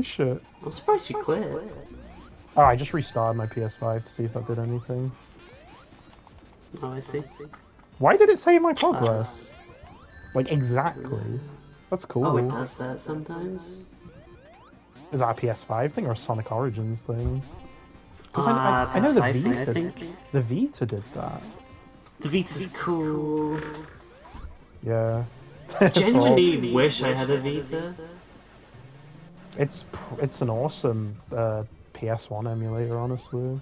shit. I'm surprised you quit. Oh, I just restarted my PS5 to see if that did anything. Oh, I see. Why did it save my progress? Like, exactly. That's cool. Oh, it does that sometimes? Is that a PS5 thing or a Sonic Origins thing? Because I know the PS5 thing, I Vita. think. The Vita did that. The Vita's cool. Yeah. Genuinely wish I had a Vita. It's an awesome PS1 emulator, honestly.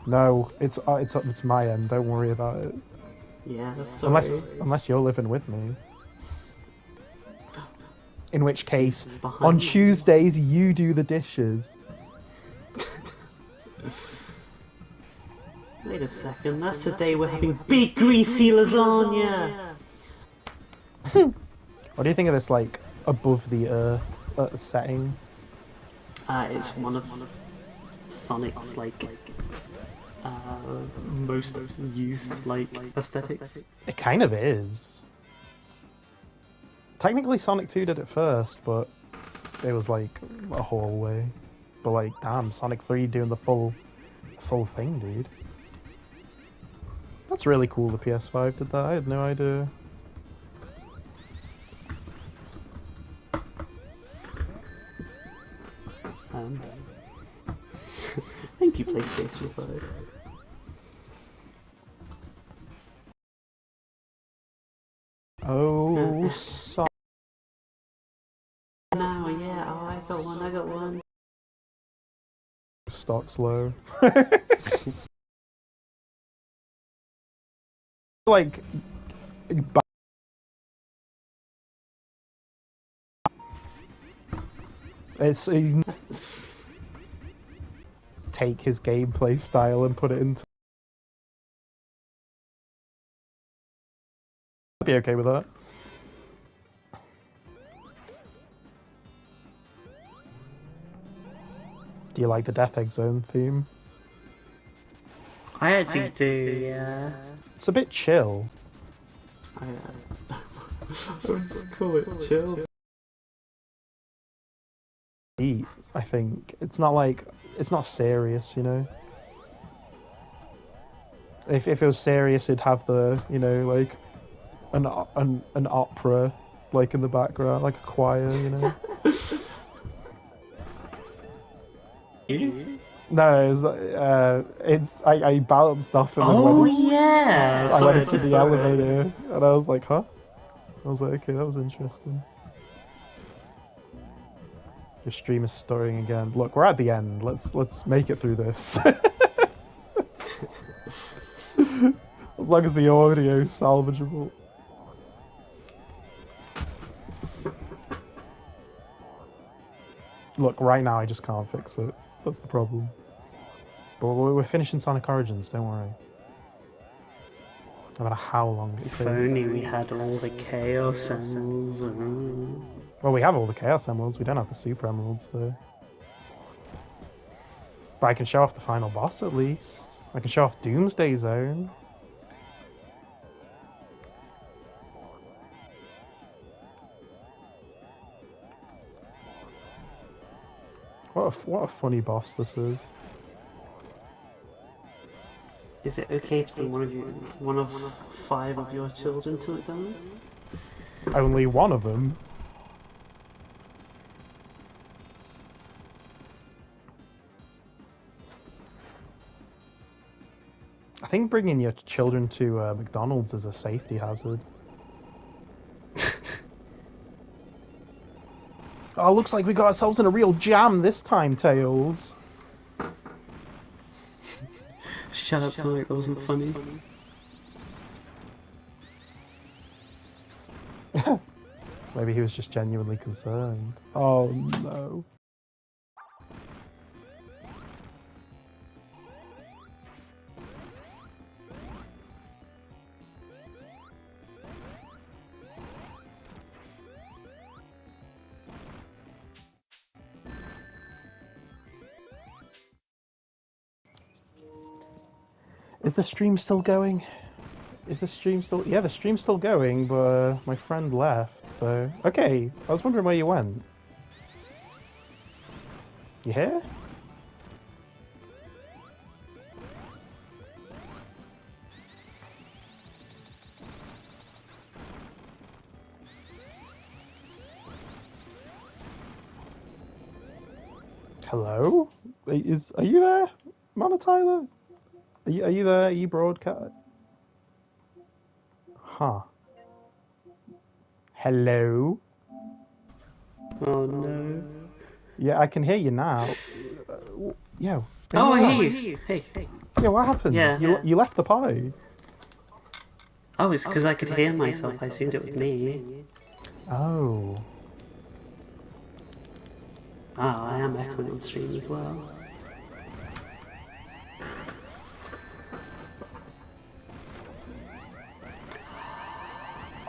No, it's my end. Don't worry about it. Yeah, sorry. Unless you're living with me. In which case, Behind on me. Tuesdays you do the dishes. Wait a second, that's the day we're having big greasy lasagna! What do you think of this, like, above the earth setting? It's one of Sonic's, like, most used, like, aesthetics. It kind of is. Technically Sonic 2 did it first, but it was like a hallway. But like, damn, Sonic 3 doing the full thing, dude. That's really cool the PS5 did that, I had no idea. Thank you, PlayStation 5. Oh, Sonic. Now, yeah, oh, I got one. Stock's low. Like, he's take his gameplay style and put it into. I'd be okay with that. Do you like the Death Egg Zone theme? I actually do, yeah. It's a bit chill. Let's call it chill. I think it's not like it's not serious, you know. If it was serious, it'd have the like an opera like in the background, like a choir, you know. No, I balanced off and then Yeah! I went into the elevator and I was like, huh? I was like, okay, that was interesting. Your stream is stuttering again. Look, we're at the end. Let's make it through this. As long as the audio is salvageable. Look, right now I just can't fix it. That's the problem. But we're finishing Sonic Origins, don't worry. No matter how long it takes. If only we had all the Chaos Emeralds. Well, we have all the Chaos Emeralds, we don't have the Super Emeralds though. But I can show off the final boss at least. I can show off Doomsday Zone. What a funny boss this is. Is it okay to bring one of 5 of your children to McDonald's? Only one of them. I think bringing your children to McDonald's is a safety hazard. Oh, looks like we got ourselves in a real jam this time, Tails. Shut up, Sonic, that wasn't funny. Maybe he was just genuinely concerned. Oh no. Is the stream still going? Is the stream still? Yeah, the stream's still going, but my friend left. So okay, I was wondering where you went. You here? Hello? Are you there, Mana Tyler? Are you there? Are you broadcast? Huh. Hello? Oh no. Yeah, I can hear you now. Yo, are Oh, you I alright? hear you. Hey. Yeah, what happened? Yeah. You left the party. Oh, it's because I could hear myself. I assumed it was me. Oh. Oh, I am echoing on stream as well.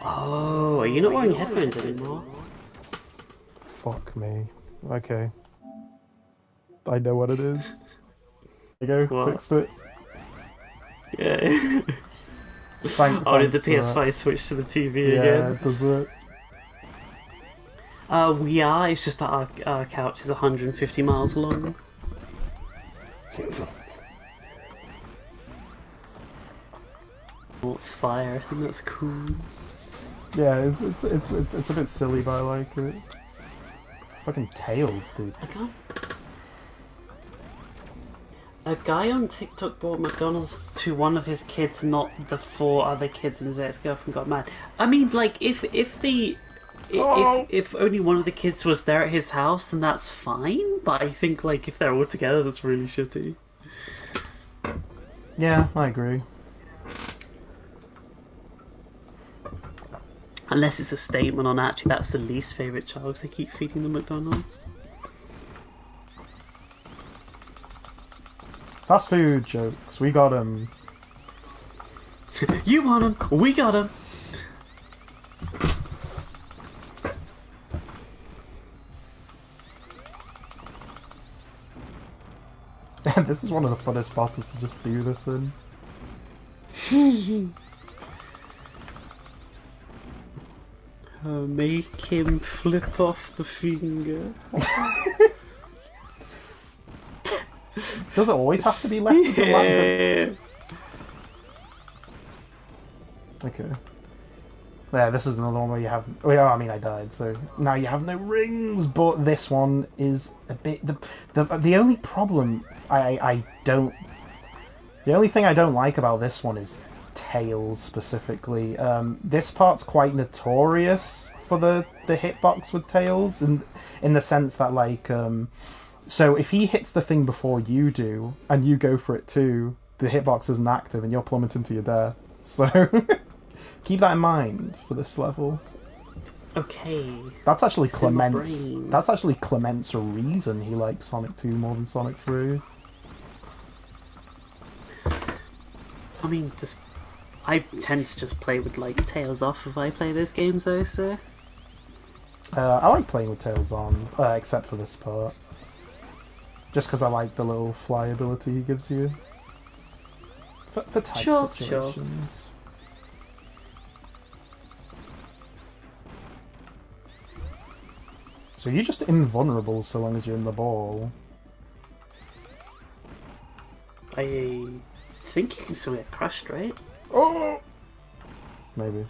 Oh, are you not wearing headphones anymore? Fuck me. Okay. I know what it is. There you go, What? fixed it. Yeah. Oh, did the Thanks for that. PS5 switch to the TV Yeah, again? does it? We are. It's just that our couch is 150 miles long. Oh, it's fire. I think that's cool. Yeah, it's a bit silly, but I like it. Fucking tails, dude. I can't. A guy on TikTok bought McDonald's to one of his kids, not the 4 other kids, and his ex-girlfriend got mad. I mean, like, if Oh! if only one of the kids was there at his house, then that's fine. But I think, like, if they're all together, that's really shitty. Yeah, I agree. Unless it's a statement on actually that's the least favourite child, because they keep feeding them McDonald's. Fast food jokes. We got him. You want him? We got him. This is one of the funnest bosses to just do this in. Make him flip off the finger. Does it always have to be left with the land? Okay. Yeah, this is another one where you have. Oh, yeah, I mean, I died, so now you have no rings. But this one is a bit. The only problem I don't. The only thing I don't like about this one is tails specifically. This part's quite notorious for the hitbox with tails, and in the sense that like, so if he hits the thing before you do, and you go for it too, the hitbox isn't active, and you're plummeting to your death. So keep that in mind for this level. Okay. That's actually It's in my Clement's. brain. That's actually Clement's reason he likes Sonic 2 more than Sonic 3. I mean, just I tend to just play with like tails off if I play those games, though. So I like playing with tails on, except for this part. Just because I like the little fly ability he gives you. For tight Sure. situations. So you're just invulnerable so long as you're in the ball. I think you can still get crushed, right? Oh! Maybe.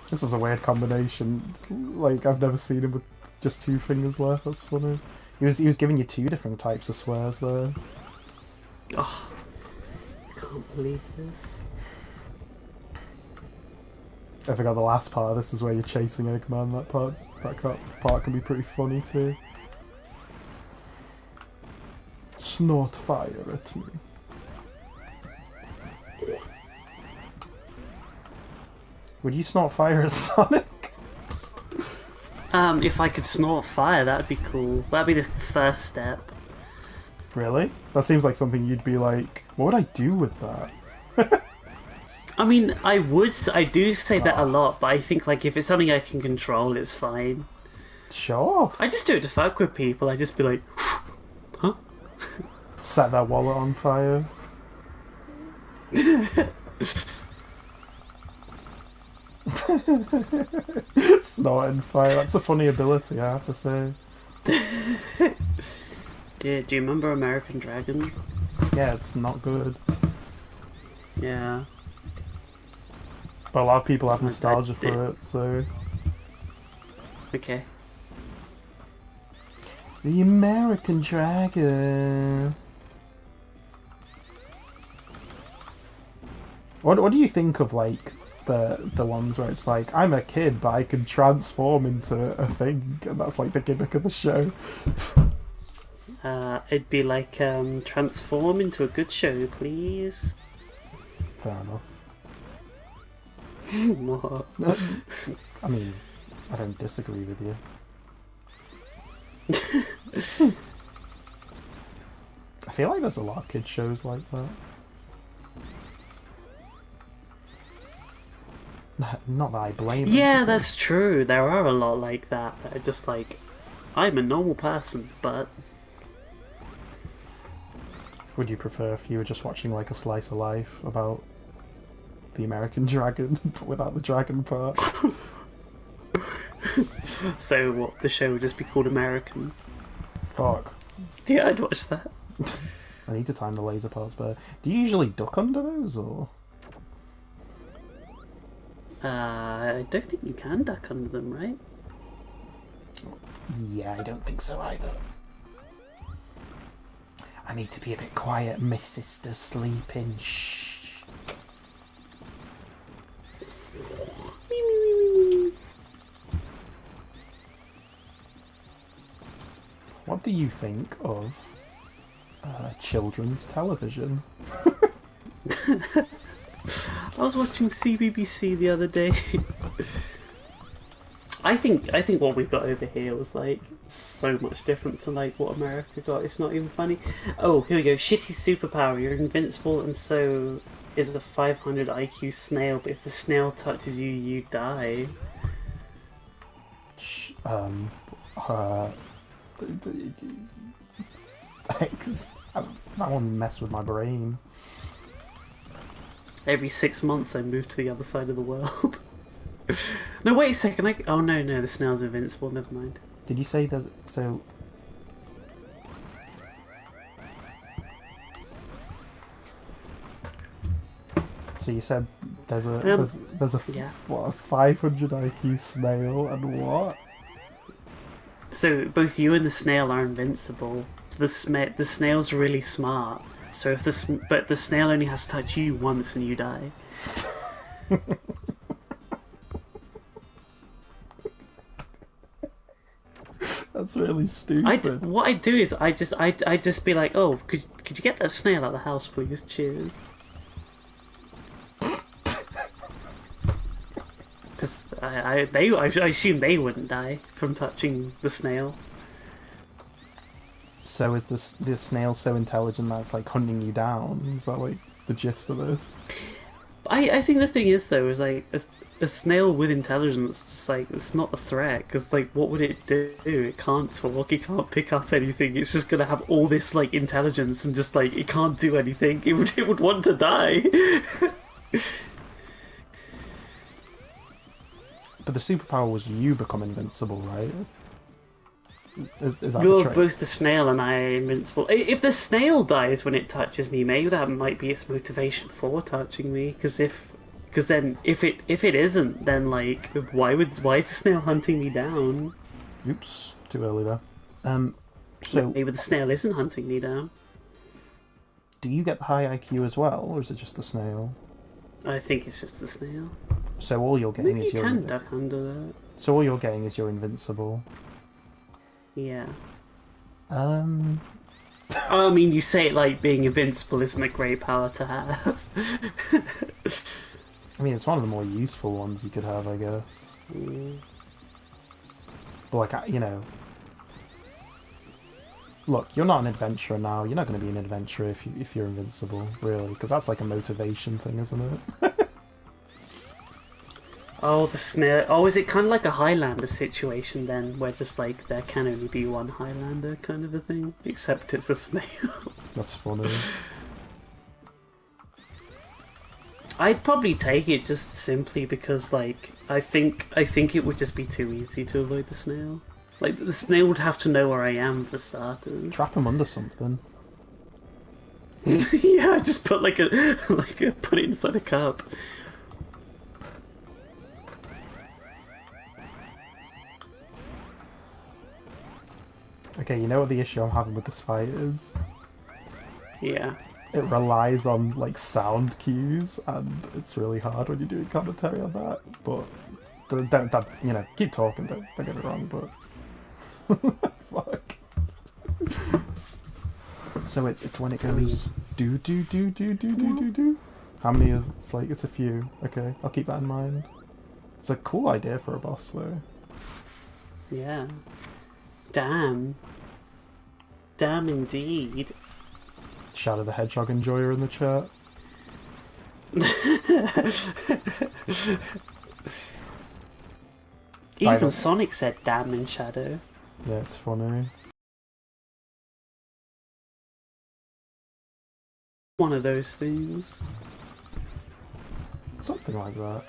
This is a weird combination. Like, I've never seen him with just 2 fingers left. That's funny. He was giving you 2 different types of swears there. Oh, I can't believe this. I forgot the last part. This is where you're chasing Eggman. That part can be pretty funny too. Snort fire at me. Would you snort fire at Sonic? If I could snort fire, that'd be cool. That'd be the first step. Really? That seems like something you'd be like, what would I do with that? I mean, I do say that a lot, but I think like if it's something I can control, it's fine. Sure. I just do it to fuck with people. I just be like, huh? Set their wallet on fire. Snort and fire. That's a funny ability, I have to say. Yeah, do you remember American Dragon? Yeah, it's not good. Yeah. But a lot of people have nostalgia I for it, so... Okay. The American Dragon... What do you think of, like, the ones where it's like, I'm a kid, but I can transform into a thing, and that's, like, the gimmick of the show? It'd be like, transform into a good show, please. Fair enough. What? I mean, I don't disagree with you. I feel like there's a lot of kids shows like that. Not that I blame them. Yeah, that's true. There are a lot like that that are just like, I'm a normal person, but... Would you prefer if you were just watching like a slice of life about the American Dragon, but without the dragon part? So what, the show would just be called American? Fuck. Yeah, I'd watch that. I need to time the laser parts better. Do you usually duck under those, or...? I don't think you can duck under them, right? Yeah, I don't think so either. I need to be a bit quiet. My sister's sleeping. Shh. What do you think of children's television? I was watching CBBC the other day. I think what we've got over here was like so much different to like what America got. It's not even funny. Oh, here we go. Shitty superpower. You're invincible, and so is a 500 IQ snail. But if the snail touches you, you die. Thanks. That one's messed with my brain. Every 6 months, I move to the other side of the world. No, wait a second. Oh no, the snail's invincible. Never mind. Did you say there's so? So you said there's a yeah. what, a 500 IQ snail and what? So both you and the snail are invincible. The snail's really smart. So if but the snail only has to touch you once and you die. That's really stupid. What I do is I just be like, oh, could you get that snail out of the house, please? Cheers. Because I assume they wouldn't die from touching the snail. So is this snail so intelligent that it's like hunting you down? Is that like the gist of this? I think the thing is though, is like a snail with intelligence, just like it's not a threat, because like what would it do? It can't talk, it can't pick up anything. It's just gonna have all this like intelligence and just like it can't do anything. It would want to die. But the superpower was you become invincible, right? Is that You're the trick? both the snail and I are invincible. If the snail dies when it touches me, maybe that might be its motivation for touching me. Because then if it isn't, then like why is the snail hunting me down? Oops, too early there. So Maybe the snail isn't hunting me down. do you get the high IQ as well, or is it just the snail? I think it's just the snail. So all you're getting Maybe is you your can duck under that. So all you're getting is you're invincible. Yeah. I I mean, you say it like being invincible isn't a great power to have. mean, it's one of the more useful ones you could have, I guess. Mm. But like, you know, look, you're not an adventurer now. You're not going to be an adventurer if you're invincible, really, because that's like a motivation thing, isn't it? Oh, the snail. Oh, is it kind of like a Highlander situation then, where just like there can only be one Highlander kind of a thing, except it's a snail? That's funny. I'd probably take it just simply because, like, I think it would just be too easy to avoid the snail. Like, the snail would have to know where I am for starters. Trap him under something. Yeah, just put put it inside a cup. Okay, you know what the issue I'm having with this fight is? Yeah. It relies on like sound cues, and it's really hard when you're doing commentary on that. But don't you know? Keep talking. Don't get it wrong. But fuck. So it's when it goes do do do do do do do do. How many? It's like it's a few. Okay, I'll keep that in mind. It's a cool idea for a boss though. Yeah. Damn. Damn indeed. Shadow the Hedgehog enjoyer in the chat. Even Sonic said damn in Shadow. Yeah, it's funny. One of those things. Something like that.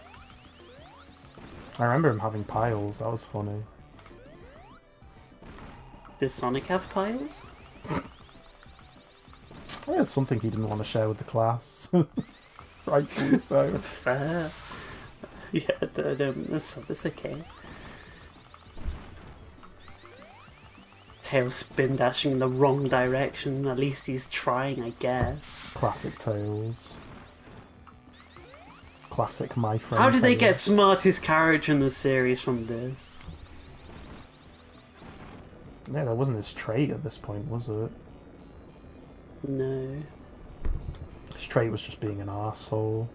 I remember him having piles, that was funny. Does Sonic have piles? Yeah, it's something he didn't want to share with the class. Rightfully so. Fair. Yeah, that's okay. Tails spin dashing in the wrong direction. At least he's trying, I guess. Classic Tails. Classic My Friend How did they get Tails. smartest character in the series from this? Yeah, that wasn't his trait at this point, was it? No. His trait was just being an arsehole.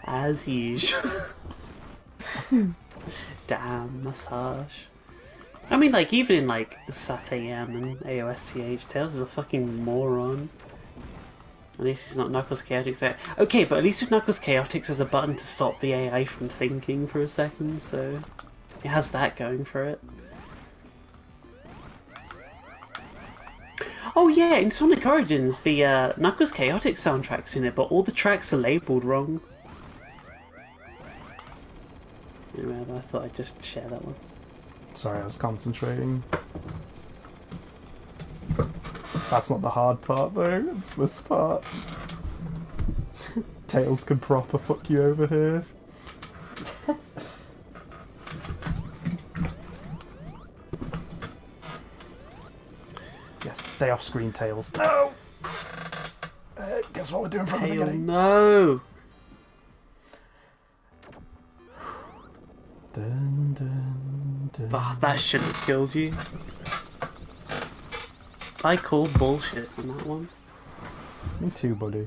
As usual. Damn, that's harsh. I mean, like, even in, like, SAT-AM and AOSTH, Tails is a fucking moron. At least he's not Knuckles Chaotix. Okay, but at least with Knuckles Chaotix there's a button to stop the AI from thinking for a second, so it has that going for it. Oh yeah, in Sonic Origins, the Knuckles Chaotix soundtrack's in it, but all the tracks are labelled wrong. Anyway, I thought I'd just share that one. Sorry, I was concentrating. That's not the hard part though, it's this part. Tails can proper fuck you over here. Yes, stay off screen, Tails. No! Guess what we're doing from the beginning? No! Dun, dun, dun. Oh, that shouldn't have killed you. I called bullshit on that one. Me too, buddy.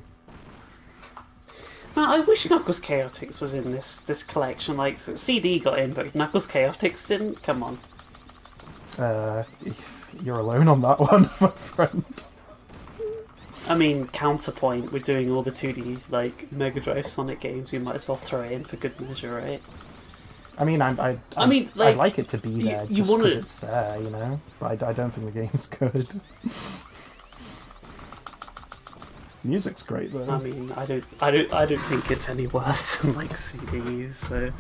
No, I wish Knuckles Chaotix was in this collection. Like, CD got in, but Knuckles Chaotix didn't? Come on. You're alone on that one, my friend. I mean, counterpoint, we're doing all the 2D, like, Mega Drive Sonic games, we might as well throw it in for good measure, right? I mean, I mean, like, I'd like it to be there you just wanna... because it's there, you know? But I don't think the game's good. Music's great though. I mean, I don't think it's any worse than like CDs. So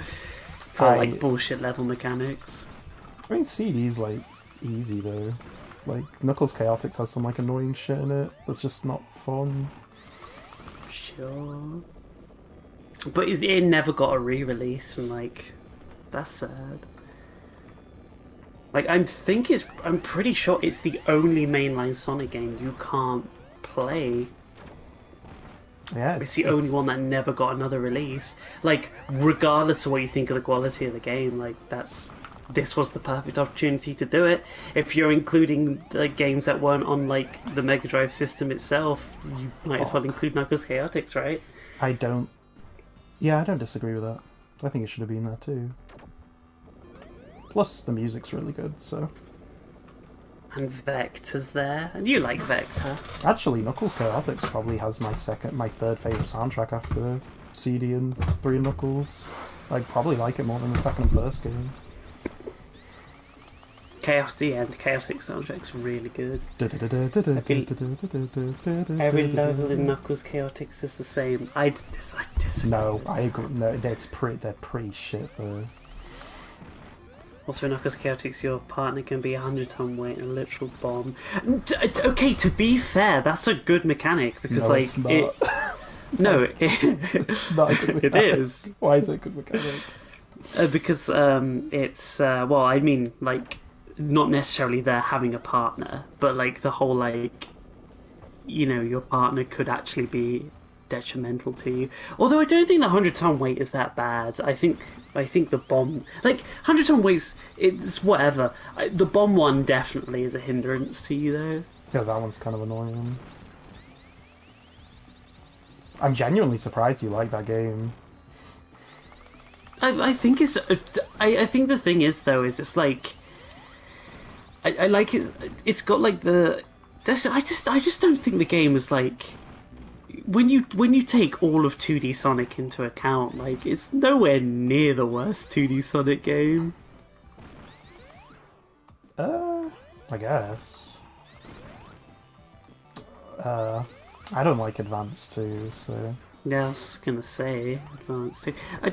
for like bullshit level mechanics. I mean, CD's like easy though. Like Knuckles Chaotix has some like annoying shit in it that's just not fun. Sure, but it never got a re-release, and like that's sad. Like I'm pretty sure it's the only mainline Sonic game you can't play. Yeah, it's the only one that never got another release. Like, regardless of what you think of the quality of the game, like this was the perfect opportunity to do it. If you're including like games that weren't on like the Mega Drive system itself, you might as well include Knuckles Chaotix, right? I don't disagree with that. I think it should have been there too. Plus, the music's really good, so. And Vector's there, and you like Vector. Actually, Knuckles Chaotix probably has my third favourite soundtrack after CD and 3 Knuckles. I'd probably like it more than the second and first game. The Chaotic soundtrack's really good. Every level in Knuckles Chaotix is the same. I disagree. No, I agree. No, they're pretty shit though. Also, in Knuckles Chaotix, your partner can be 100-ton weight and a literal bomb. Okay, to be fair, that's a good mechanic because, No, like, it's not. no, It's not a good it mechanic. is Why is it a good mechanic? because it's well, I mean, like, not necessarily they're having a partner, but like the whole like, your partner could actually be detrimental to you. Although I don't think the 100-ton weight is that bad. I think the bomb, like 100-ton weights, it's whatever. The bomb one definitely is a hindrance to you though. Yeah, that one's kind of annoying. I'm genuinely surprised you like that game. I think it's. I think the thing is though is it's like. I like it. It's got like the. I just don't think the game is like. When you take all of 2D Sonic into account, like it's nowhere near the worst 2D Sonic game. I guess. I don't like Advance 2, so. Yeah, I was just gonna say Advanced. I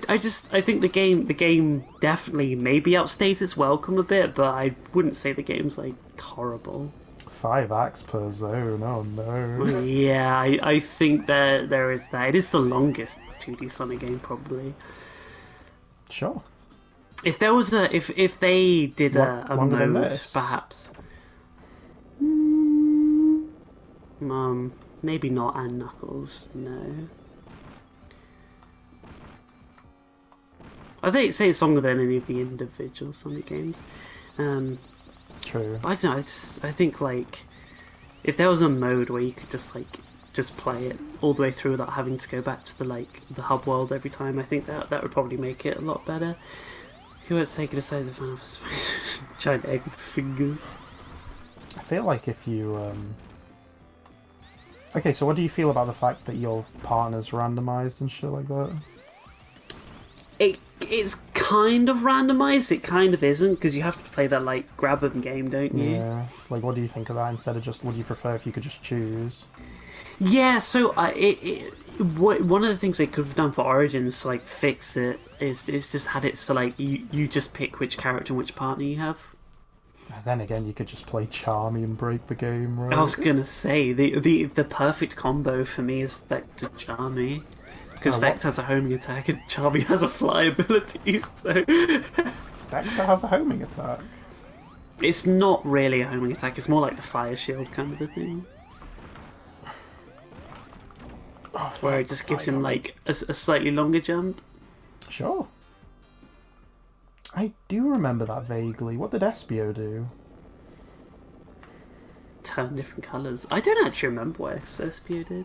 think the game definitely maybe outstays its welcome a bit, but I wouldn't say the game's like horrible. 5 acts per zone, oh no. Yeah, I think there is that. It is the longest 2D Sonic game probably. Sure. If there was if they did a Longer than mode, this? perhaps. Maybe not, and Knuckles. No. I think say it's longer than any of the individual Sonic games. True. I don't know. I think like if there was a mode where you could just play it all the way through without having to go back to the hub world every time, I think that would probably make it a lot better. Who has taken aside the final giant egg with fingers? I feel like if you Okay, so what do you feel about the fact that your partner's randomized and shit like that? It's kind of randomized. It kind of isn't because you have to play that like grab 'em game, don't you? Yeah. Like, what do you think of that instead of just? Would you prefer if you could just choose? Yeah. So one of the things they could have done for Origins to like fix it is just had it so like you just pick which character and which partner you have. Then again, you could just play Charmy and break the game, right? I was gonna say the perfect combo for me is Vector Charmy. Because Vector has a homing attack and Charmy has a fly ability, so... Vector has a homing attack? It's not really a homing attack, it's more like the fire shield kind of a thing. Oh, where it just gives him like a slightly longer jump. Sure. I do remember that vaguely. What did Espio do? Turn different colours. I don't actually remember what Espio did.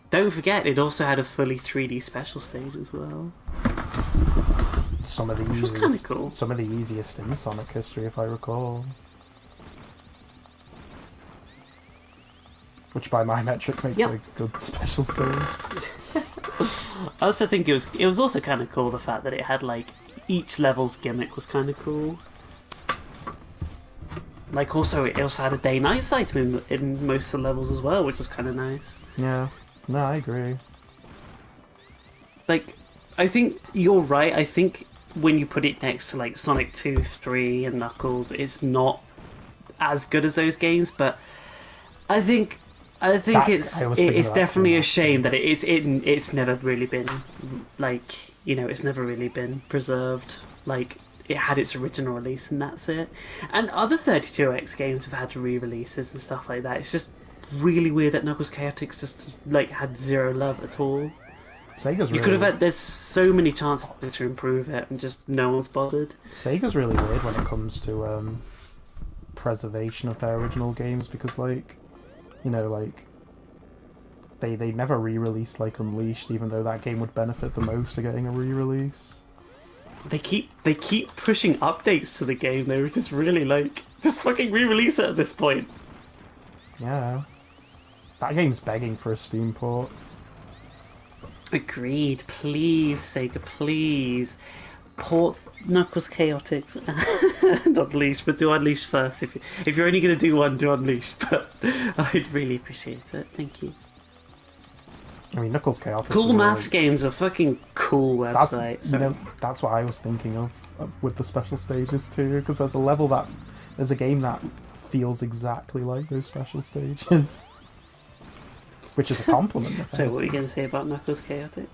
Don't forget, it also had a fully 3D special stage as well. Some of the Which was kind of cool. Some of the easiest in Sonic history, if I recall. Which, by my metric, makes a good special stage. I also think it was also kind of cool the fact that it had like each level's gimmick was kind of cool. Like also, it also had a day-night cycle in most of the levels as well, which was kind of nice. Yeah. No, I agree. Like, I think you're right. I think when you put it next to like Sonic 2, 3, and Knuckles, it's not as good as those games. But I think it's definitely a shame that it's never really been like it's never really been preserved. Like it had its original release and that's it. And other 32X games have had re-releases and stuff like that. It's just really weird that Knuckles Chaotix just like had zero love at all. Sega's you could have had. There's so many chances to improve it, and just no one's bothered. Sega's really weird when it comes to preservation of their original games because, like, they never re-released like Unleashed, even though that game would benefit the most of getting a re-release. They keep pushing updates to the game. They were just really like just fucking re-release it at this point. Yeah. That game's begging for a Steam port. Agreed. Please, Sega, please. port Knuckles Chaotix and Unleash, but do Unleash first. If you're only going to do one, do Unleash. But I'd really appreciate it. Thank you. I mean, Knuckles Chaotix Cool is Maths really... Games are a fucking cool That's, website. you So know, that's what I was thinking of with the special stages too, because there's a game that feels exactly like those special stages, which is a compliment. If so what are you anything. going to say about Knuckles Chaotix?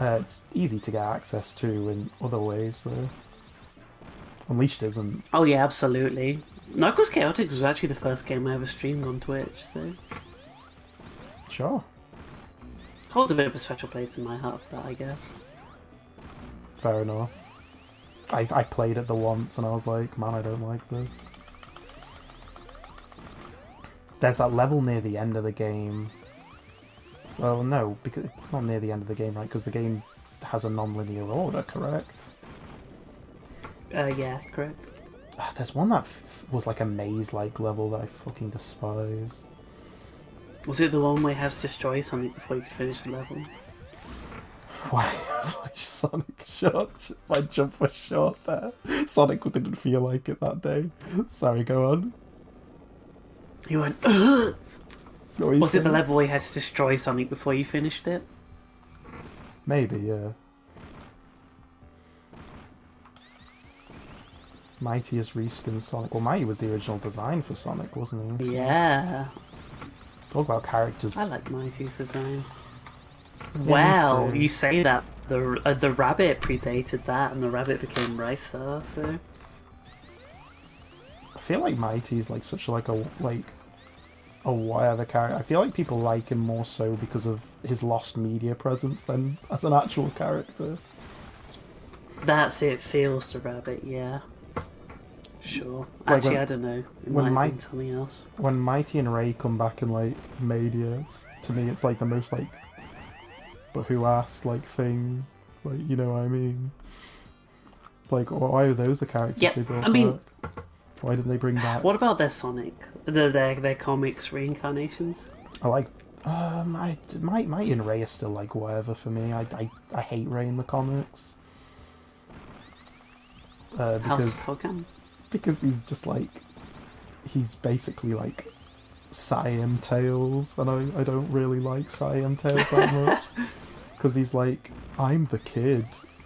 It's easy to get access to in other ways, though. Unleashed isn't. Oh yeah, absolutely. Knuckles Chaotix was actually the first game I ever streamed on Twitch, so Sure. holds a bit of a special place in my heart for that, I guess. Fair enough. I played it the once and I was like, man, I don't like this. There's that level near the end of the game. Well, no, because it's not near the end of the game, right? Because the game has a non-linear order, correct? Yeah, correct. There's one that was like a maze-like level that I fucking despise. Was it the one where it has to destroy something before you could finish the level? Why was my Sonic short? My jump was short there. Sonic didn't feel like it that day. Sorry, go on. You went, ugh! What were you Was it the saying? level where you had to destroy something before you finished it? Maybe, yeah. Mighty has reskinned Sonic. Well, Mighty was the original design for Sonic, wasn't he? So Yeah. talk about characters. I like Mighty's design. Yeah, me Wow, too. you say that. The rabbit predated that, and the rabbit became Rystar, so... I feel like Mighty's like such like a whatever character. I feel like people like him more so because of his lost media presence than as an actual character. That's it, feels the rabbit, yeah. Sure. Like Actually, when- I don't know. It when might have Mi- been something else. When Mighty and Ray come back in like Mania, to me it's like the most like but who asked like thing. Like, you know what I mean? Like, why are those the characters Yeah, they brought I mean, back? Why didn't they bring back? what about their Sonic? Their comics reincarnations? I like. Mighty and Ray are still like whatever for me. I hate Ray in the comics. Because How come? because he's just like he's basically like Siam Tails, and I don't really like Siam Tails that much because he's like, I'm the kid.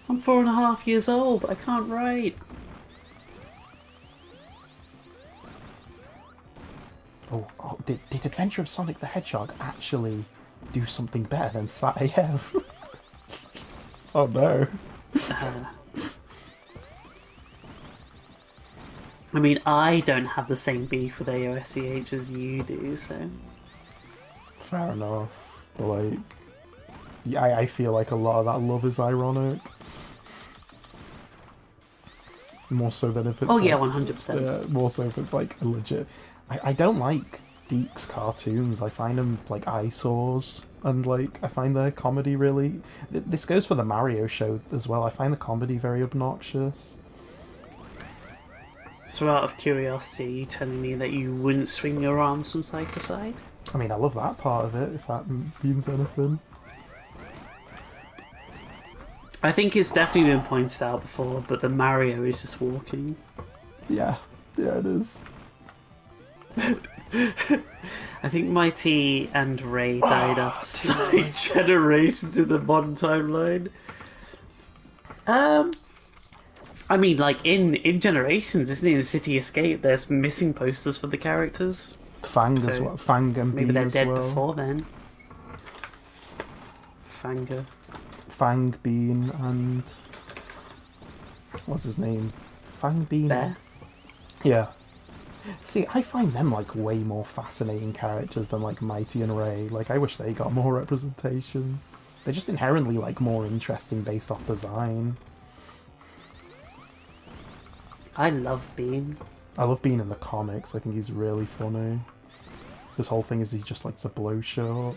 I'm 4.5 years old. I can't write. Oh, did Adventure of Sonic the Hedgehog actually do something better than Siam? Oh no. Uh, I mean, I don't have the same beef with AOSCH as you do, so... Fair enough, but like, yeah, I feel like a lot of that love is ironic. More so than if it's Oh yeah, like, 100%. yeah, more so if it's like legit. I don't like Deke's cartoons. I find them like eyesores, and like I find their comedy really. This goes for the Mario show as well. I find the comedy very obnoxious. So out of curiosity, are you telling me that you wouldn't swing your arms from side to side? I mean, I love that part of it, if that means anything. I think it's definitely been pointed out before, but the Mario is just walking. Yeah, yeah, it is. I think Mighty and Ray died after so many generations in the modern timeline. I mean, like in Generations, isn't it? In City Escape, there's missing posters for the characters. Fang as So, well. Fang and Maybe Bee they're as dead well. before then. Fanga. Fang, Bean, and what's his name? Fang, Bean. Bear. Yeah. See, I find them like way more fascinating characters than like Mighty and Ray. Like, I wish they got more representation. They're just inherently like more interesting based off design. I love Bean. I love Bean in the comics. I think he's really funny. This whole thing is he just likes to blow shit up.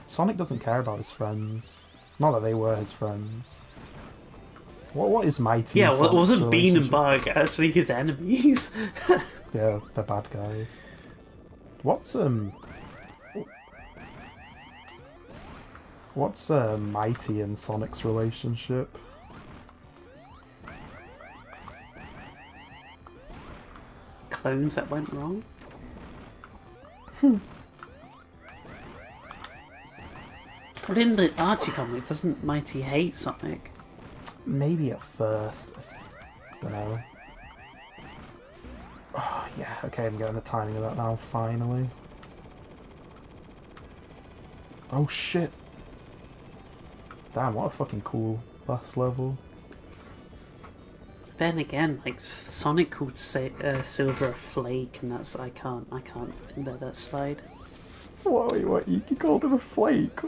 Sonic doesn't care about his friends. Not that they were his friends. What is Mighty? Yeah, and Sonic's wasn't Bean and relationship? Bug actually his enemies? Yeah, they're bad guys. What's What's Mighty and Sonic's relationship? Clones that went wrong? But in the Archie comics, doesn't Mighty hate Sonic? Maybe at first. I don't know. Oh, yeah, okay, I'm getting the timing of that now, finally. Oh shit! Damn, what a fucking cool boss level. Then again, like Sonic called Silver a flake, and that's I can't let that slide. What? You called him a flake?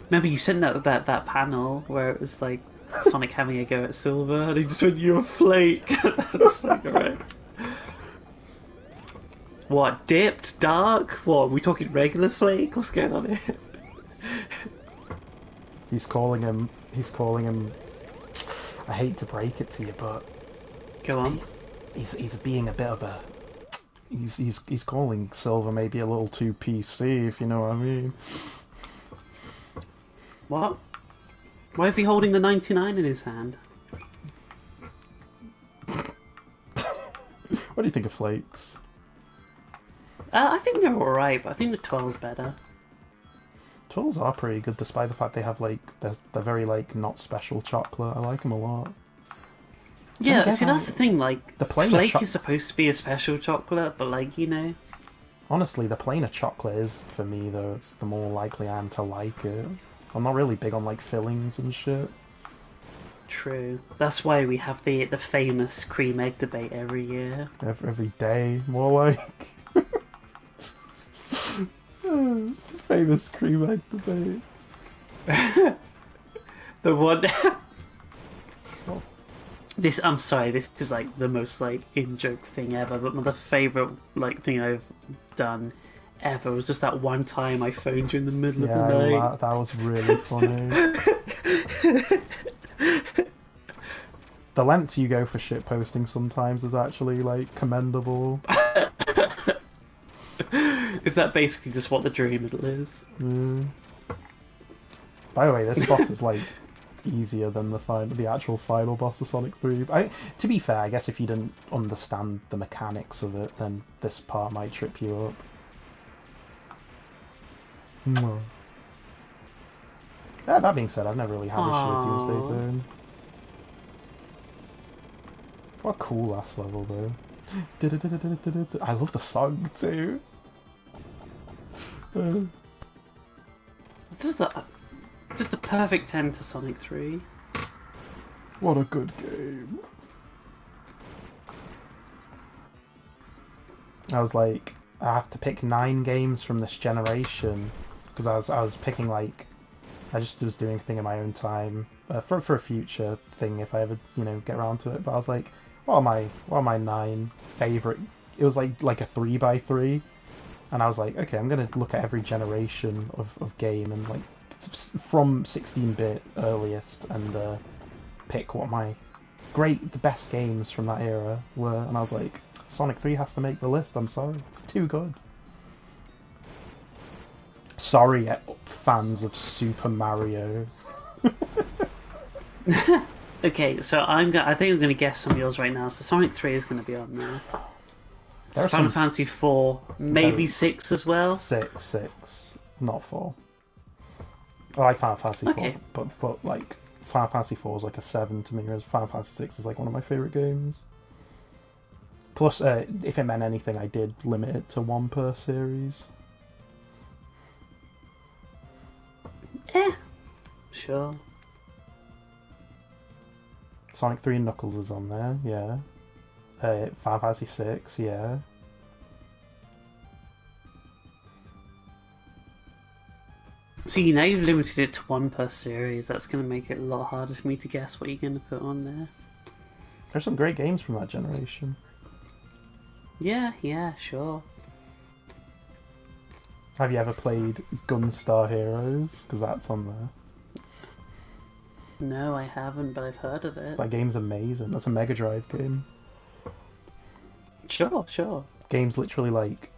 Remember you sent that panel where it was like Sonic having a go at Silver, and he just went, "You're a flake." That's like alright. What, dipped, dark? What, are we talking regular flake? What's going on here? He's calling him. I hate to break it to you, but Go on. he's being a bit of a. He's calling Silver maybe a little too PC, if you know what I mean. What? Why is he holding the 99 in his hand? What do you think of flakes? I think they're alright, but I think the 12's better. Twirls are pretty good, despite the fact they have like they're very like not special chocolate. I like them a lot. Yeah, see that's the thing. Like the plain Flake is supposed to be a special chocolate, but like honestly, the plainer chocolate is for me though. It's the more likely I am to like it. I'm not really big on like fillings and shit. True. That's why we have the famous cream egg debate every year. Every day, more like. Famous cream egg debate. The one. I'm sorry. This is like the most like in joke thing ever. But my favorite like thing I've done ever was just that one time I phoned you in the middle of the night. That was really funny. The lengths you go for shit posting sometimes is actually like commendable. Is that basically just what the jury middle is? Mm. By the way, this boss is like easier than the actual final boss of Sonic 3. To be fair, I guess if you didn't understand the mechanics of it, then this part might trip you up. Mm. Yeah, that being said, I've never really had issue with Doomsday Zone. What a cool ass level though. I love the song too. Just a perfect end to Sonic 3. What a good game. I was like, I have to pick 9 games from this generation because I was picking like I just was doing a thing in my own time for a future thing if I ever get around to it. But I was like, what are my 9 favorite? It was like a 3x3, and I was like, okay, I'm gonna look at every generation of game and like from 16-bit earliest and pick what the best games from that era were. And I was like, Sonic 3 has to make the list. I'm sorry, it's too good. Sorry, fans of Super Mario. Okay, so I think I'm gonna guess some of yours right now. So Sonic 3 is gonna be on there. Final Fantasy 4, maybe 6 as well. 6, not 4. I like Final Fantasy 4, okay. but like Final Fantasy 4 is like a 7 to me, whereas Final Fantasy 6 is like one of my favorite games. Plus, if it meant anything, I did limit it to 1 per series. Sure. Sonic 3 and Knuckles is on there, yeah. Final Fantasy 6, yeah. See, now you've limited it to 1 per series. That's going to make it a lot harder for me to guess what you're going to put on there. There's some great games from that generation. Yeah, sure. Have you ever played Gunstar Heroes? Because that's on there. No, I haven't, but I've heard of it. That game's amazing. That's a Mega Drive game. Sure. Game's literally like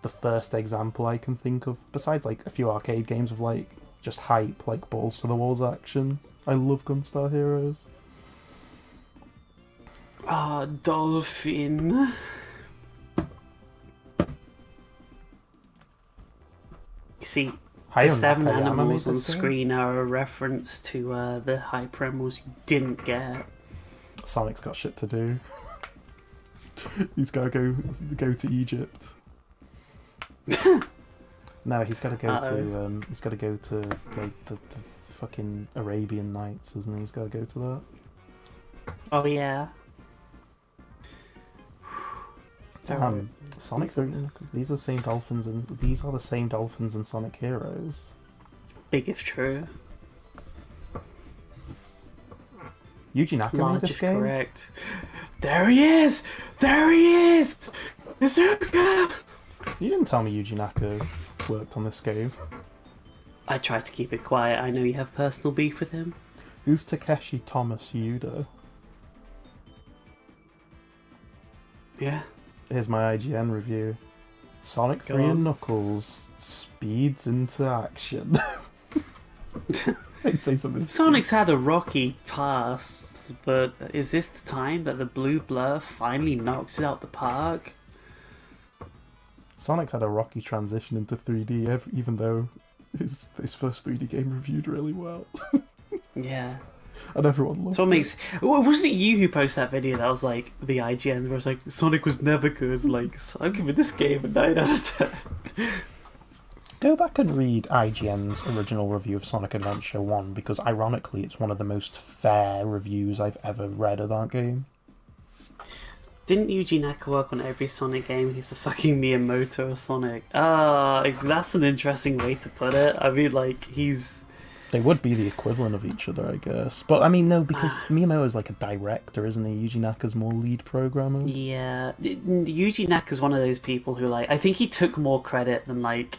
the first example I can think of, besides like a few arcade games of like just hype, like balls to the walls action. I love Gunstar Heroes. Ah, Dolphin. You see, the Hayao 7 Nakayama made animals on this game. screen are a reference to the hyper animals you didn't get. Sonic's got shit to do. He's got to go to Egypt. No, he's got to go to he's got to go to the fucking Arabian Nights, isn't he? He's got to go to that. Oh yeah. Sonic. These are the same dolphins, and these are the same dolphins in Sonic Heroes. Big if true. Yuji Naka made this game. Correct. There he is! There he is! Izuka! You didn't tell me Yuji Naka worked on this game. I tried to keep it quiet. I know you have personal beef with him. Who's Takeshi Thomas Yuda? Yeah. Here's my IGN review. Sonic 3 and Knuckles speeds into action. I'd say something. Sonic's had a rocky past, but is this the time that the blue blur finally knocks it out the park? Sonic had a rocky transition into 3D, even though his first 3D game reviewed really well. Yeah. And everyone loved So what it. makes... Wasn't it you who posted that video that was like the IGN where it's like Sonic was never good? Like, so I'm giving this game a 9 out of 10. Go back and read IGN's original review of Sonic Adventure 1, because ironically it's one of the most fair reviews I've ever read of that game. Didn't Yuji Naka work on every Sonic game? He's a fucking Miyamoto of Sonic. That's an interesting way to put it. I mean, like, he's... They would be the equivalent of each other, I guess. But, I mean, no, because Miyamoto's like a director, isn't he? Yuji Naka's more lead programmer. Yeah. Yuji Naka's one of those people who, like, I think he took more credit than, like,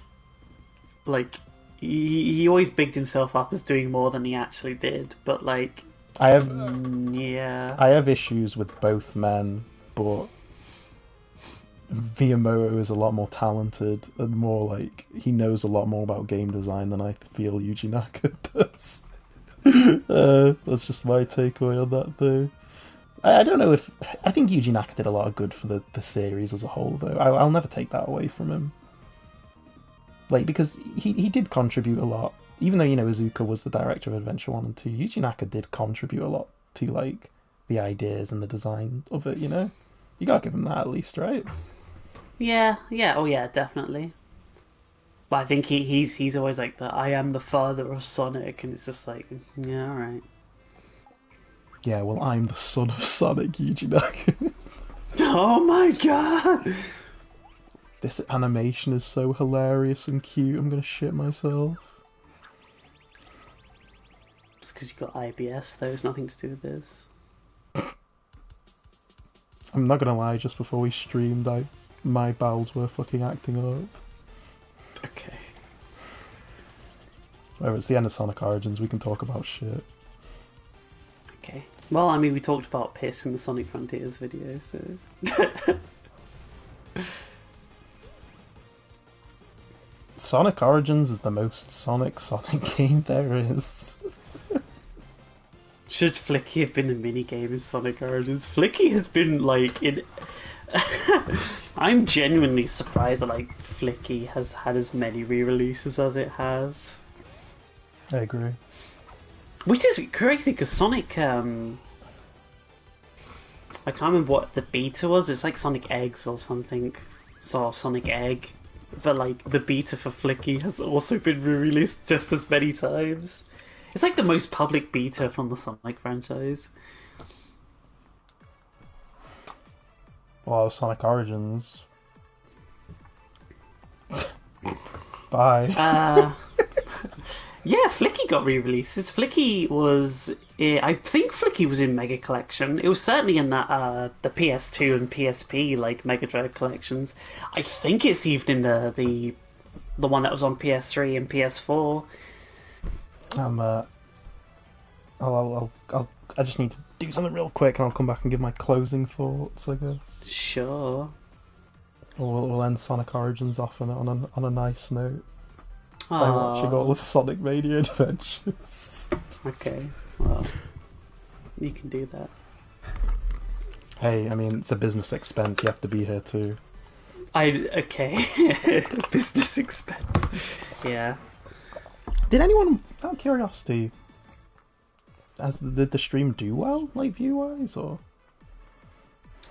he always bigged himself up as doing more than he actually did. But, like... I have issues with both men, but Miyamoto is a lot more talented and more like he knows a lot more about game design than I feel Yuji Naka does. That's just my takeaway on that thing. I don't know if I think Yuji Naka did a lot of good for the series as a whole, though. I'll never take that away from him. Like, because he did contribute a lot, even though, you know, Izuka was the director of Adventure 1 and 2. Yuji Naka did contribute a lot to, like, the ideas and the design of it, you know? You gotta give him that at least, right? Yeah, oh yeah, definitely. But I think he's always like the I am the father of Sonic, and it's just like, yeah, alright. Yeah, well, I'm the son of Sonic, Yuji Naka. Oh my god! This animation is so hilarious and cute, I'm gonna shit myself. It's because you got IBS, though, it's nothing to do with this. I'm not gonna lie, just before we streamed, my bowels were fucking acting up. Okay. Whatever, it's the end of Sonic Origins, we can talk about shit. Okay. Well, I mean, we talked about piss in the Sonic Frontiers video, so... Sonic Origins is the most Sonic game there is. Should Flicky have been a minigame in Sonic Origins? Flicky has been, like, in... I'm genuinely surprised that, like, Flicky has had as many re-releases as it has. I agree. Which is crazy, because Sonic, I can't remember what the beta was, it's like Sonic Eggs or something. So, Sonic Egg. But, like, the beta for Flicky has also been re-released just as many times. It's like the most public beta from the Sonic franchise. Well, Sonic Origins. Bye. Yeah, Flicky got re-releases. Flicky was... I think Flicky was in Mega Collection. It was certainly in that the PS2 and PSP, like, Mega Drive collections. I think it's even in the one that was on PS3 and PS4. I just need to do something real quick and I'll come back and give my closing thoughts, I guess. Sure. Or we'll end Sonic Origins off on a nice note. by watching all Oh, of Sonic Mania Adventures. okay. Well, you can do that. Hey, I mean, it's a business expense. You have to be here too. Okay. Business expense. Yeah. Did anyone, out of curiosity, did the stream do well, like view wise, or?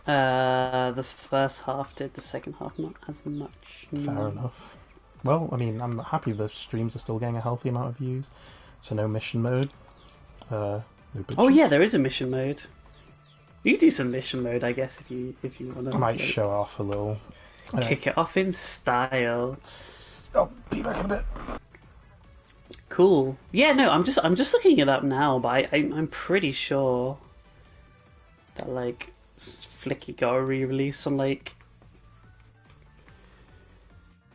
The first half did, the second half not as much. Fair enough. Well, I mean, I'm happy the streams are still getting a healthy amount of views. So no mission mode. No Oh bitches. yeah, there is a mission mode. You can do some mission mode, I guess, if you want I might to show off a little. kick it off in style. I'll be back in a bit. Cool. Yeah, no, I'm just looking it up now, but I'm pretty sure that like Flicky got a re-release on like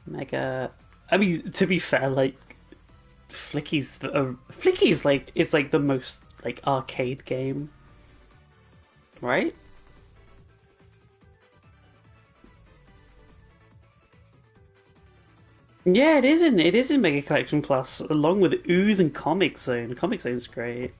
Mega. I mean, to be fair, like Flicky's like it's like the most like arcade game, right? Yeah, it is in Mega Collection Plus, along with Ooze and Comic Zone. Comic Zone's great.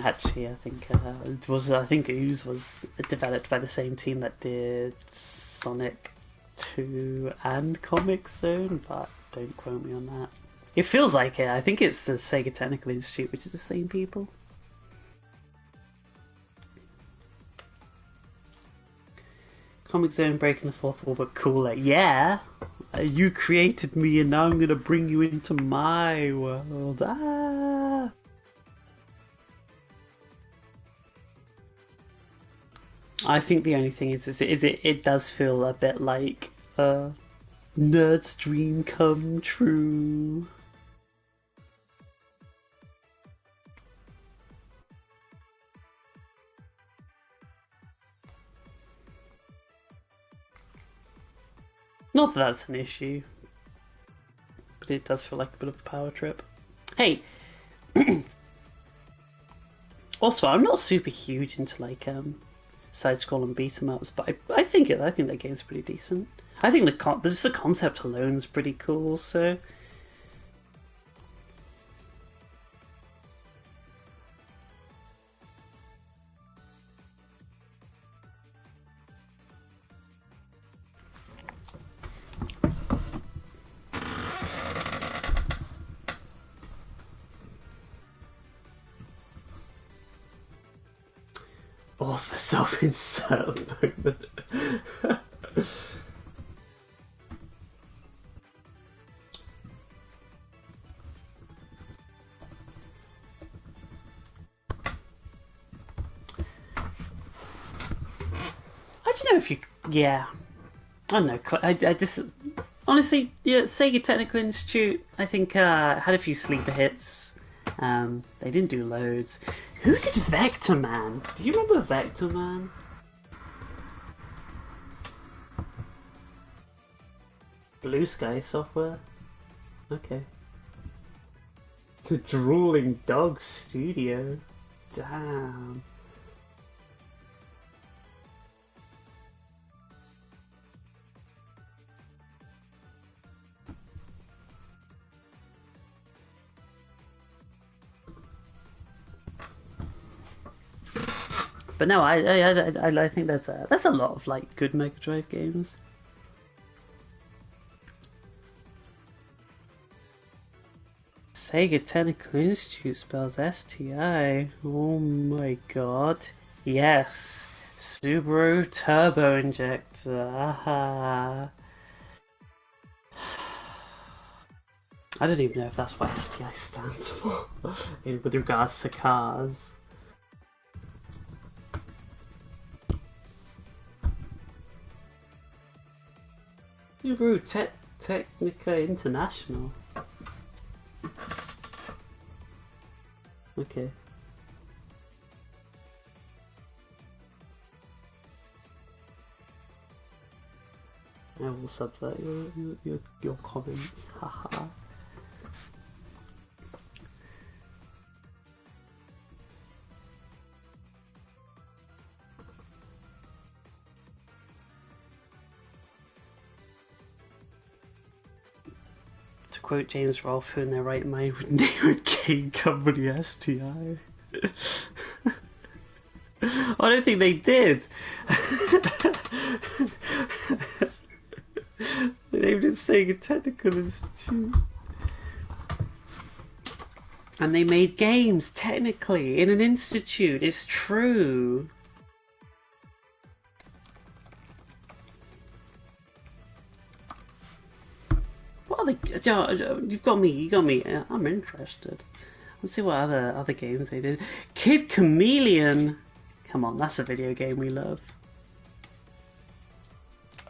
Actually, I think Ooze was developed by the same team that did Sonic 2 and Comic Zone, but don't quote me on that. It feels like it. I think it's the Sega Technical Institute, which is the same people. Comic Zone breaking the fourth wall, but cooler. Yeah, you created me, and now I'm gonna bring you into my world. Ah. I think the only thing is it does feel a bit like a nerd's dream come true. Not that that's an issue, but it does feel like a bit of a power trip. Hey, also I'm not super huge into like side-scrolling beat 'em ups, but I think that game's pretty decent. I think just the concept alone is pretty cool. So author self-insert moment. I don't know if you. Yeah, I don't know. I just honestly, yeah, Sega Technical Institute. I think had a few sleeper hits. They didn't do loads. Who did Vector Man? Do you remember Vector Man? Blue Sky Software. Okay. The Drooling Dog Studio. Damn. But no, I think that's a lot of like good Mega Drive games. Sega Technical Institute spells STI. Oh my god. Yes. Subaru Turbo Injector. Aha. I don't even know if that's what STI stands for with regards to cars. Subaru Technica International. Okay. I will subvert your comments. Haha. To quote James Rolfe, who in their right mind would name a game company STI? I don't think they did. They named it Sega Technical Institute. And they made games, technically, in an institute. It's true. What are the... You've got me, you got me. I'm interested. Let's see what other games they did. Kid Chameleon! Come on, that's a video game we love.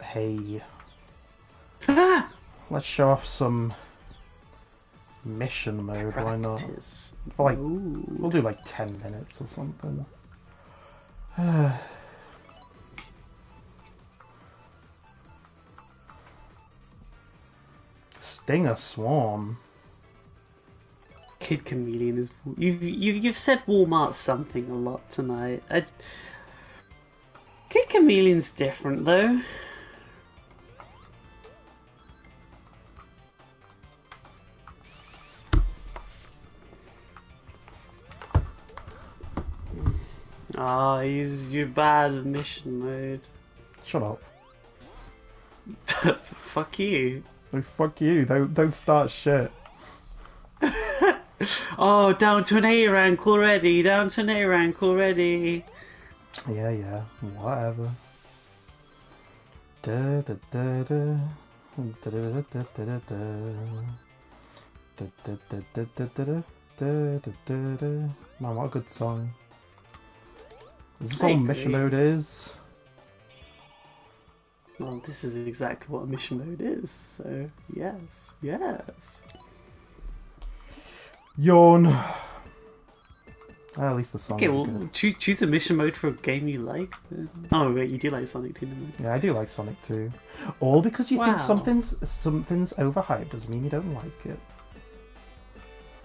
Hey. Ah! Let's show off some mission mode, why not? For like, we'll do like 10 minutes or something. Sting a Swarm. Kid Chameleon is... You've said Walmart something a lot tonight. Kid Chameleon's different though. Oh, you're bad at mission mode. Shut up. Fuck you. Oh, fuck you. Don't start shit. Oh, down to an A rank already. Down to an A rank already. Yeah, whatever. Da da da da. Da da da da da da. Da da da da da da da da da da. Man, what a good song. Is this all mission mode is? Well, this is exactly what a mission mode is, so yes. Yawn. At least the song. Okay, well, good. choose a mission mode for a game you like. Oh wait, you do like Sonic 2, don't you? Yeah, I do like Sonic 2. All because you think something's overhyped doesn't mean you don't like it.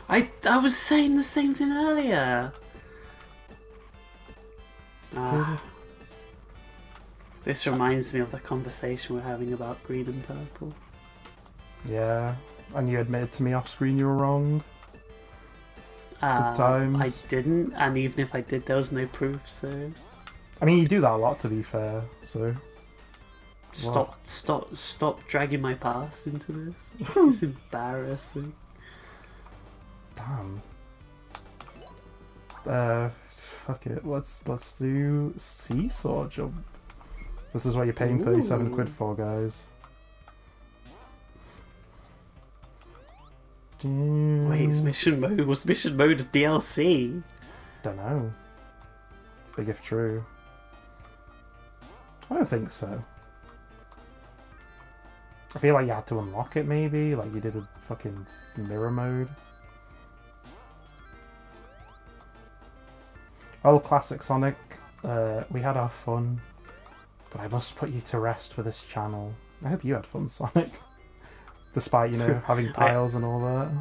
I was saying the same thing earlier. This reminds me of the conversation we're having about green and purple. Yeah, and you admitted to me off screen you were wrong. Good times. I didn't, and even if I did, there was no proof, so... I mean, you do that a lot, to be fair, so... Stop dragging my past into this. It's embarrassing. Damn. Fuck it. Let's do seesaw jump. This is what you're paying 37 quid for, guys. Wait, it's mission mode. Was mission mode a DLC? Don't know. Big if true. I don't think so. I feel like you had to unlock it, maybe, like you did a fucking mirror mode. Oh, classic Sonic. We had our fun, but I must put you to rest for this channel. I hope you had fun, Sonic. Despite, you know, having piles and all that.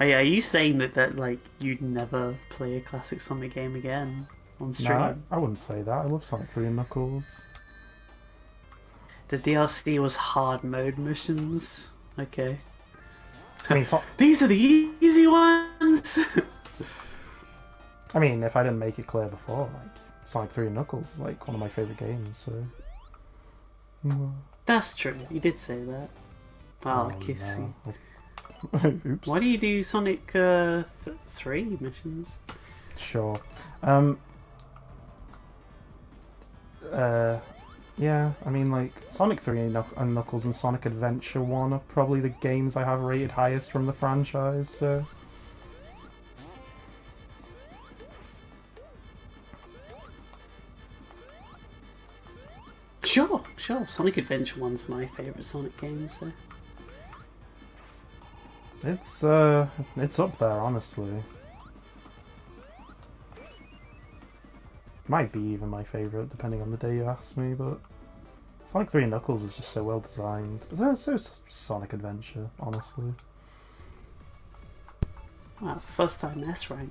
Oh yeah, are you saying that like you'd never play a classic Sonic game again on stream? No, I wouldn't say that. I love Sonic 3 and Knuckles. The DLC was hard mode missions. Okay. I mean, these are the easy ones. I mean, if I didn't make it clear before, like Sonic 3 and Knuckles is like one of my favourite games, so... That's true, you did say that. Wow, Oh, kissy. no. Oops. Why do you do Sonic 3 missions? Sure. Yeah, I mean, like, Sonic 3 and Knuckles and Sonic Adventure 1 are probably the games I have rated highest from the franchise, so... Sure. Sonic Adventure 1's my favourite Sonic game, so... It's up there, honestly. Might be even my favourite, depending on the day you ask me, but Sonic 3 and Knuckles is just so well designed. But so Sonic Adventure, honestly. Wow, first time S rank.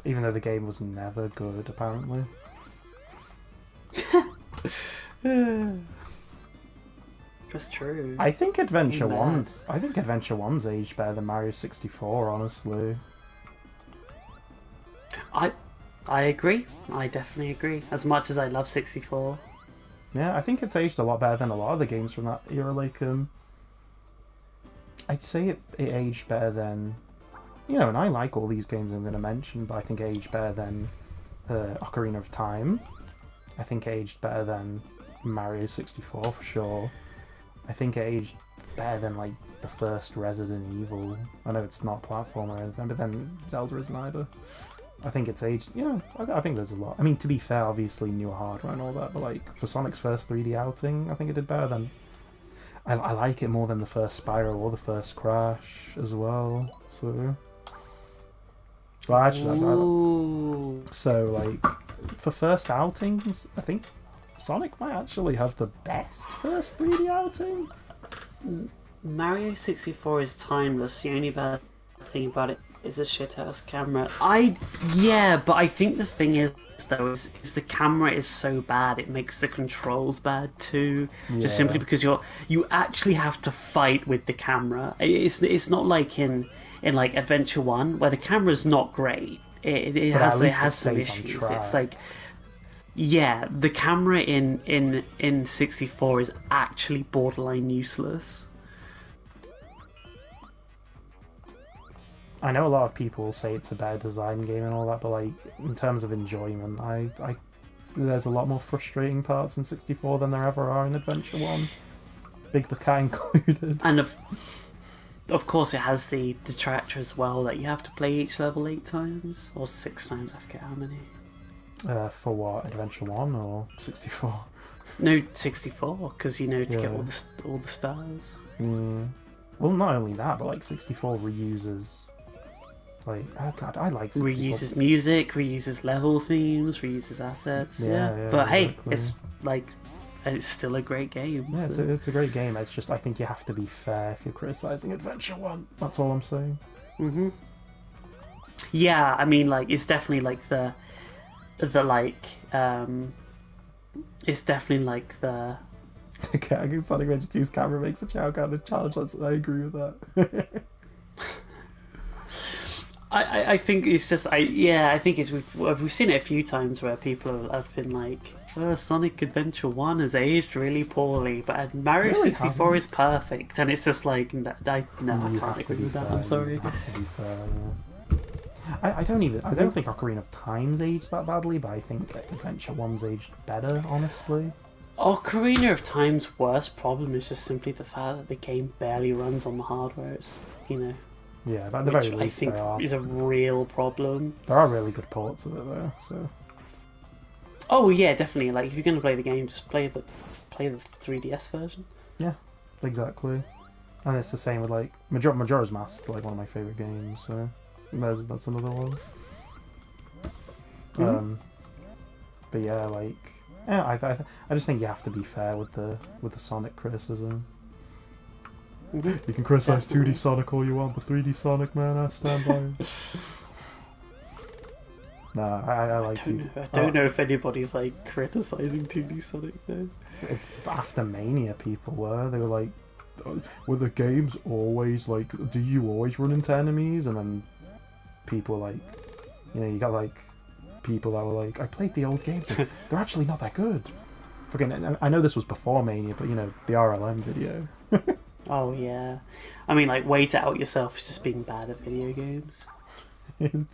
Even though the game was never good, apparently. That's true. I think Adventure 1's aged better than Mario 64, honestly. I agree. I definitely agree. As much as I love 64. Yeah, I think it's aged a lot better than a lot of the games from that era. Like, I'd say it aged better than, and I like all these games I'm going to mention, but I think it aged better than Ocarina of Time. I think it aged better than Mario 64 for sure. I think it aged better than like the first Resident Evil. I know it's not a platformer or anything, but then Zelda isn't either. I think it's aged. I think there's a lot. I mean, to be fair, obviously newer hardware and all that, but like for Sonic's first 3D outing, I think it did better than. I like it more than the first Spyro or the first Crash as well. So, well, actually, so like for first outings, I think Sonic might actually have the best first 3D outing. Mario 64 is timeless. The only bad thing about it is a shit-ass camera. Yeah, but I think the thing is, though, is the camera is so bad, it makes the controls bad too. Yeah. Just simply because you actually have to fight with the camera. It's not like in like Adventure 1, where the camera's not great. It has some issues. It's like, yeah, the camera in 64 is actually borderline useless. I know a lot of people say it's a better design game and all that, but like in terms of enjoyment, I there's a lot more frustrating parts in 64 than there ever are in Adventure 1. Big the Cat included. And of course it has the detractor as well, that you have to play each level 8 times or 6 times, I forget how many. For what, Adventure 1 or 64? No, 64, because to get all the stars. Well, not only that, but like 64 reuses. Like, oh god, I like 64. Reuses music, reuses level themes, reuses assets. Yeah. But exactly. Hey, it's like, it's still a great game. Yeah, so. it's a great game. It's just I think you have to be fair if you're criticizing Adventure 1. That's all I'm saying. Yeah, I mean, like, it's definitely like the it's definitely like the. Okay, Sonic Adventure 2's camera makes a chow kind of challenge. I agree with that. I think it's just I think it's we've seen it a few times where people have been like, Sonic Adventure 1 has aged really poorly, but Mario really 64 hasn't. is perfect, and it's just like I can't agree with that. I'm sorry. You have to be fair. I don't think Ocarina of Time's aged that badly, but I think Adventure 1's aged better, honestly. Ocarina of Time's worst problem is just simply the fact that the game barely runs on the hardware. It's Yeah, but at the very least, I think is a real problem. There are really good ports of it though, so. Oh yeah, definitely. Like if you're gonna play the game, just play the 3DS version. Yeah, exactly. And it's the same with like Majora's Mask is like one of my favorite games, so that's another one. But yeah, like I just think you have to be fair with the Sonic criticism. You can criticize 2D Sonic all you want, but 3D Sonic, man, I stand by it. Nah, I like to. I don't know if anybody's like criticizing 2D Sonic though. After Mania, people were. They were like, were the games always like, do you always run into enemies? And then people like, you got like people that were like, I played the old games and they're actually not that good. I know this was before Mania, but the RLM video. Oh yeah, I mean, like, way to out yourself is just being bad at video games. The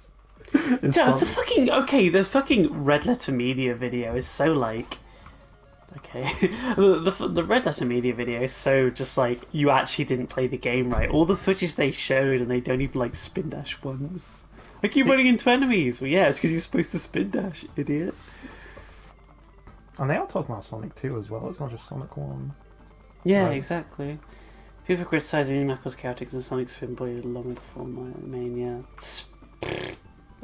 fucking Red Letter Media video is so like, okay, the Red Letter Media video is so just like, you actually didn't play the game right. All the footage they showed, and they don't even like spin dash once. I keep running into enemies. Well, yeah, it's because you're supposed to spin dash, idiot. And they are talking about Sonic 2 as well. It's not just Sonic 1. Yeah, right. Exactly. People criticizing Knuckles' characters and Sonic Spin Boy long before Mania.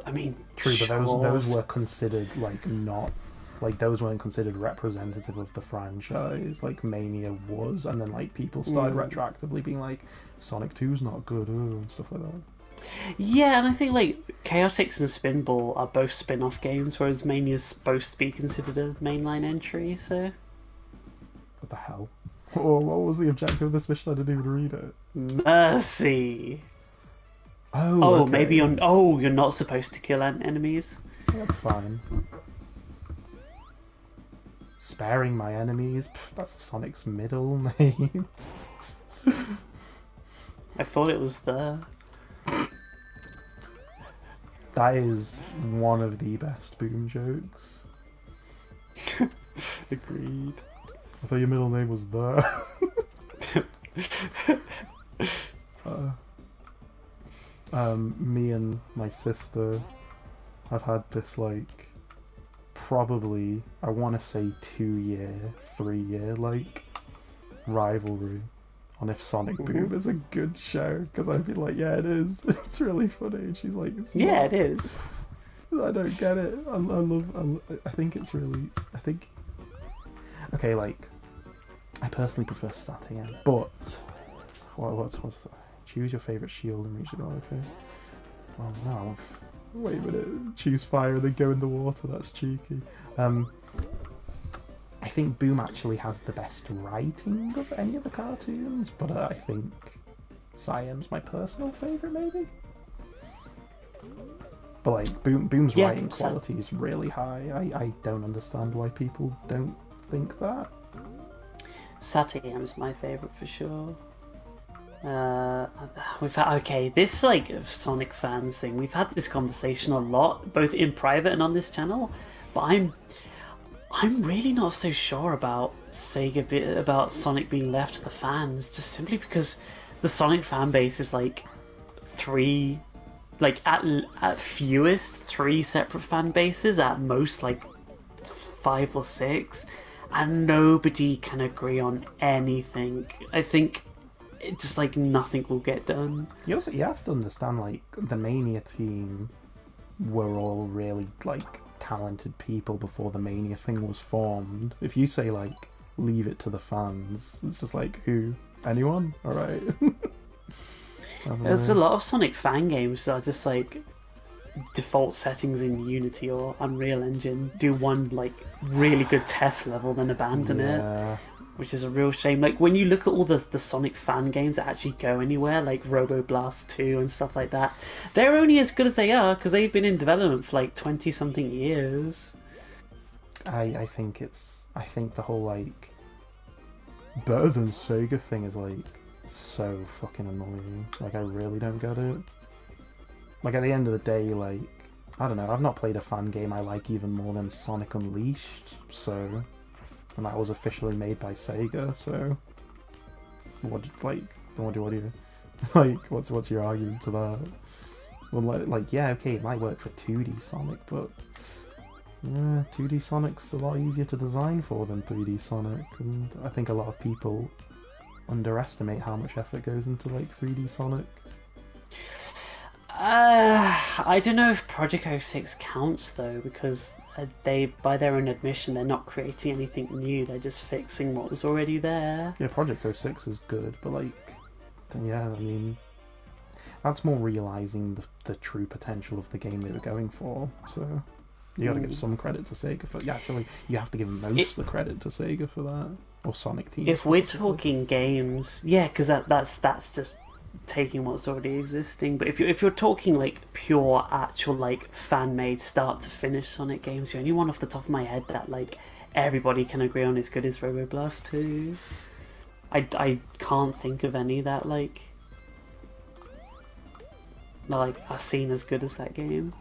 I mean, true, sure. but those were considered like not like those weren't considered representative of the franchise. Like Mania was, and then like people started retroactively being like, Sonic 2's not good, and stuff like that. Yeah, and I think like Chaotix and Spinball are both spin-off games, whereas Mania's supposed to be considered a mainline entry. So What the hell? Oh, what was the objective of this mission? I didn't even read it. mercy. Oh, Oh, okay. maybe you're. Oh, you're not supposed to kill enemies. That's fine. Sparing my enemies. Pff, that's Sonic's middle name. I thought it was there. That is one of the best Boom jokes. Agreed. I thought your middle name was there. Me and my sister have had this like probably I want to say 2 year, 3 year like rivalry on if Sonic Boom is a good show, because I'd be like, yeah, it is. It's really funny. And she's like, it's Yeah, not. it is. I don't get it. I think it's really. I think. Okay, like, I personally prefer starting in, but what's choose your favorite shield and reach it. Oh, okay. Well, no. Wait a minute. Choose fire and then go in the water. That's cheeky. I think Boom actually has the best writing of any of the cartoons, but I think Siam's my personal favourite, maybe. But like Boom's writing quality is really high. I don't understand why people don't think that. Satyam's my favourite for sure. We've had this like Sonic fans thing. We've had this conversation a lot, both in private and on this channel. But I'm really not so sure about about Sonic being left to the fans, just simply because the Sonic fan base is like at fewest 3 separate fan bases, at most like 5 or 6, and nobody can agree on anything. I think it's just like nothing will get done. You have to understand, like, the Mania team were all really like talented people before the Mania thing was formed. If you say like leave it to the fans, it's just like, who? Anyone? All right. There's a lot of Sonic fan games that are just like default settings in Unity or Unreal Engine, do one like really good test level, then abandon it, which is a real shame. Like when you look at all the Sonic fan games that actually go anywhere, like Robo Blast 2 and stuff like that, they're only as good as they are because they've been in development for like 20 something years. I think the whole like better than Sega thing is like so fucking annoying. Like, I really don't get it. Like, at the end of the day, like, I don't know, I've not played a fan game I like even more than Sonic Unleashed, so, and that was officially made by Sega, so what do you like, what's your argument to that? Well, like yeah, okay, it might work for 2D Sonic, but 2D Sonic's a lot easier to design for than 3D Sonic, and I think a lot of people underestimate how much effort goes into like 3D Sonic. I don't know if Project 06 counts though, because they, by their own admission, they're not creating anything new, they're just fixing what was already there. Yeah, Project 06 is good, but like, yeah, I mean, that's more realising the true potential of the game they were going for, so you gotta give some credit to Sega for... Yeah, actually, you have to give most of the credit to Sega for that, or Sonic Team. If we're talking games, yeah, because that's just taking what's already existing. But if you're talking like pure, actual like fan-made start to finish Sonic games, the only one off the top of my head that like everybody can agree on is good is Robo Blast 2. I can't think of any that like are seen as good as that game.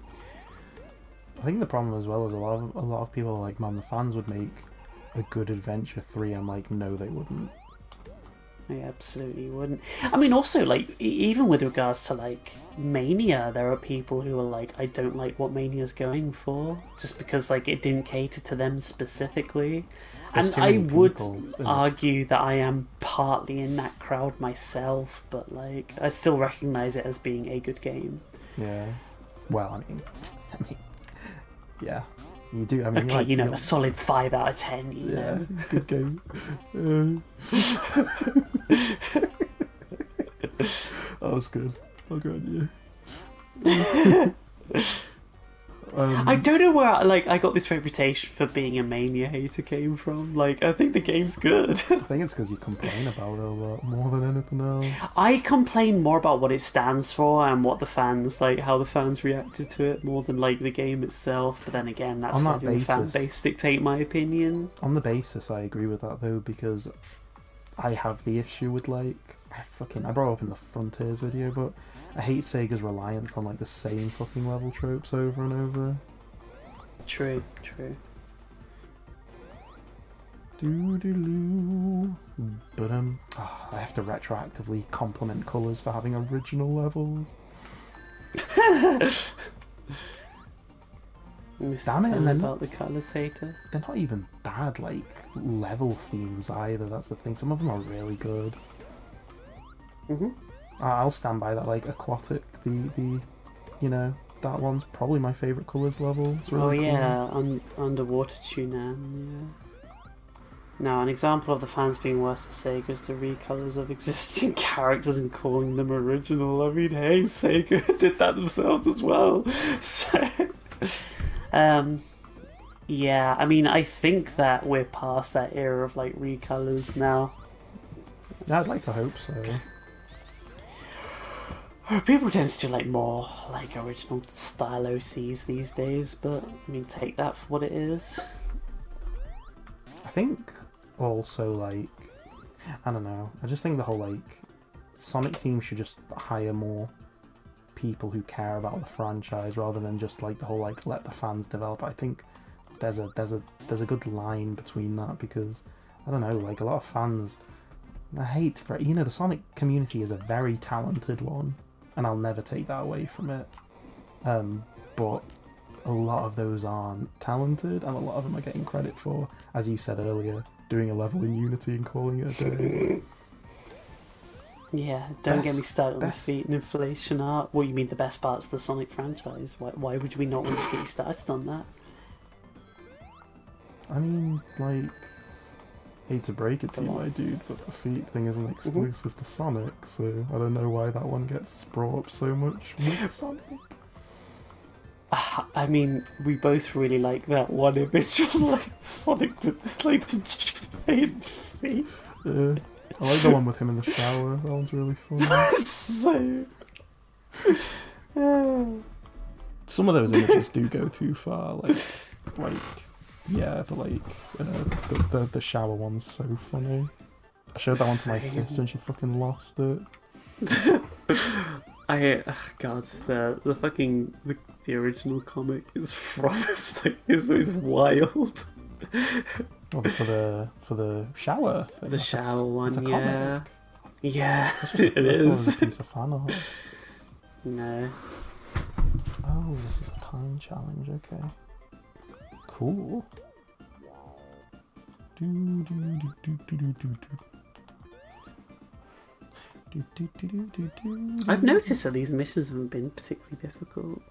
I think the problem as well is a lot of people are like, man, the fans would make a good Adventure 3. I'm like, no, they wouldn't. They absolutely wouldn't. I mean, also, like, even with regards to, like, Mania, there are people who are like, I don't like what Mania's going for, just because, like, it didn't cater to them specifically. And I would argue that I am partly in that crowd myself, but, like, I still recognise it as being a good game. Yeah. Well, I mean, yeah. You do. I mean, Okay, you know, you a solid 5 out of 10. You yeah, know. good game. That was good. I'll go on you. I don't know where I got this reputation for being a Mania hater came from. Like, I think the game's good. I think it's because you complain about it a lot more than anything else. I complain more about what it stands for and what the fans like, how the fans reacted to it more than like the game itself. But then again, that's On that letting the fan basis, base dictate my opinion. on the basis, I agree with that though, because I have the issue with like I brought up in the Frontiers video, but I hate Sega's reliance on like the same fucking level tropes over and over. True, true. Doo-doo-doo. But I have to retroactively compliment colours for having original levels. Damn it, and then about the colours hater. They're not even bad like level themes either. That's the thing. Some of them are really good. I'll stand by that. Like Aquatic, the you know, that one's probably my favourite colours level. It's really cool. Underwater Tunan, yeah. Now, an example of the fans being worse than Sega is the recolours of existing characters and calling them original. I mean, hey, Sega did that themselves as well. So, yeah, I mean, I think that we're past that era of like recolours now. Yeah, I'd like to hope so. People tend to do like more like original style OCs these days, but I mean, take that for what it is. I think also like I don't know. I just think the whole like Sonic team should just hire more people who care about the franchise rather than just like the whole like let the fans develop. I think there's a good line between that because I don't know, like a lot of fans. I hate for you know the Sonic community is a very talented one, and I'll never take that away from it. But a lot of those aren't talented, and a lot of them are getting credit for, as you said earlier, doing a level in Unity and calling it a day. Yeah, don't get me started on the feet and inflation art. What, you mean the best parts of the Sonic franchise? Why would we not want to get you started on that? I mean, like, hate to break it to you, my dude, but the feet thing isn't exclusive to Sonic, so I don't know why that one gets brought up so much with Sonic. I mean, we both really like that one image of like Sonic with like the giant feet. I like the one with him in the shower. That one's really funny. So, some of those images do go too far. Like yeah, but like the shower one's so funny. I showed that one to my sister and she fucking lost it. God, the fucking the original comic is from is wild. Oh, for the shower thing. The shower one, yeah. Comic. Yeah, it is. A piece of fan art. No. Oh, this is a time challenge. Okay. Cool. I've noticed that these missions haven't been particularly difficult.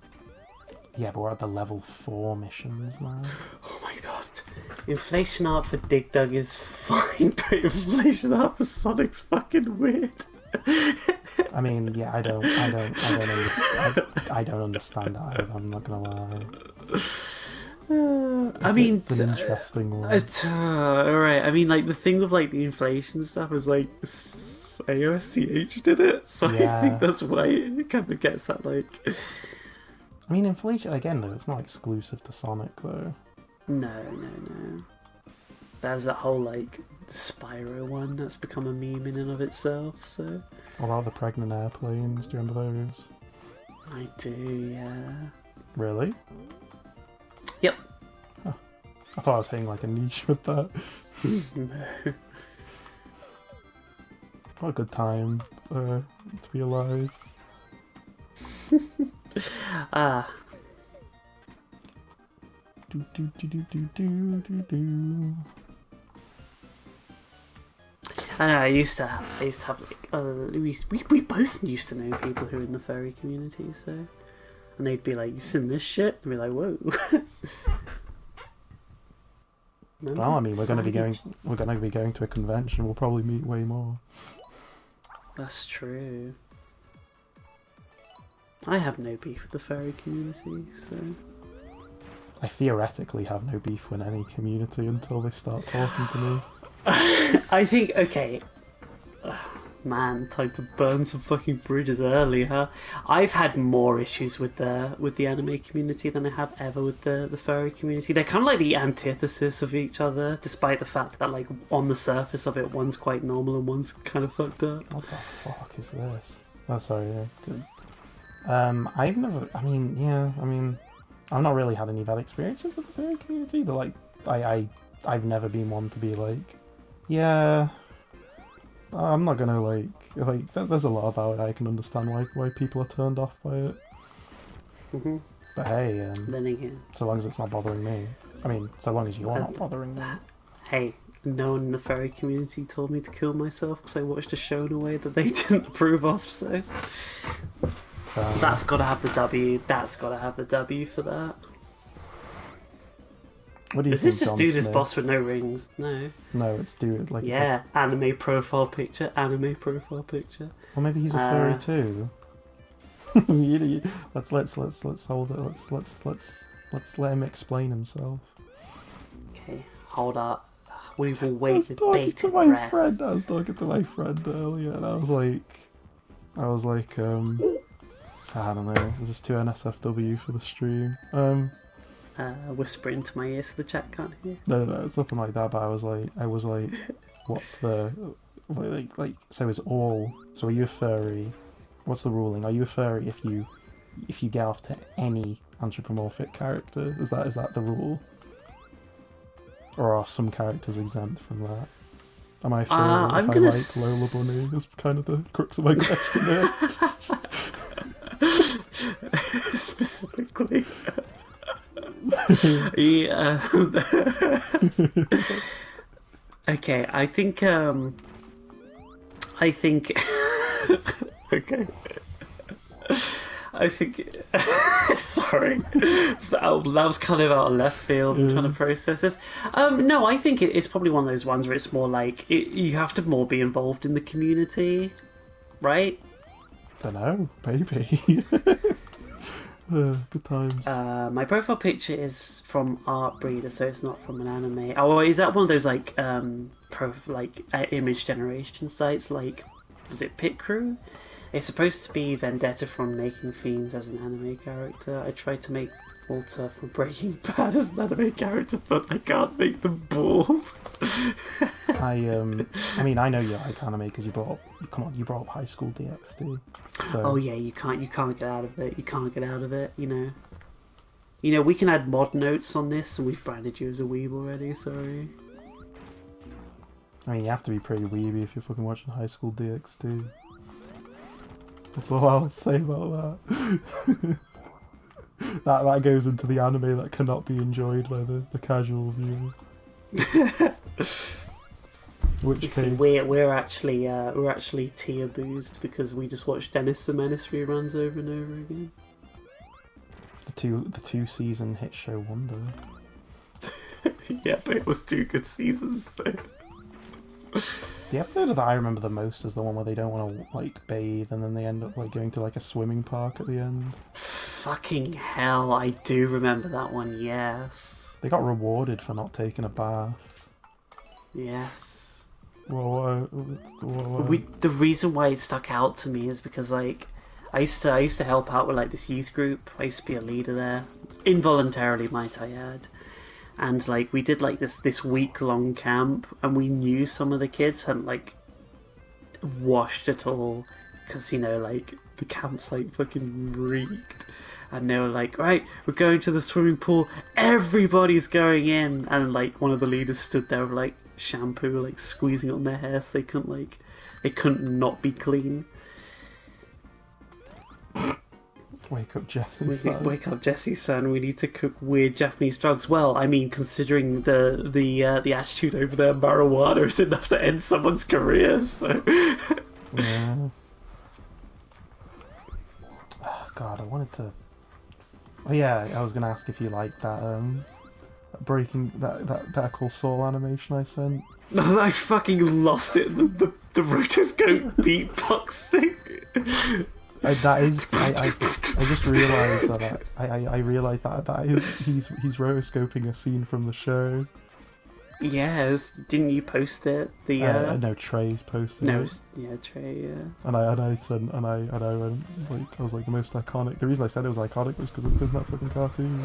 Yeah, but we're at the level 4 missions now. Oh my god. Inflation art for Dig Dug is fine, but inflation art for Sonic's fucking weird. I mean, yeah, I don't understand either, I'm not gonna lie. I mean, it's an interesting one. Alright, I mean, like, the thing with, like, the inflation stuff is, like, AOSTH did it, so yeah. I think that's why it kind of gets that, like... I mean, inflation, again, though, it's not exclusive to Sonic, though. No. There's that whole, like, Spyro one that's become a meme in and of itself, so... What about the pregnant airplanes? Do you remember those? I do, yeah. Really? Yep. Huh. I thought I was hitting, like, a niche with that. No. What a good time to be alive. I know. I used to have like we both used to know people who were in the furry community, so and they'd be like, "You seen this shit?" And be like, "Whoa." Remember? Well, I mean, Signage. we're going to be going to a convention. We'll probably meet way more. That's true. I have no beef with the furry community, so. I theoretically have no beef with any community until they start talking to me. I think, okay, man, time to burn some fucking bridges early, huh? I've had more issues with the anime community than I have ever with the furry community. They're kind of like the antithesis of each other, despite the fact that, like, on the surface of it, one's quite normal and one's kind of fucked up. What the fuck is this? Oh, sorry, yeah, good. I've never, I mean, yeah, I mean, I've not really had any bad experiences with the furry community, but, like, I've never been one to be like, yeah, I'm not gonna, there's a lot about it I can understand why people are turned off by it. Hmm. But hey, Then again, so long as it's not bothering me. I mean, so long as you're not bothering me. hey, no one in the furry community told me to kill myself because I watched a show in a way that they didn't approve of, so. That's gotta have the W. That's gotta have the W for that. What do you Is think, this just John do this Smith? boss with no rings? No. No, it's do it like Yeah, anime profile picture, anime profile picture. Well, maybe he's a furry too. Let's hold it. Let's let him explain himself. Okay, hold up. We will I wait was with talking to bated my breath. friend. I was talking to my friend earlier, and I was like, I don't know. Is this too NSFW for the stream? Whisper into my ear so the chat can't hear. No, it's nothing like that. But I was like, what's the So is all? So are you a furry? What's the ruling? Are you a furry if you get off to any anthropomorphic character? Is that the rule? Or are some characters exempt from that? Am I furry I'm if I gonna. like Lola Bunny? Is kind of the crux of my question there. Specifically. Yeah. Okay, I think. I think. Okay. I think. Sorry, so that was kind of out of left field. I'm trying to process this. No, I think it's probably one of those ones where it's more like you have to more be involved in the community, right? Don't know, maybe. Good times. My profile picture is from Art Breeder, so it's not from an anime. Oh, is that one of those like image generation sites? Like, was it Pit Crew? It's supposed to be Vendetta from Making Fiends as an anime character. I tried to make Walter from Breaking Bad as an anime character, but I can't make them bald. I mean, I know you like anime because you brought up High School DxD. So. Oh yeah, you can't get out of it. You can't get out of it. You know. We can add mod notes on this, and we've branded you as a weeb already. Sorry. I mean, you have to be pretty weeby if you're fucking watching High School DxD. That's all I'll say about that. that goes into the anime that cannot be enjoyed by the casual viewer. You see, we're actually tier boozed because we just watch Dennis the Menace reruns over and over again. The two season hit show wonder. Yeah, but it was 2 good seasons. So. The episode that I remember the most is the one where they don't want to like bathe and then they end up like going to like a swimming park at the end. Fucking hell, I do remember that one. Yes. They got rewarded for not taking a bath. Yes. Well, the reason why it stuck out to me is because like I used to help out with like this youth group. I used to be a leader there, involuntarily, might I add. And like we did like this week-long camp, and we knew some of the kids hadn't like washed at all because like the camp's like fucking reeked, and they were like, right, we're going to the swimming pool, everybody's going in, and like one of the leaders stood there with like shampoo like squeezing on their hair so they couldn't not be clean. Wake up, Jesse. Wake up, Jesse, son. We need to cook weird Japanese drugs. Well, I mean, considering the attitude over there, marijuana is enough to end someone's career. So. Yeah. Oh, God, I wanted to. Oh yeah, I was gonna ask if you liked that breaking that Better Call Saul animation I sent. I fucking lost it. The rotoscope beatboxing. That is, I just realised that I realised that is he's rotoscoping a scene from the show. Yes, didn't you post it? No, Trey's posted No, it. yeah, Trey. Yeah. And I said and I went like I was like the most iconic. The reason I said it was iconic was because it was in that fucking cartoon.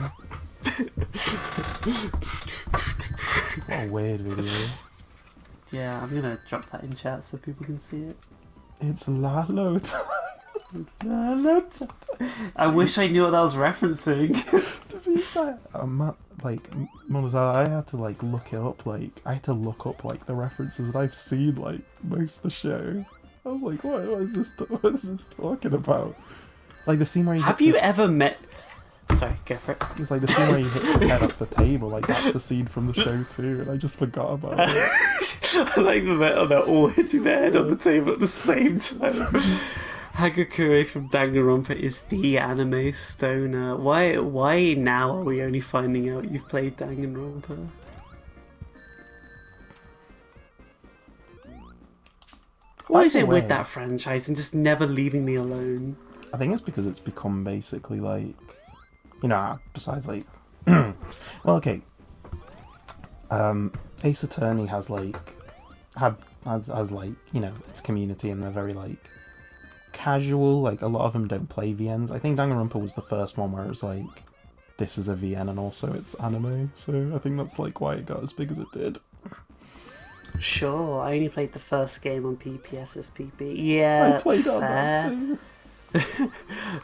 What a weird video. Yeah, I'm gonna drop that in chat so people can see it. It's Lalo. I wish I knew what that was referencing. To be fair, like Monozal, I had to like look it up. Like I had to look up like the references that I've seen like most of the show. I was like, what is this? What is this talking about? Like the scene where he Have hits you his, ever met? Sorry, go for it. it's like the scene where he hits his head off the table. Like that's a scene from the show too, and I just forgot about it. I like that they're all hitting their head on the table at the same time. Hagakure from Danganronpa is the anime stoner. Why now are we only finding out you've played Danganronpa? What is it with that franchise and just never leaving me alone? I think it's because it's become basically like, besides like, well, okay, Ace Attorney has like, has like, its community and they're very like casual. Like a lot of them don't play VNs. I think Danganronpa was the first one where it was like, this is a VN and also it's anime. So I think that's like why it got as big as it did. Sure, I only played the first game on PPSSPP. Yeah, I played on that too.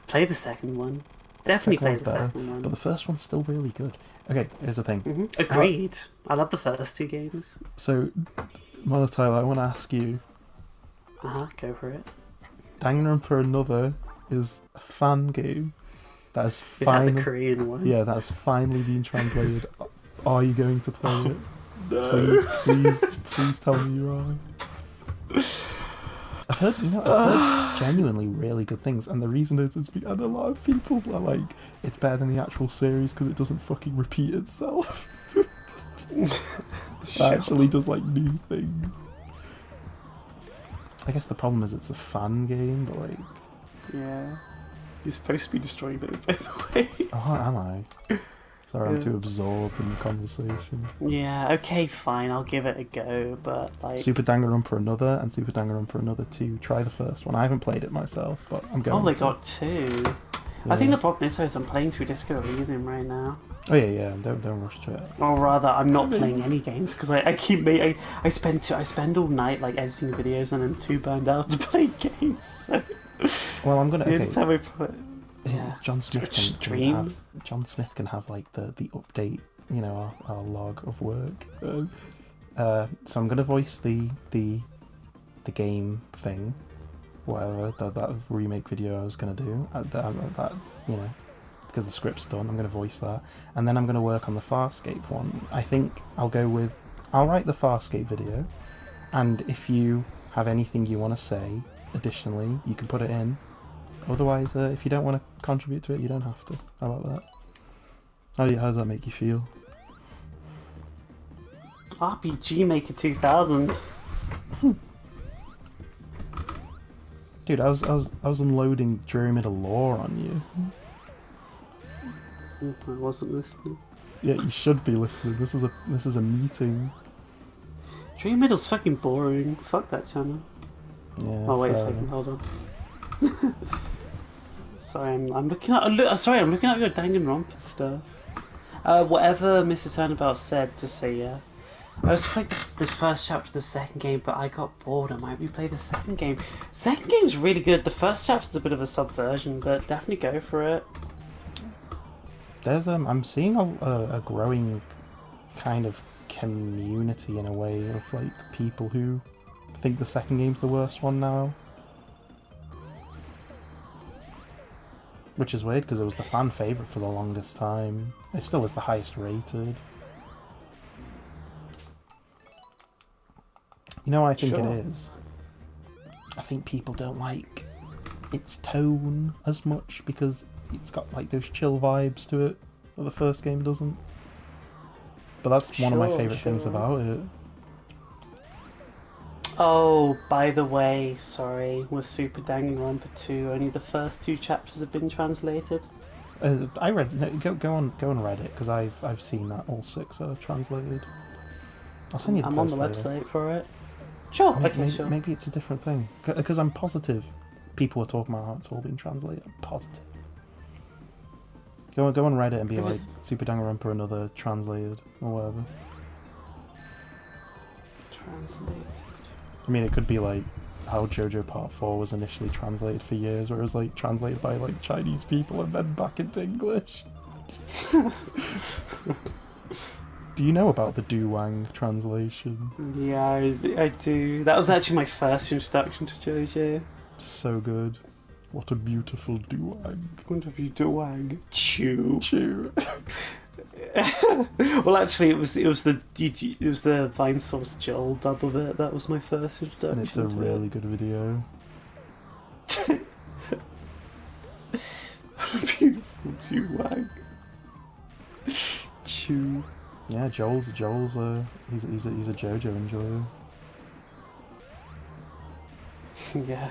Play the second one. Definitely play the second one. But the first one's still really good. Okay, here's the thing. Agreed. I love the first two games. So, Molotov, I want to ask you. Go for it. Danganronpa Another is a fan game that is that the Korean one? Yeah, that's finally been translated. Are you going to play it? No. Please tell me you are. I've heard genuinely really good things, and the reason is and a lot of people are like, it's better than the actual series because it doesn't fucking repeat itself. It actually does like new things. I guess the problem is it's a fan game, but like... Yeah. You're supposed to be destroying those, by the way. Oh, am I? Sorry, I'm too absorbed in the conversation. Yeah, okay, fine, I'll give it a go, but like... Super Danganronpa Another and Super Danganronpa Another 2. Try the first one. I haven't played it myself, but I'm going to. Oh, they got two. Yeah. I think the problem is I'm playing through Disco Elysium right now. Oh yeah, don't rush to it. Or rather, I'm not playing any games because I spend all night like editing videos and I'm too burned out to play games. So... Well, I'm gonna. The only time I play... Yeah, John Smith can have like the update, our log of work. So I'm gonna voice the game thing, whatever that remake video I was gonna do. That because the script's done, I'm gonna voice that, and then I'm gonna work on the Farscape one. I think I'll write the Farscape video, and if you have anything you want to say additionally, you can put it in. Otherwise, if you don't want to contribute to it, you don't have to. How about that? How does that make you feel? RPG Maker 2000. Dude, I was unloading Dreary Middle lore on you. I wasn't listening. Yeah, you should be listening. This is a meeting. Dreary Middle's fucking boring. Fuck that channel. Yeah. Oh wait a second, hold on. Sorry, I'm looking at your Danganronpa stuff. Whatever Mr. Turnabout said, just say yeah. I was playing the first chapter of the second game, but I got bored. I might replay the second game. Second game's really good. The first chapter's a bit of a subversion, but definitely go for it. There's I'm seeing a growing kind of community in a way of like people who think the second game's the worst one now. Which is weird because it was the fan favourite for the longest time. It still is the highest rated. You know what I think it is? I think people don't like its tone as much because it's got like those chill vibes to it that the first game doesn't. But that's one of my Sure, favourite things sure. about it. Oh, by the way, sorry, with Super Danganronpa 2, only the first two chapters have been translated. I read. No, go on Reddit because I've seen that all six are translated. I'll send you the I'm on the post later. website for it. Sure, okay, sure. Maybe it's a different thing because I'm positive people are talking about how it's all been translated. I'm positive. Go on Reddit and be If like it's Super Danganronpa another translated or whatever. translated. I mean, it could be like how JoJo Part 4 was initially translated for years, where it was like translated by like Chinese people and then back into English. Do you know about the Du Wang translation? Yeah, I do. That was actually my first introduction to JoJo. So good. What a beautiful Du Wang. What have you doing? Chew. Chew. Well, actually, it was the Vine Source Joel dub of it. That was my first And it's a introduction to it. really good video. What a beautiful Duwag. Chew. Yeah, Joel's he's a JoJo enjoyer. Yeah.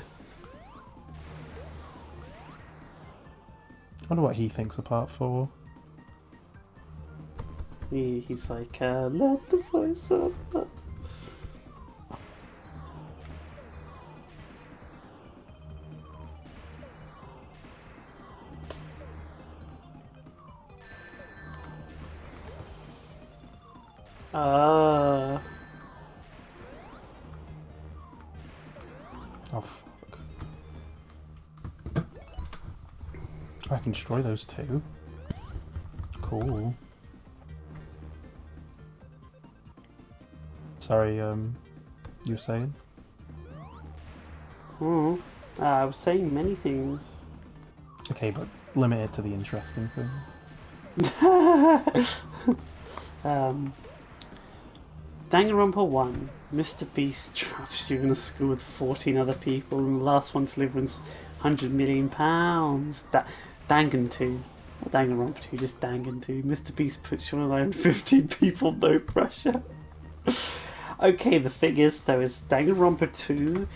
I wonder what he thinks of Part 4. He's like, let the voice up. Ah. Oh fuck. I can destroy those two. Cool. Sorry, you were saying? Oh. I was saying many things. Okay, but limit it to the interesting things. um, Danganronpa 1. Mr. Beast traps you in a school with 14 other people, and the last one to live wins £100 million. Dangan 2. Not Danganronpa 2, just Dangan 2. Mr. Beast puts you on a line 15 people, no pressure. Okay, the thing is, though, is Danganronpa 2.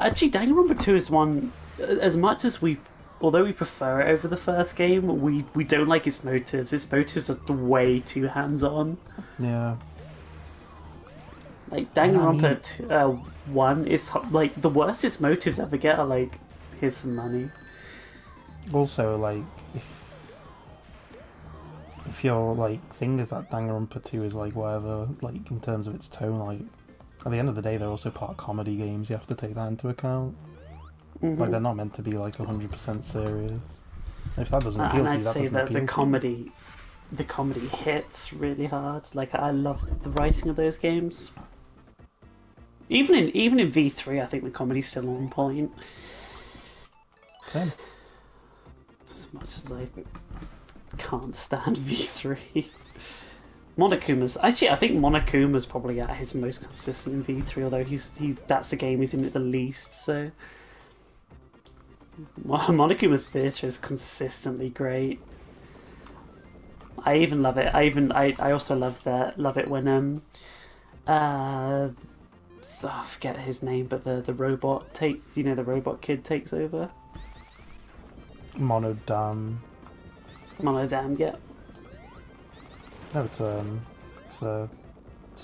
Actually, Danganronpa 2 is one. As much as although we prefer it over the first game, we don't like its motives. Its motives are way too hands-on. Yeah. Like Yeah, I Danganronpa 1 is like the worst its motives ever get are like, here's some money. Also, like, if your like thing is that Danganronpa 2 is like whatever, like in terms of its tone, like at the end of the day they're also part comedy games. You have to take that into account. Like they're not meant to be like 100% serious. If that doesn't appeal And to I'd you, that say doesn't that appeal to you. the comedy hits really hard. Like I love the writing of those games. Even in V3, I think the comedy's still on point. Same. As much as I can't stand V3. Monokuma's actually, I think Monokuma's probably at his most consistent in V3, although he's that's the game he's in it the least. So Monokuma Theatre is consistently great. I even love it. I also love it when I forget his name, but the robot the robot kid takes over. Monodam. Monodam, yeah. No, it's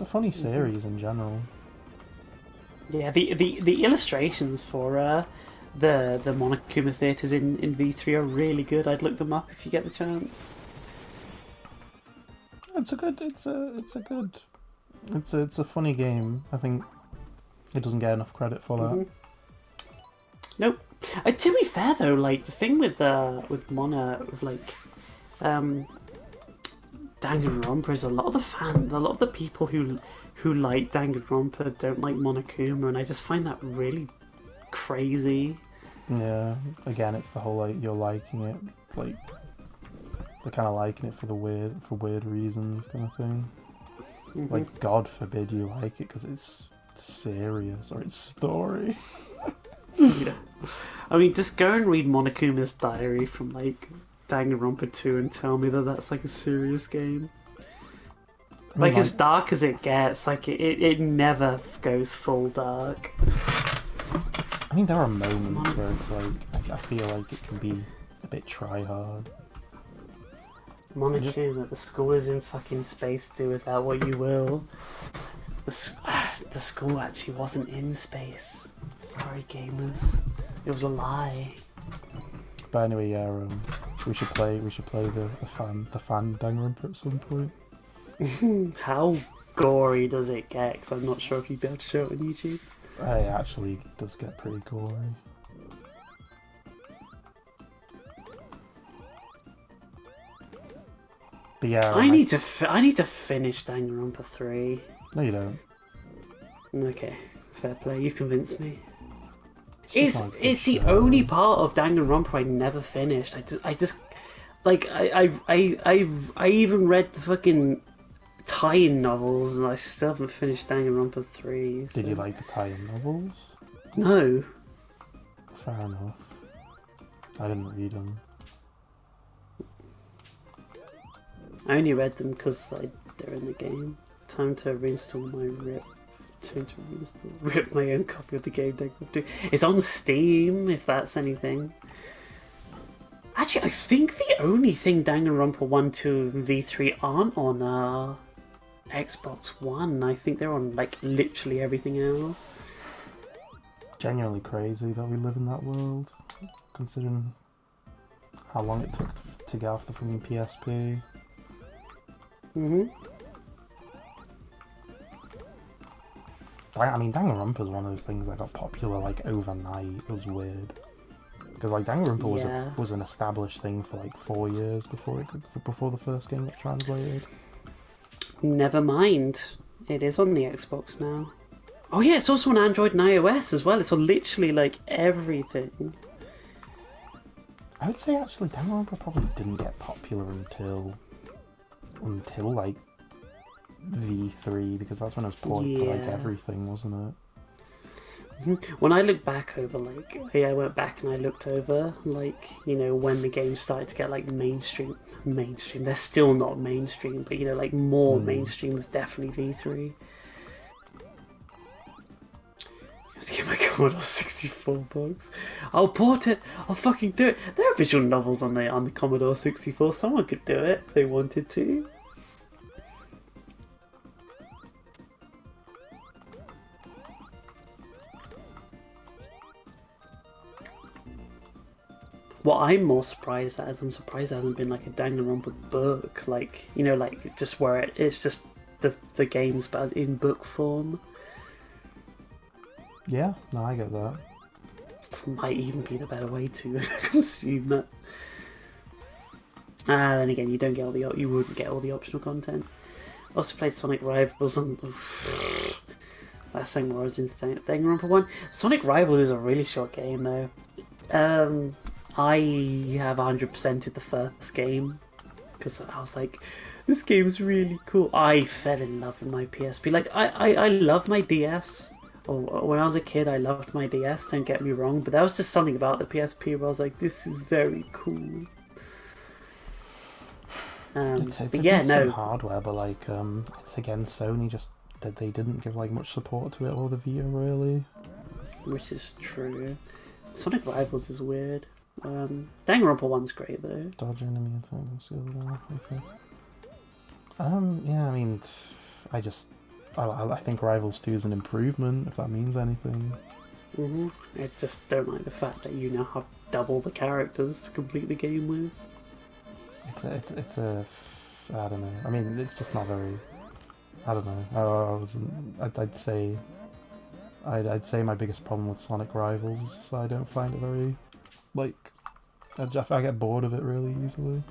a funny series in general. Yeah, the illustrations for the Monokuma theatres in V3 are really good. I'd look them up if you get the chance. It's a funny game. I think it doesn't get enough credit for that. Nope. To be fair though, like the thing with Mono, of like Danganronpa is a lot of the people who like Danganronpa don't like Monokuma, and I just find that really crazy. Yeah. Again, it's the whole like you're liking it, like they're kind of liking it for weird reasons, kind of thing. Like God forbid you like it because it's serious or it's story. Yeah. I mean, just go and read Monokuma's diary from like Danganronpa 2 and tell me that that's like a serious game. I mean, Like like, as dark as it gets, like it never goes full dark. I mean, there are Come moments on, where it's like I feel like it can be a bit try hard. I just Monaco, that the school is in fucking space. Do with that what you will. The school actually wasn't in space. Sorry, gamers. It was a lie. But anyway, yeah, we should play the fan Danganronpa at some point. How gory does it get? Because I'm not sure if you'd be able to show it on YouTube. It actually does get pretty gory. But yeah, I need to finish Danganronpa 3. no, you don't. Okay, fair play. You convinced me. It's just not a good It's the only show. part of Danganronpa I never finished. I just like I even read the fucking tie-in novels and I still haven't finished Danganronpa 3. Did you So. like the tie-in novels? No. Fair enough. I didn't read them. I only read them because they're in the game. Time to reinstall my RIP. Time to reinstall rip my own copy of the game. It's on Steam, if that's anything. Actually, I think the only thing Danganronpa 1, 2, and V3 aren't on Xbox One. I think they're on like literally everything else. Genuinely crazy that we live in that world, considering how long it took to get off the fucking PSP. I mean, Danganronpa is one of those things that got popular like overnight. It was weird because like Danganronpa Yeah. was an established thing for like 4 years before the first game got translated. Never mind. It is on the Xbox now. Oh yeah, it's also on Android and iOS as well. It's on literally like everything. I would say actually Danganronpa probably didn't get popular until like V3 because that's when it was ported to like Yeah. everything, wasn't it? When I look back over, like, I went back and I looked over, like, when the game started to get, like, mainstream. They're still not mainstream, but, like, more mainstream was definitely V3. Let's get my Commodore 64 box. I'll port it. I'll fucking do it. There are visual novels on the Commodore 64. Someone could do it if they wanted to. What I'm more surprised at is I'm surprised there hasn't been like a Danganronpa book, like like just where it's just the games but in book form. Yeah, no, I get that. Might even be the better way to consume that. Then again, you wouldn't get all the optional content. Also played Sonic Rivals on. Last time I was in Danganronpa 1. Sonic Rivals is a really short game though. I have 100%ed the first game because I was like, this game's really cool. I fell in love with my PSP. Like, I love my DS. When I was a kid, I loved my DS, don't get me wrong, but there was just something about the PSP where I was like, this is very cool. It's But a yeah, decent no. hardware, but like it's again Sony just that they didn't give like much support to it or the Vita really. Which is true. Sonic Rivals is weird. Danganronpa 1's great though. Dodge enemy attack and seal it off. Okay. Yeah, I mean, I think Rivals 2 is an improvement if that means anything. I just don't like the fact that you now have double the characters to complete the game with. It's a I don't know. I mean, it's just not very. I don't know. I'd say my biggest problem with Sonic Rivals is just that I don't find it very like. I get bored of it really easily.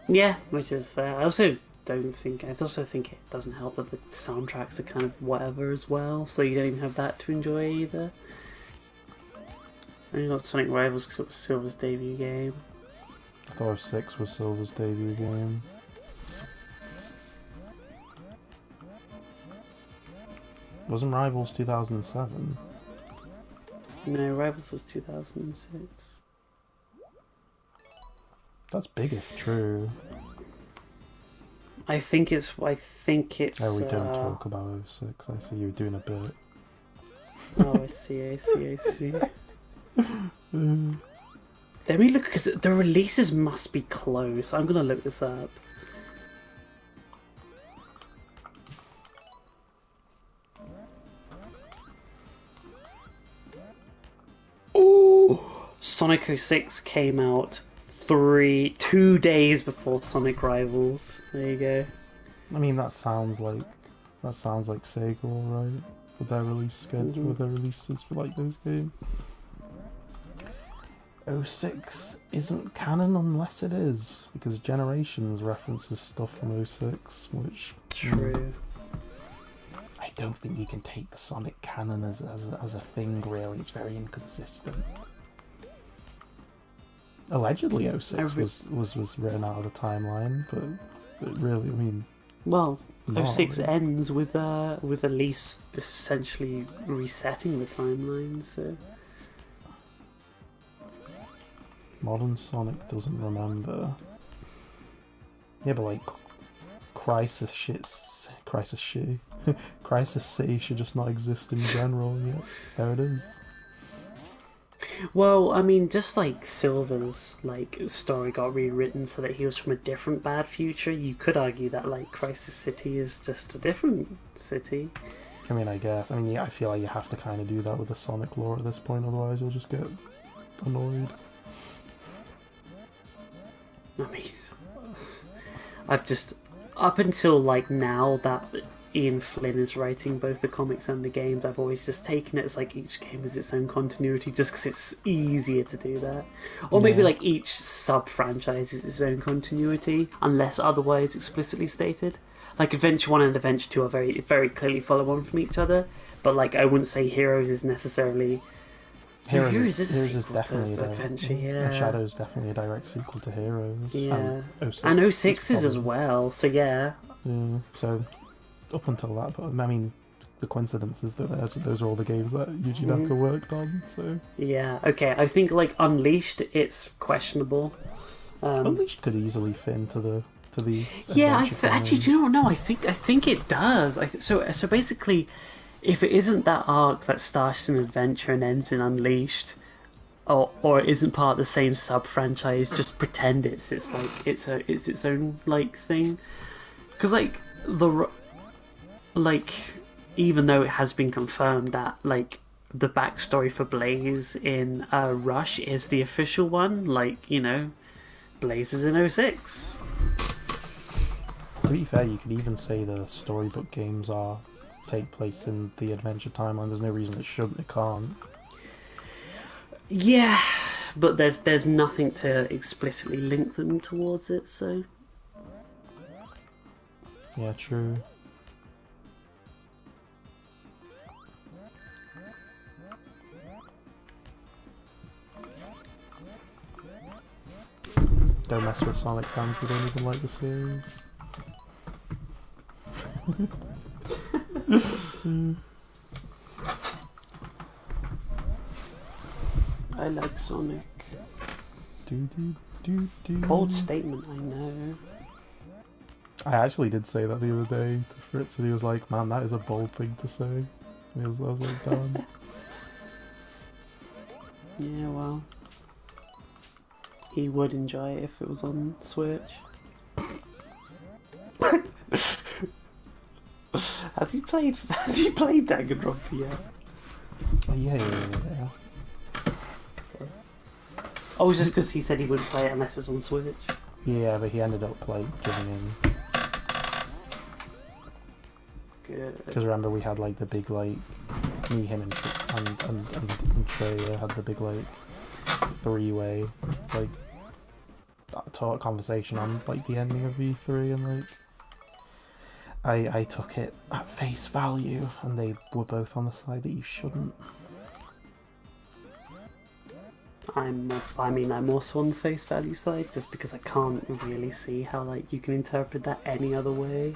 Yeah, which is fair. I also think it doesn't help that the soundtracks are kind of whatever as well, so you don't even have that to enjoy either. I only got Sonic Rivals because it was Silver's debut game. I thought 6 was Silver's debut game. Wasn't Rivals 2007? No, Rivals was 2006. That's big if true. Oh, I think it's we don't talk about O6. I see you doing a bit. oh, I see. Let me look, because the releases must be close. I'm gonna look this up. Oh, Sonic 06 came out 2 days before Sonic Rivals. There you go. I mean, that sounds like Sega, all right, with their release schedule, with their releases for like those games. O6 isn't canon unless it is, because Generations references stuff from O6, which True. I don't think you can take the Sonic canon as a thing, really. It's very inconsistent. Allegedly, O6 was written out of the timeline, but it really, I mean, Well, not 06 really. ends with Elise essentially resetting the timeline. So Modern Sonic doesn't remember. Yeah, but like Crisis Crisis City should just not exist in general. Yet there it is. well, I mean, just like Silver's like story got rewritten so that he was from a different bad future, you could argue that like Crisis City is just a different city. I mean, I guess. I mean, yeah, I feel like you have to kind of do that with the Sonic lore at this point, otherwise you'll just get annoyed. I mean, I've just up until like now that Ian Flynn is writing both the comics and the games, I've always just taken it as like each game has its own continuity, just because it's easier to do that. Or maybe Yeah. like each sub franchise is its own continuity, unless otherwise explicitly stated. Like Adventure One and Adventure Two are very clearly follow on from each other, but like I wouldn't say Heroes is necessarily. No, Heroes is a Heroes is sequel definitely a to direct, Adventure, and yeah. Shadow's definitely a direct sequel to Heroes, and Yeah. And 06 is 06 is as probably, well, so yeah. yeah. So up until that, but I mean, the coincidence is that those are all the games that Yuji Naka worked on. So Yeah, okay, I think like Unleashed, it's questionable. Unleashed could easily fit into the Yeah, adventure actually, canon. do you know what? No, I think it does. So basically, if it isn't that arc that starts in Adventure and ends in Unleashed, or it isn't part of the same sub franchise, just pretend it's like it's its own like thing. Because like even though it has been confirmed that like the backstory for Blaze in Rush is the official one, like Blaze is in '06. To be fair, you could even say the storybook games are take place in the adventure timeline. There's no reason it shouldn't. It can't. Yeah, but there's nothing to explicitly link them towards it. So Yeah, true. Don't mess with Sonic fans. We don't even like the series. I like Sonic. Do do do do. Bold statement, I know. I actually did say that the other day to Fritz, and he was like, "Man, that is a bold thing to say." I was like, "Damn." Yeah, well, he would enjoy it if it was on Switch. Has he played? Has he played Danganronpa yet? Oh, yeah. Oh, it's just because he said he wouldn't play it unless it was on Switch. Yeah, but he ended up like giving in Good. because remember we had like the big like me, him, and Treya had the big like three-way like talk conversation on like the ending of V3, and like I took it at face value, and they were both on the side that you shouldn't. I'm also on the face value side, just because I can't really see how like you can interpret that any other way.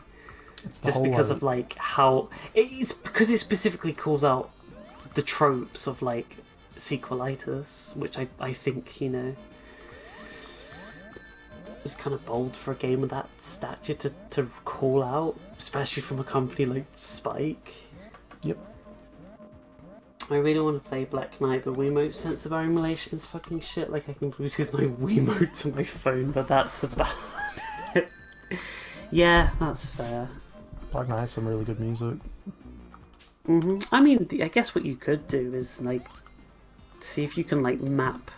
It's the Just whole because like of like how it's because it specifically calls out the tropes of like sequelitis, which I think is kind of bold for a game of that stature to call out, especially from a company like Spike. Yep. I really want to play Black Knight, but Wiimote sense of emulation is fucking shit. Like, I can Bluetooth my Wiimote to my phone, but that's about it. Yeah, that's fair. Black Knight has some really good music. I mean, I guess what you could do is, like, see if you can, like, map,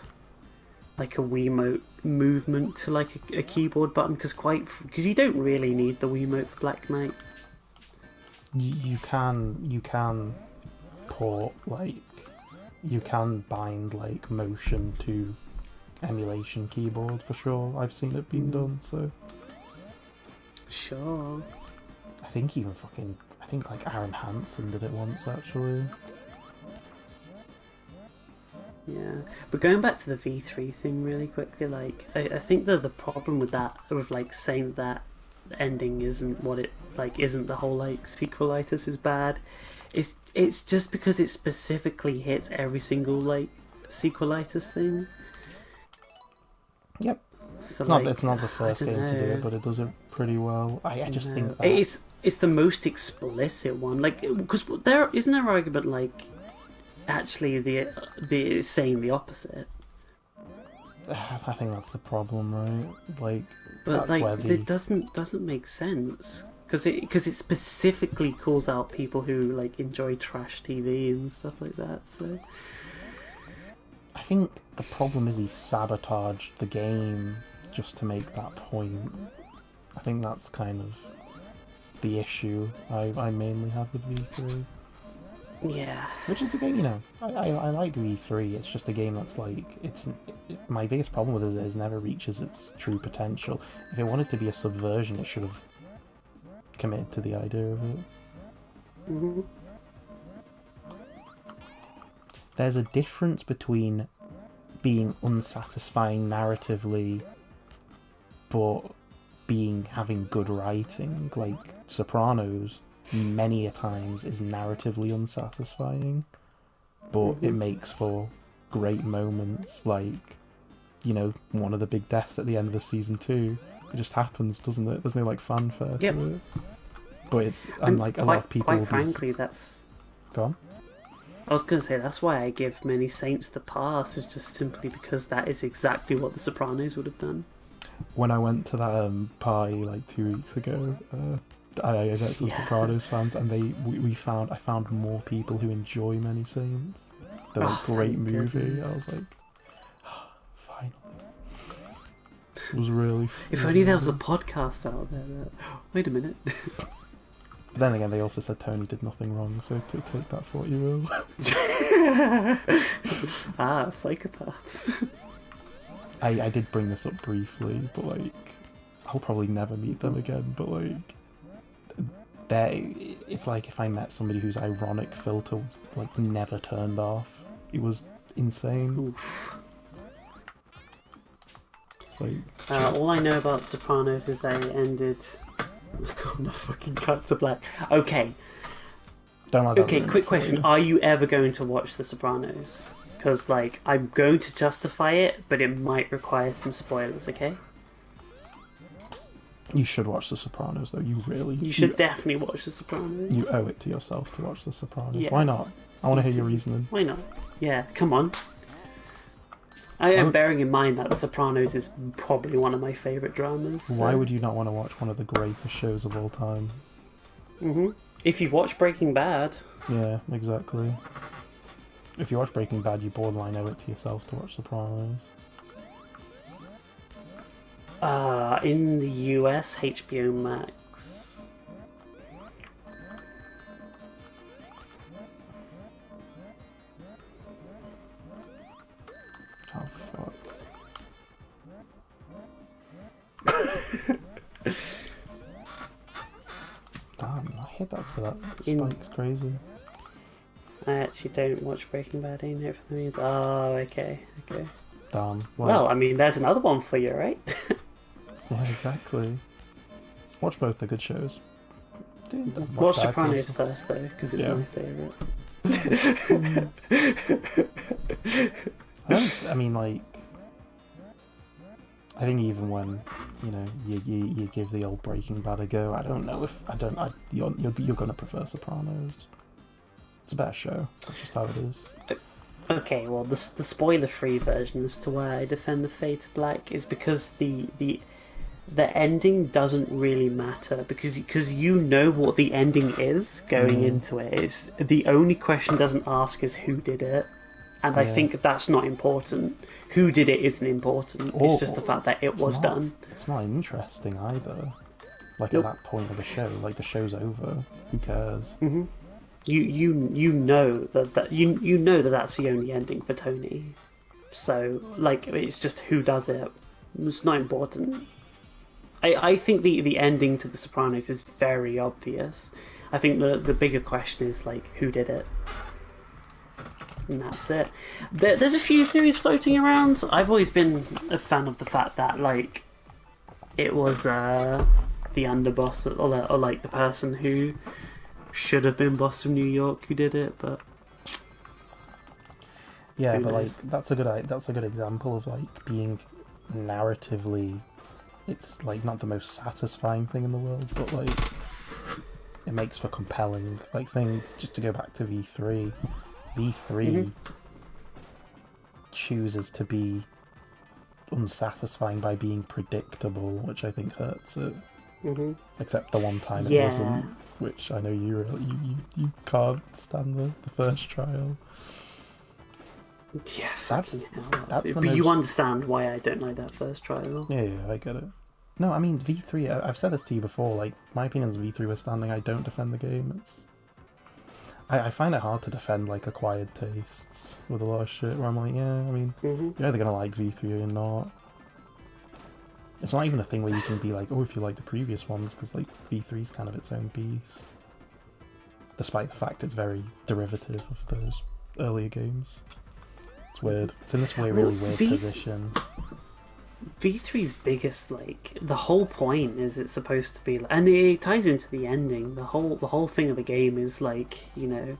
like, a Wiimote movement to, like, a keyboard button, because you don't really need the Wiimote for Black Knight. You can port, like, you can bind, like, motion to emulation keyboard for sure. I've seen it being done, so. Sure. I think like Aaron Hansen did it once, actually. Yeah, but going back to the V3 thing really quickly, like, I think that the problem with that, with, like, saying that ending isn't what it, like, isn't the whole, like, sequelitis is bad, it's just because it specifically hits every single, like, sequelitis thing. Yep. So, It's not the first game to do it, but it does it pretty well. I just think that it's the most explicit one, like, because there isn't there argument, like, actually the saying the opposite. I think that's the problem, right? Like, but, that's like, where it doesn't make sense because it specifically calls out people who, like, enjoy trash TV and stuff like that. So I think the problem is he sabotaged the game just to make that point. I think that's kind of the issue I mainly have with V3. yeah, Which is a game, you know, I like V3, it's just a game that's like, my biggest problem with it is it never reaches its true potential. If it wanted to be a subversion, it should have committed to the idea of it. mm-hmm. There's a difference between being unsatisfying narratively, but having good writing, like Sopranos many a times is narratively unsatisfying, but it makes for great moments, like, you know, one of the big deaths at the end of the season 2. It just happens, doesn't it? There's no, like, fanfare to it. But it's, and like, a lot of people... Quite frankly, that's... Go on. I was going to say, that's why I give Many Saints the pass, is just simply because that is exactly what The Sopranos would have done. When I went to that party, like, 2 weeks ago, I met some Sopranos fans, and I found more people who enjoy Many Saints. They're like, great movie. Goodness. I was like, finally. It was really if only there was a podcast out there that... Wait a minute. But then again, they also said Tony did nothing wrong, so to take that for what you will. Psychopaths. I did bring this up briefly, but, like, I'll probably never meet them again, but, like, it's like if I met somebody whose ironic filter was, like, never turned off. It was insane. Oof. Like, all I know about Sopranos is that it ended on a fucking cut to black. Okay. don't like that Okay, movie quick for question. you. Are you ever going to watch The Sopranos? Because, like, I'm going to justify it, but it might require some spoilers, okay? You should watch The Sopranos, though. You should definitely watch The Sopranos. You owe it to yourself to watch The Sopranos. Yeah. Why not? I want to hear your reasoning. Why not? Yeah, come on. I am bearing in mind that The Sopranos is probably one of my favourite dramas. So. Why would you not want to watch one of the greatest shows of all time? If you've watched Breaking Bad. Yeah, exactly. If you watch Breaking Bad, you borderline owe it to yourself to watch Sopranos. In the US, HBO Max. Oh, fuck. Damn, I hit back to that. Spike's crazy. I actually don't watch Breaking Bad either for the music. Oh, okay. Damn. Well, I mean, there's another one for you, right? Yeah, exactly. Watch both, they're good shows. Watch Sopranos first, though, because it's my favourite. I mean, like, I think even when you give the old Breaking Bad a go. I don't know if I don't. You're gonna prefer Sopranos. It's a better show. That's just how it is. Okay, well, the spoiler-free version as to why I defend the Fade to Black is because the ending doesn't really matter because you know what the ending is going into it. It's the only question it doesn't ask is who did it, and I think that's not important. Who did it isn't important. It's just the fact that it was done. It's not interesting either. Like Nope. at that point of the show, like the show's over. Who cares? You know that you know that that's the only ending for Tony. So like it's just who does it. It's not important. I think the ending to The Sopranos is very obvious. I think the bigger question is like who did it, and that's it. There's a few theories floating around. I've always been a fan of the fact that like it was the underboss or like the person who should have been boss of New York who did it, but Yeah, who but knows? like that's a good example of like being narratively. It's like not the most satisfying thing in the world, but like it makes for compelling like thing. Just to go back to V3, V3 chooses to be unsatisfying by being predictable, which I think hurts it. Except the one time it Yeah. wasn't, which I know you can't stand the first trial. Yeah, That's fucking hell. that's the But you most. understand why I don't like that first trial. Yeah, I get it. No, I mean V3. I've said this to you before. Like my opinion is V3 was standing. I don't defend the game. I find it hard to defend like acquired tastes with a lot of shit. Where I'm like, yeah, I mean, you're either gonna like V3 or not. It's not even a thing where you can be like, oh, if you like the previous ones, because like V3 is kind of its own beast, despite the fact it's very derivative of those earlier games. It's weird. It's in this really weird position. V3's biggest, like, the whole point is it's supposed to be, and it ties into the ending. The whole thing of the game is like, the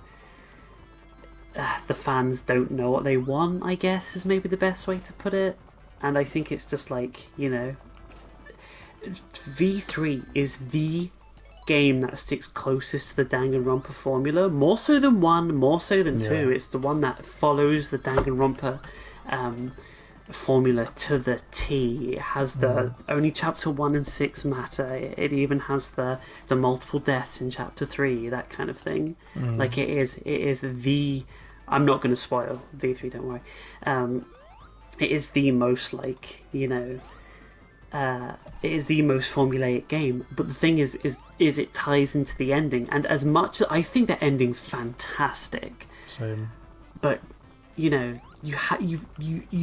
fans don't know what they want. I guess is maybe the best way to put it. And I think it's just like, V3 is the game that sticks closest to the Danganronpa formula, more so than 1, more so than 2. Yeah. It's the one that follows the Danganronpa formula to the T. It has the only chapter 1 and 6 matter. It even has the multiple deaths in chapter 3, that kind of thing. Like it is the. I'm not going to spoil V3. Don't worry. It is the most like it is the most formulaic game. But the thing is it ties into the ending, and as much as I think the ending's fantastic, Same. but you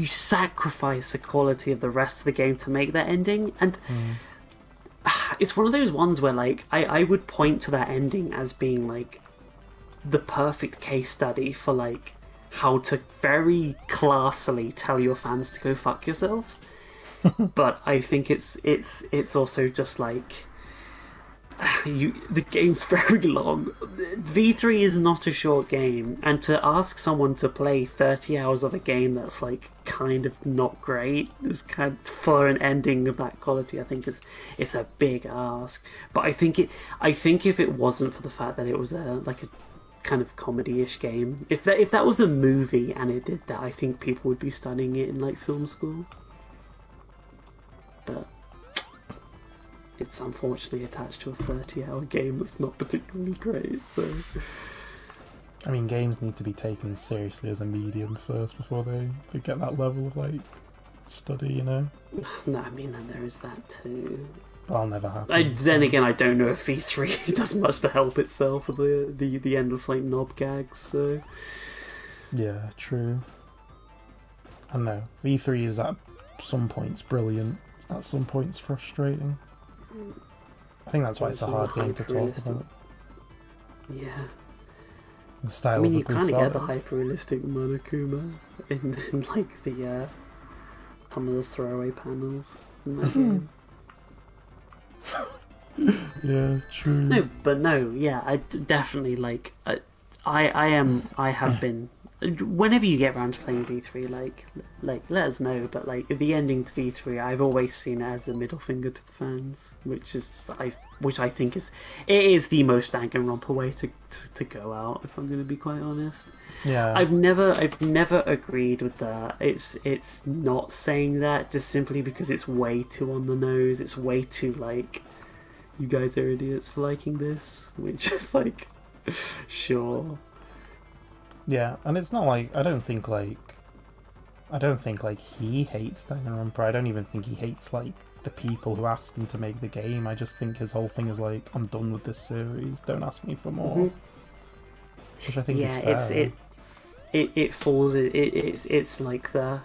sacrifice the quality of the rest of the game to make that ending, and it's one of those ones where like I would point to that ending as being like the perfect case study for like how to very classily tell your fans to go fuck yourself. But I think it's also just like the game's very long. V3 is not a short game, and to ask someone to play 30 hours of a game that's like kind of not great is kind of, for an ending of that quality, I think it's a big ask. But I think if it wasn't for the fact that it was like a kind of comedy-ish game, if that was a movie and it did that, I think people would be studying it in like film school. But it's unfortunately attached to a 30-hour game that's not particularly great, so. I mean, games need to be taken seriously as a medium first before they get that level of like study, No, I mean, and there is that too. that'll never happen. Then again, I don't know if V3 does much to help itself with the endless like knob gags. So Yeah, true. I know V3 is at some points brilliant, at some points frustrating. I think that's why it's a hard game to talk about. Yeah. The style I mean, of you kind of Kusawa. get the hyper-realistic Monokuma in like the some of the throwaway panels in that game. Yeah, true. No, but no, yeah, I definitely like. I have been whenever you get around to playing V3, like let us know. But like the ending to V3, I've always seen it as the middle finger to the fans, which I think is the most Danganronpa way to go out. If I'm going to be quite honest, Yeah. I've never agreed with that. It's not saying that just simply because it's way too on the nose. It's way too like, you guys are idiots for liking this, which is like, sure. Yeah, and it's not like I don't think like he hates Danganronpa. I don't even think he hates like the people who asked him to make the game. I just think his whole thing is like, I'm done with this series. Don't ask me for more, Hmm. which I think is Yeah, fair. it falls. It's like the,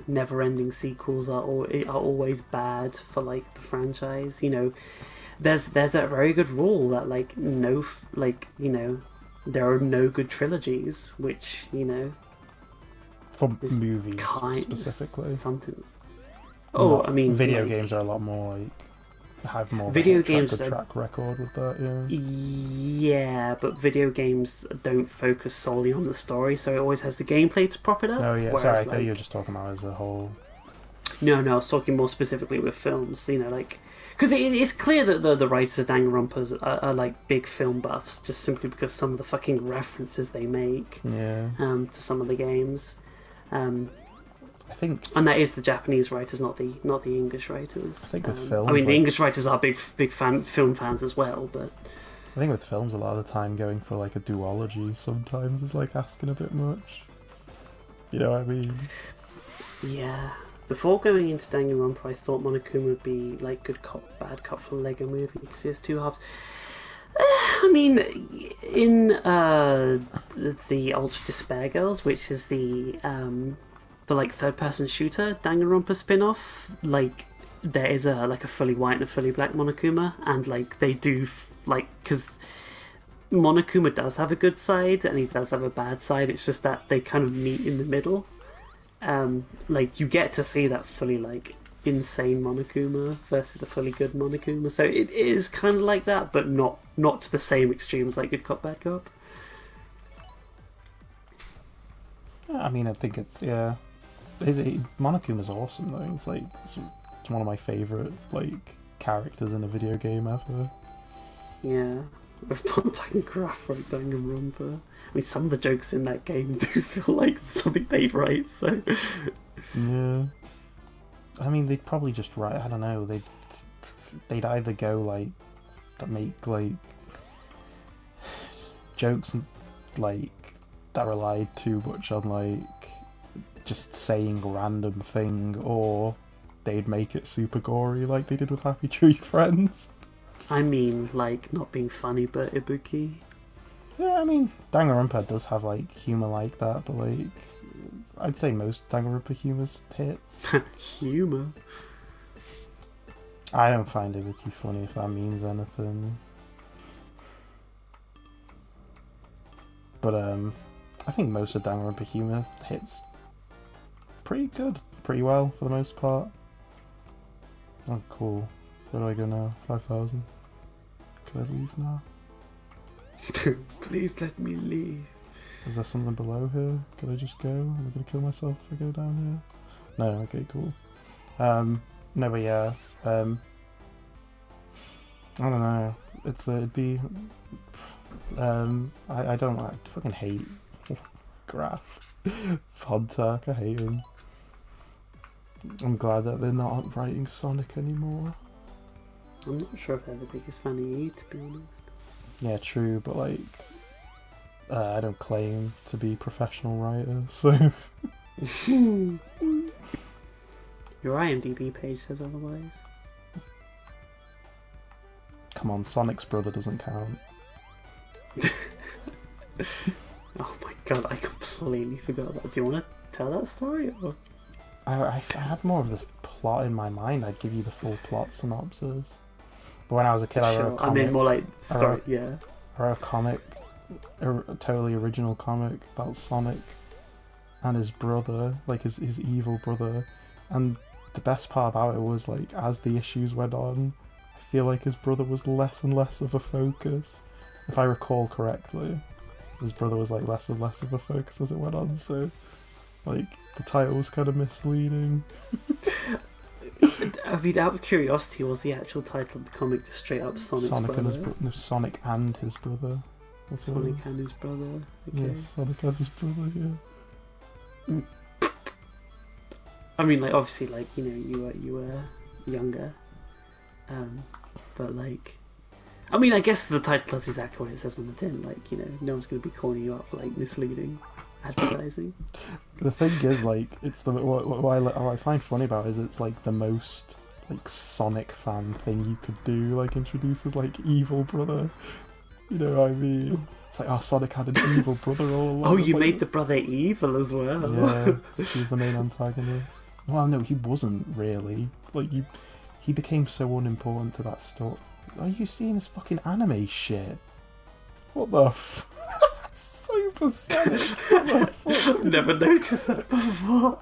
never-ending sequels are always bad for like the franchise. There's that very good rule that like no like there are no good trilogies, which For is movies kind specifically, something. Oh, not I mean, video games like, are a lot more like have more of a video good games are, track record with that. Yeah. yeah, but video games don't focus solely on the story, so it always has the gameplay to prop it Oh up. yeah, sorry, I Whereas, thought you were like, just talking about as a whole. no, I was talking more specifically with films. Like, because it's clear that the writers of Danganronpa are like big film buffs, just simply because some of the fucking references they make Yeah, to some of the games. Um, I think and that is the Japanese writers, not the English writers. with I films mean, the like English writers are big film fans as well, but I think with films a lot of the time going for like a duology sometimes is like asking a bit much. You know what I mean? yeah. Before going into Danganronpa, I thought Monokuma would be like good cop, bad cop for the Lego Movie because he has two halves. I mean, in the Ultra Despair Girls, which is the like third person shooter Danganronpa spin off, like there is a fully white and a fully black Monokuma, and like they do like, because Monokuma does have a good side and he does have a bad side. It's just that they kind of meet in the middle. Like you get to see that fully like insane Monokuma versus the fully good Monokuma. So it is kind of like that, but not to the same extremes like Good Cop Bad Cop. Yeah, I mean, I think it's yeah. Monokuma's awesome though. It's like it's one of my favorite like characters in a video game ever. Yeah. With Pontak and Graph wrote Danganronpa. I mean, some of the jokes in that game do feel like something they'd write. So Yeah, I mean they'd probably just write. I don't know. They'd either go like that make like jokes like that relied too much on like just saying random thing, or they'd make it super gory like they did with Happy Tree Friends. I mean, like not being funny, but ibuki. Yeah, I mean Danganronpa does have like humor like that, but like I'd say most Danganronpa humor's hits. Humor. I don't find Ibuki funny if that means anything. But I think most of Danganronpa humor hits pretty good, pretty well for the most part. Oh, cool. Where do I go now? 5,000. Can I leave now? Please let me leave. Is there something below here? Can I just go? Am I gonna kill myself if I go down here? No. Okay, cool. No, but yeah. I don't know. It'd be. I don't. I fucking hate Graph. Fontak, I hate him. I'm glad that they're not writing Sonic anymore. I'm not sure if they're the biggest fan of you, to be honest. Yeah, true, but like, I don't claim to be a professional writer, so. Your IMDb page says otherwise. Come on, Sonic's brother doesn't count. Oh my god, I completely forgot that. Do you want to tell that story? Or? I had more of this plot in my mind. I'd give you the full plot synopsis. But when I was a kid, I wrote a Sure, I mean comic. more like I story, wrote, yeah. I wrote a comic, a totally original comic about Sonic and his brother, like his evil brother. And the best part about it was like as the issues went on, I feel like his brother was less and less of a focus, if I recall correctly. his brother was like less and less of a focus as it went on. So like the title was kind of misleading. I mean, out of curiosity, was the actual title of the comic just straight up Sonic's Sonic and his brother? no, Sonic and his brother. That's what it Sonic is. and his brother. Okay. Yes, Sonic and his brother. Yeah. I mean, like obviously, like you were younger, but like, I mean, I guess the title is exactly what it says on the tin. Like, no one's going to be calling you out for like misleading advertising. The thing is, like, it's the what I find funny about it is it's like the most like Sonic fan thing you could do. Like, introduces like evil brother. You know what I mean? It's like, oh, Sonic had an evil brother all along. Oh, It's you like, made the brother evil as well. yeah, he was the main antagonist. Well, no, he wasn't really. Like, he became so unimportant to that story. Are you seeing this fucking anime shit? What the f? Super Sonic. What the fuck? I've never noticed that before.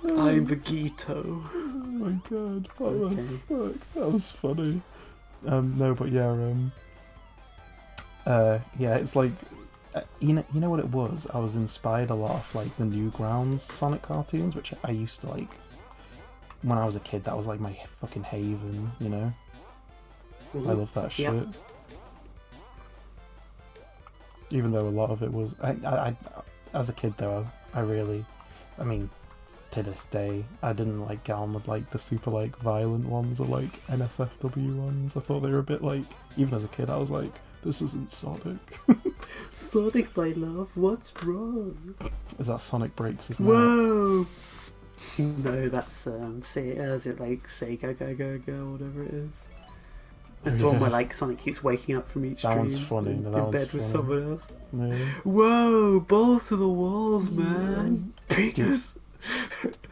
I'm Vegito. Oh my god! What Okay. the fuck? That was funny. No, but yeah, yeah, it's like, you know what it was? I was inspired a lot of like the Newgrounds Sonic cartoons, which I used to like when I was a kid. That was like my fucking haven, you know. I love that shit. Yep. Even though a lot of it was, I as a kid though, I mean, to this day, I didn't like get on with like the super like violent ones or like NSFW ones. I thought they were a bit like, even as a kid, I was like, this isn't Sonic. Sonic, my love, what's wrong? Is that Sonic Breaks his neck? Whoa! No, that's is it like say go go go go, whatever it is. It's the one where like Sonic keeps waking up from each That dream one's funny. in No, that one's bed with funny. someone else. Yeah. Whoa! Balls to the walls, man. Penis.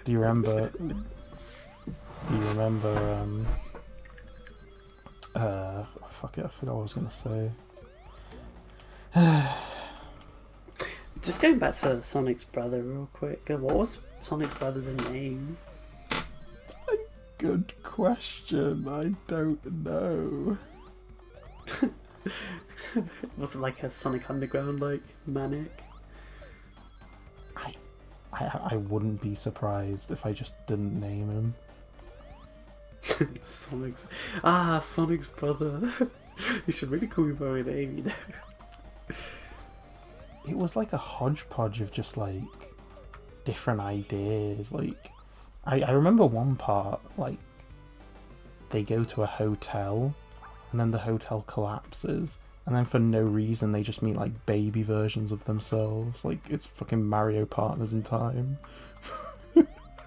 Do you remember? Fuck it, I forgot what I was gonna say. Just going back to Sonic's brother real quick. What was Sonic's brother's name? Good question. I don't know. Was it like a Sonic Underground, like Manic? I wouldn't be surprised if I just didn't name him. Sonic's brother. You should really call me by my name, you know. It was like a hodgepodge of just like different ideas. Like I remember one part, like they go to a hotel and then the hotel collapses and then for no reason they just meet like baby versions of themselves. Like it's fucking Mario Partners in Time.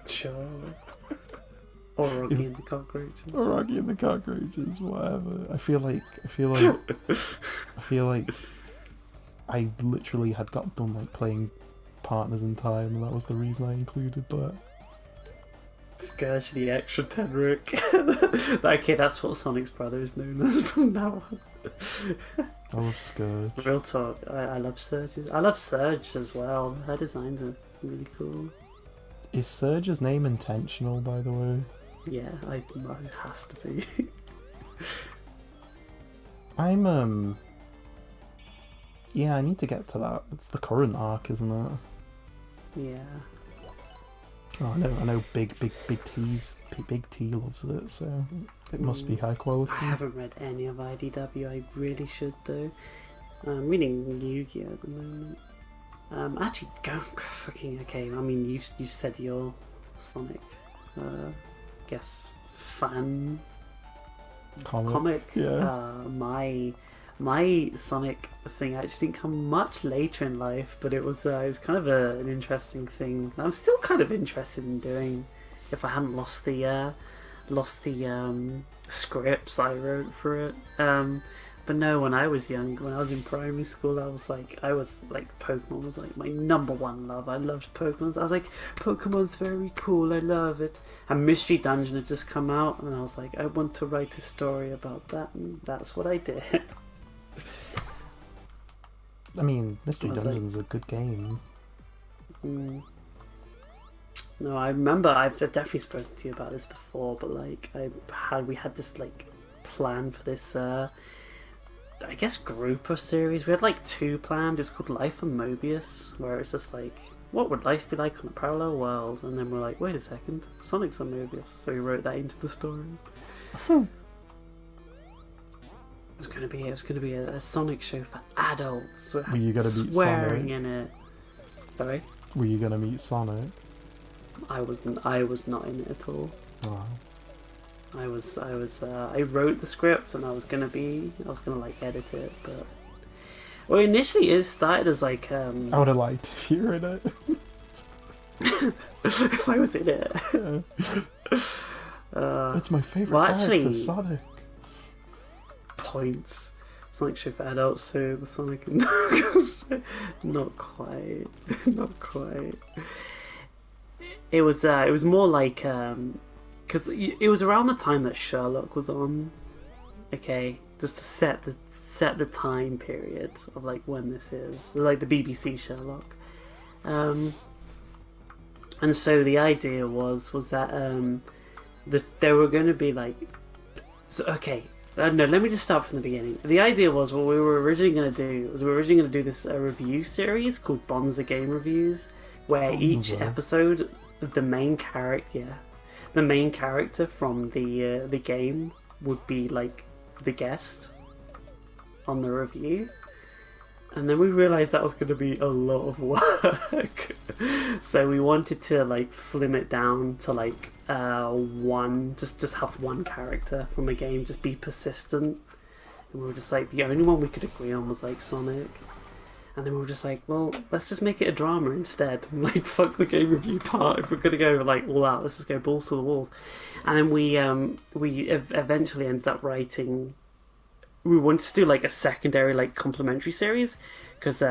Sure. Or Rocky and the Cockroaches. Or Rocky and the Cockroaches, whatever. I feel like I literally had got done like playing Partners in Time, and that was the reason I included that. Scourge the extra Tenric. Okay, that's what Sonic's brother is known as from now on. I love Scourge. Real talk, I love Surge's. I love Surge as well. Her designs are really cool. Is Surge's name intentional, by the way? Yeah, it has to be. Yeah, I need to get to that. It's the current arc, isn't it? Yeah. Oh, I know. Big T loves it, so it must be high quality. I haven't read any of IDW. I really should though. I'm reading Yu-Gi-Oh at the moment. Actually, go fucking okay. I mean, you said you're Sonic, guess fan comic. Yeah. My Sonic thing actually didn't come much later in life, but it was kind of an interesting thing. I'm still kind of interested in doing if I hadn't lost the scripts I wrote for it. But no, when I was young, when I was in primary school, I was like Pokemon was like my number one love. I loved Pokemon. I was like, Pokemon's very cool. I love it. And Mystery Dungeon had just come out, and I was like, I want to write a story about that, and that's what I did. I mean, Mystery I was Dungeon's a good game. No, I remember I've definitely spoken to you about this before, but like we had this like plan for this. I I guess group of series. We had like two planned. It's called Life and Mobius, where it's just like, what would life be like on a parallel world? And then we're like, wait a second, Sonic's on Mobius, so we wrote that into the story. It was gonna be a Sonic show for adults. Were you gonna meet swearing Sonic? in it. Sorry, Were you gonna meet Sonic? I was not in it at all. Oh. I wrote the script and I was gonna like edit it, but well, initially it started as like I would have liked if you were in it. if I was in it. That's my favourite well, character, actually, Sonic. Points. Sonic show for adults, so the Sonic and Knuckles. Not quite. Not quite. It was more like because it was around the time that Sherlock was on. Okay, just to set the time period of like when this is, like the BBC Sherlock. And so the idea was that that there were going to be like, so okay. No, let me just start from the beginning. The idea was what we were originally going to do was we were originally going to do this review series called Bonza Game Reviews, where each episode, the main character from the game would be like the guest on the review. And then we realised that was going to be a lot of work. So we wanted to like slim it down to like one, just have one character from a game, just be persistent. And we were just like, the only one we could agree on was like Sonic. And then we were just like, well, let's just make it a drama instead. And like, fuck the game review part. If we're going to go like all out, let's just go balls to the walls. And then we eventually ended up writing. We wanted to do like a secondary, like complementary series, because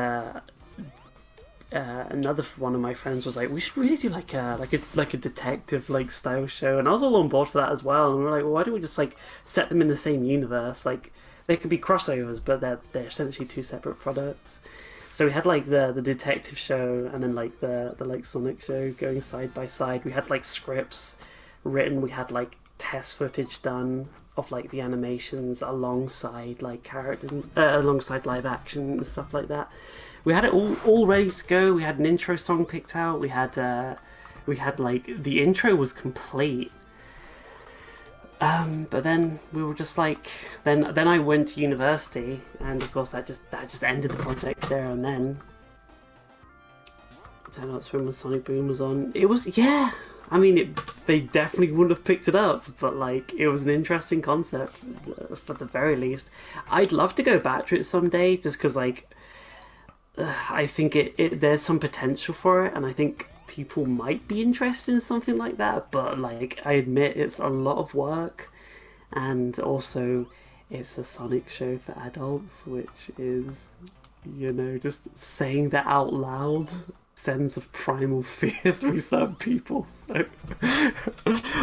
another one of my friends was like, we should really do like a detective like style show, and I was all on board for that as well. And we were like, well, why don't we just like set them in the same universe? Like they could be crossovers, but they're essentially two separate products. So we had like the detective show, and then like the like Sonic show going side by side. We had like scripts written. We had like test footage done of like the animations alongside like character alongside live action and stuff like that. We had it all ready to go. We had an intro song picked out. We had like the intro was complete. But then we were just like, then I went to university, and of course that just ended the project there and then. Turned out when Sonic Boom was on, it was, yeah. I mean, they definitely wouldn't have picked it up, but like it was an interesting concept for the very least. I'd love to go back to it someday, just because like I think there's some potential for it, and I think people might be interested in something like that. But like I admit, it's a lot of work, and also it's a Sonic show for adults, which is, just saying that out loud sense of primal fear through some people. So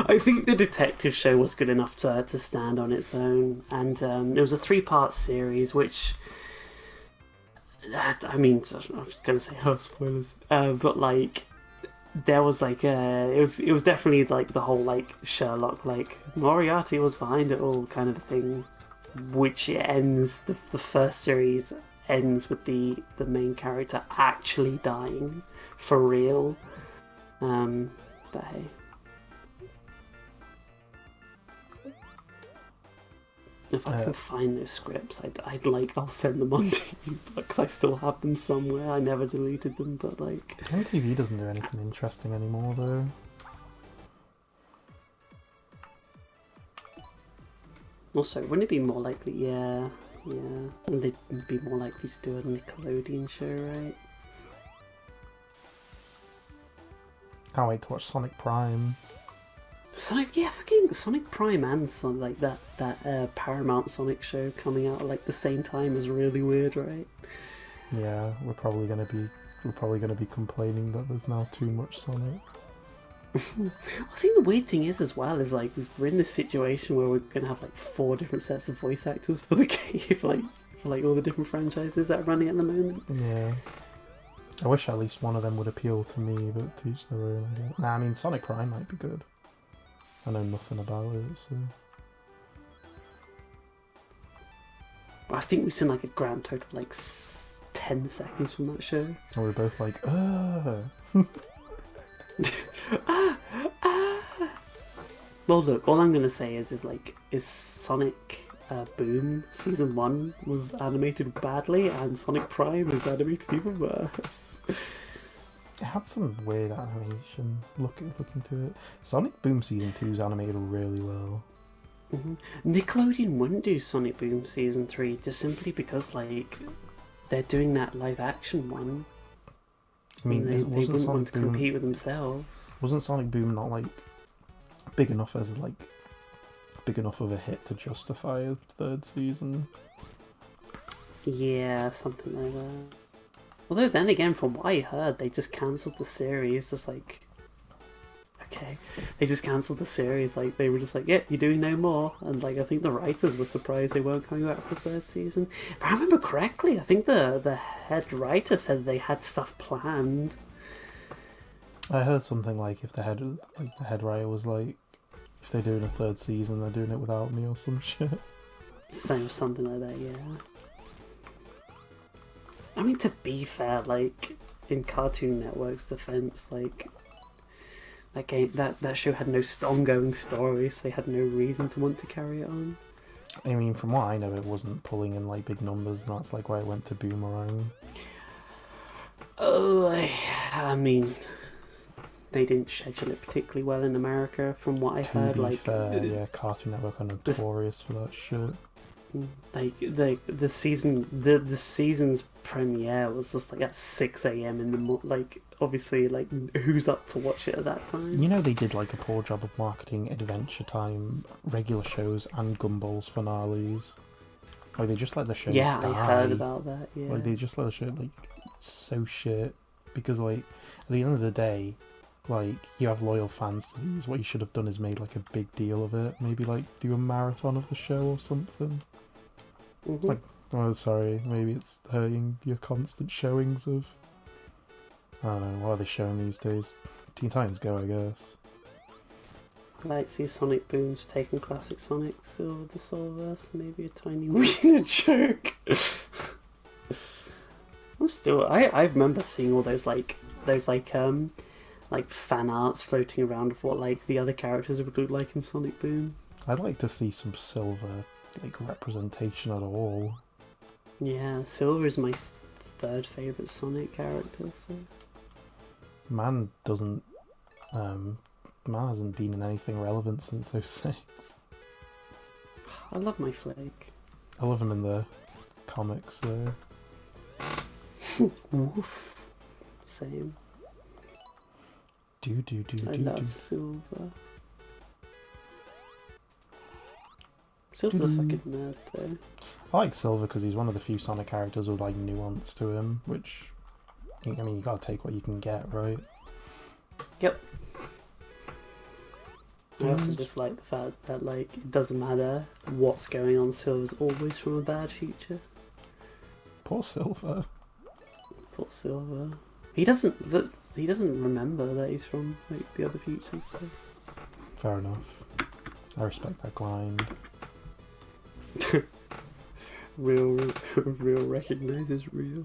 I think the detective show was good enough to stand on its own, and it was a 3-part series, which I mean, I was gonna say spoilers, but like there was like it was definitely like the whole like Sherlock, like Moriarty was behind it all kind of thing, which it ends the first series ends with the main character actually dying for real. But hey. If I can find those scripts, I'll send them on to you, because I still have them somewhere. I never deleted them, but like... MTV doesn't do anything interesting anymore, though. Also, wouldn't it be more likely... Yeah. They'd be more likely to do a Nickelodeon show, right? Can't wait to watch Sonic Prime. Fucking Sonic Prime and like that Paramount Sonic show coming out at like the same time is really weird, right? Yeah, we're probably gonna be complaining that there's now too much Sonic. I think the weird thing is as well is like we're in this situation where we're gonna have like 4 different sets of voice actors for the game, for all the different franchises that are running at the moment. Yeah. I wish at least one of them would appeal to me, but to each their own. Nah, I mean Sonic Prime might be good. I know nothing about it, so... I think we've seen like a grand total of like 10 seconds from that show. And we're both like, Ah, ah. Well, look, all I'm gonna say is Sonic Boom Season 1 was animated badly, and Sonic Prime is animated even worse. It had some weird animation. Looking to it. Sonic Boom Season 2 is animated really well. Nickelodeon wouldn't do Sonic Boom Season 3 just simply because, like, they're doing that live action one. I mean, they wasn't wouldn't Sonic want to Boom compete with themselves. wasn't Sonic Boom not like big enough as like big enough of a hit to justify a third season? Yeah, something like that. Although then again, from what I heard, they just cancelled the series. Just like, okay, they just cancelled the series. Like they were just like, yeah, you're doing no more. And like I think the writers were surprised they weren't coming back for the third season. If I remember correctly, I think the head writer said they had stuff planned. I heard something like if the head writer was like, if they're doing a third season, they're doing it without me or some shit. Something like that, yeah. I mean, to be fair, like in Cartoon Network's defense, like that show had no ongoing story, so they had no reason to want to carry it on. I mean, from what I know, it wasn't pulling in like big numbers, and that's like why it went to Boomerang. Oh, I mean, they didn't schedule it particularly well in America, from what I To heard. be Like, fair, yeah, Cartoon Network are notorious for that shit. like the season's premiere was just like at 6 a.m. in the like obviously like who's up to watch it at that time? You know they did like a poor job of marketing Adventure Time regular shows and Gumball's finales. Like they just let the shows Yeah, die. I heard about that. Yeah, Like they just let the show like so shit because like at the end of the day, like you have loyal fans to these. What you should have done is made like a big deal of it. Maybe like do a marathon of the show or something. Like, oh sorry, maybe it's hurting your constant showings of. I don't know, what are they showing these days? Teen Titans Go, I guess. I like to see Sonic Boom's taking classic Sonic Silver the Soulverse, maybe a tiny weird joke. I remember seeing all those like fan arts floating around of what like the other characters would look like in Sonic Boom. I'd like to see some Silver like representation at all. Yeah, Silver is my third favorite Sonic character. So. Man doesn't Man hasn't been in anything relevant since 06. I love my Flake. I love him in the comics though. Woof. Same. I love Silver. Silver's a fucking nerd though. I like Silver because he's one of the few Sonic characters with like nuance to him, which I mean you gotta take what you can get, right? Yep. I also just like the fact that like it doesn't matter what's going on, Silver's always from a bad future. Poor Silver. Poor Silver. He doesn't remember that he's from like the other futures. So. Fair enough. I respect that grind. real recognizes real.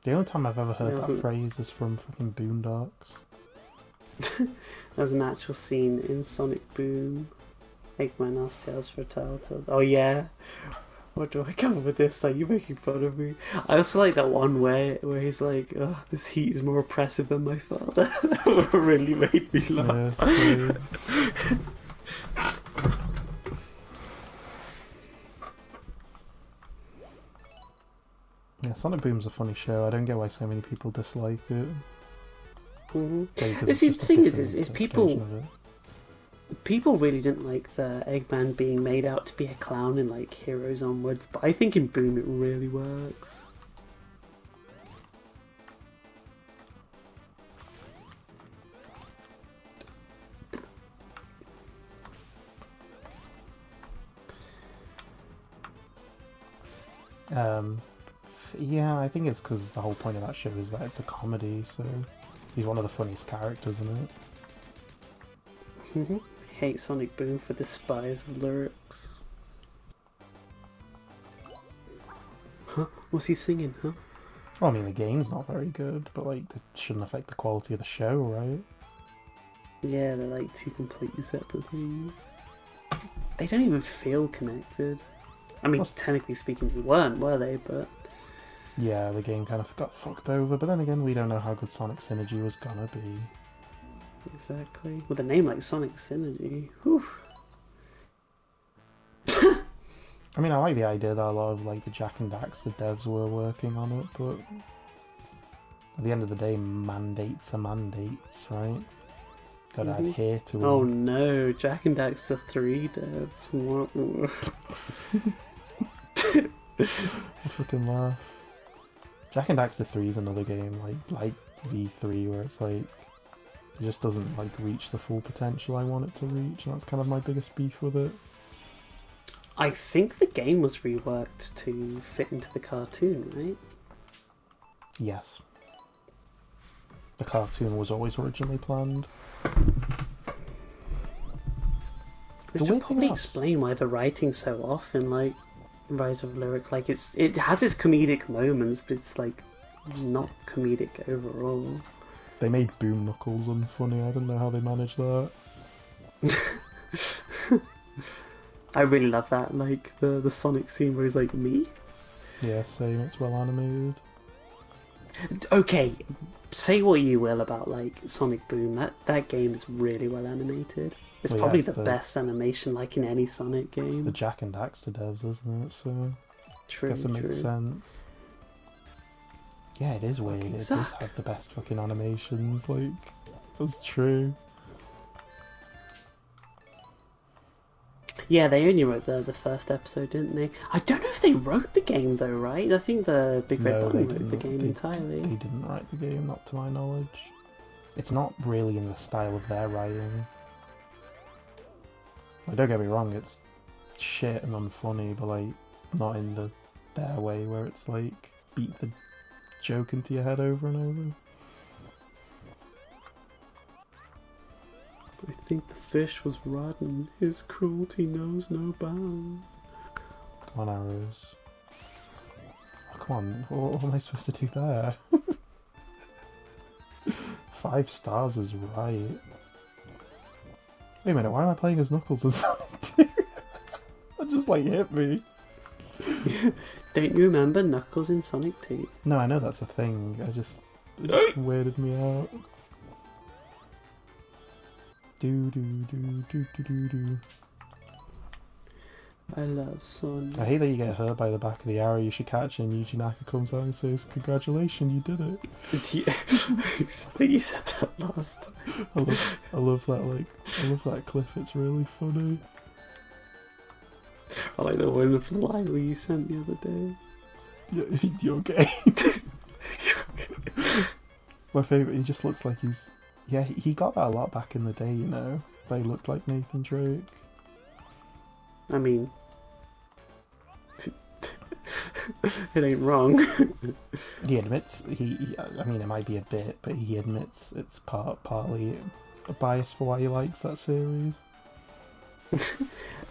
The only time I've ever heard that phrase is from fucking Boondocks. There was an actual scene in Sonic Boom. Eggman asks Tails for a Telltale. Oh yeah. What do I come with this? Are you making fun of me? I also like that one where he's like, oh, this heat is more oppressive than my father. That really made me laugh. Yeah, yeah, Sonic Boom's a funny show. I don't get why so many people dislike it. The thing is people really didn't like the Eggman being made out to be a clown in like Heroes Onwards, but I think in Boom it really works. Yeah, I think it's because the whole point of that show is that it's a comedy, so he's one of the funniest characters in it. Hate Sonic Boom for despised lyrics. Huh? What's he singing, huh? Well, I mean, the game's not very good, but like, it shouldn't affect the quality of the show, right? Yeah, they're like two completely separate things. They don't even feel connected. I mean, Plus, technically speaking, they weren't, were they? But yeah, the game kind of got fucked over, but then again, we don't know how good Sonic Synergy was gonna be. exactly. With a name like Sonic Synergy, whew. I mean, I like the idea that a lot of like the Jack and Daxter devs were working on it, but at the end of the day, mandates are mandates, right? Gotta adhere to Oh them. no, Jack and Daxter 3 devs. I fucking laugh. Jack and Daxter 3 is another game like V3 where it's like it just doesn't like reach the full potential I want it to reach, and that's kind of my biggest beef with it. I think the game was reworked to fit into the cartoon, right? Yes, the cartoon was always originally planned. The Which would weird thing probably was, explain why the writing's so off in like Rise of Lyric. Like it has its comedic moments, but it's like not comedic overall. they made Boom Knuckles unfunny. I don't know how they managed that. I really love that, like the Sonic scene where he's like, me? Yeah, same. It's well animated. Okay, say what you will about like Sonic Boom, that game is really well animated. It's Well, yeah, probably the best animation like in any Sonic it's the game. Jack and Daxter devs, isn't it? So I True, guess it makes true. sense. Yeah, it is weird. Fucking It does suck. have the best fucking animations. Like, that's true. Yeah, they only wrote the first episode, didn't they? I don't know if they wrote the game though, right? I think the Big Red No, they Button wrote the didn't. game entirely. They didn't write the game, not to my knowledge. It's not really in the style of their writing. Like, don't get me wrong, it's shit and unfunny, but like not in their way where it's like beat the joke into your head over and over. I think the fish was rotten. His cruelty knows no bounds. Come on, arrows. Oh, come on, what am I supposed to do there? 5 stars is right. Wait a minute, why am I playing as Knuckles and Sonic 2? That just like hit me. Don't you remember Knuckles in Sonic 2? No, I know that's a thing. It just weirded me out. Do do do do do do do. I love Sonic. I hate that you get hurt by the back of the arrow. You should catch it, and Yuji Naka comes out and says, "Congratulations, you did it." Yeah, I think you said that last time. I love that. Like, I love that clip. It's really funny. I like the wonderful line that you sent the other day. You're gay. My favorite. He just looks like he's. Yeah, he got that a lot back in the day. You know, they looked like Nathan Drake. I mean, it ain't wrong. He admits I mean, it might be a bit, but he admits it's partly a bias for why he likes that series.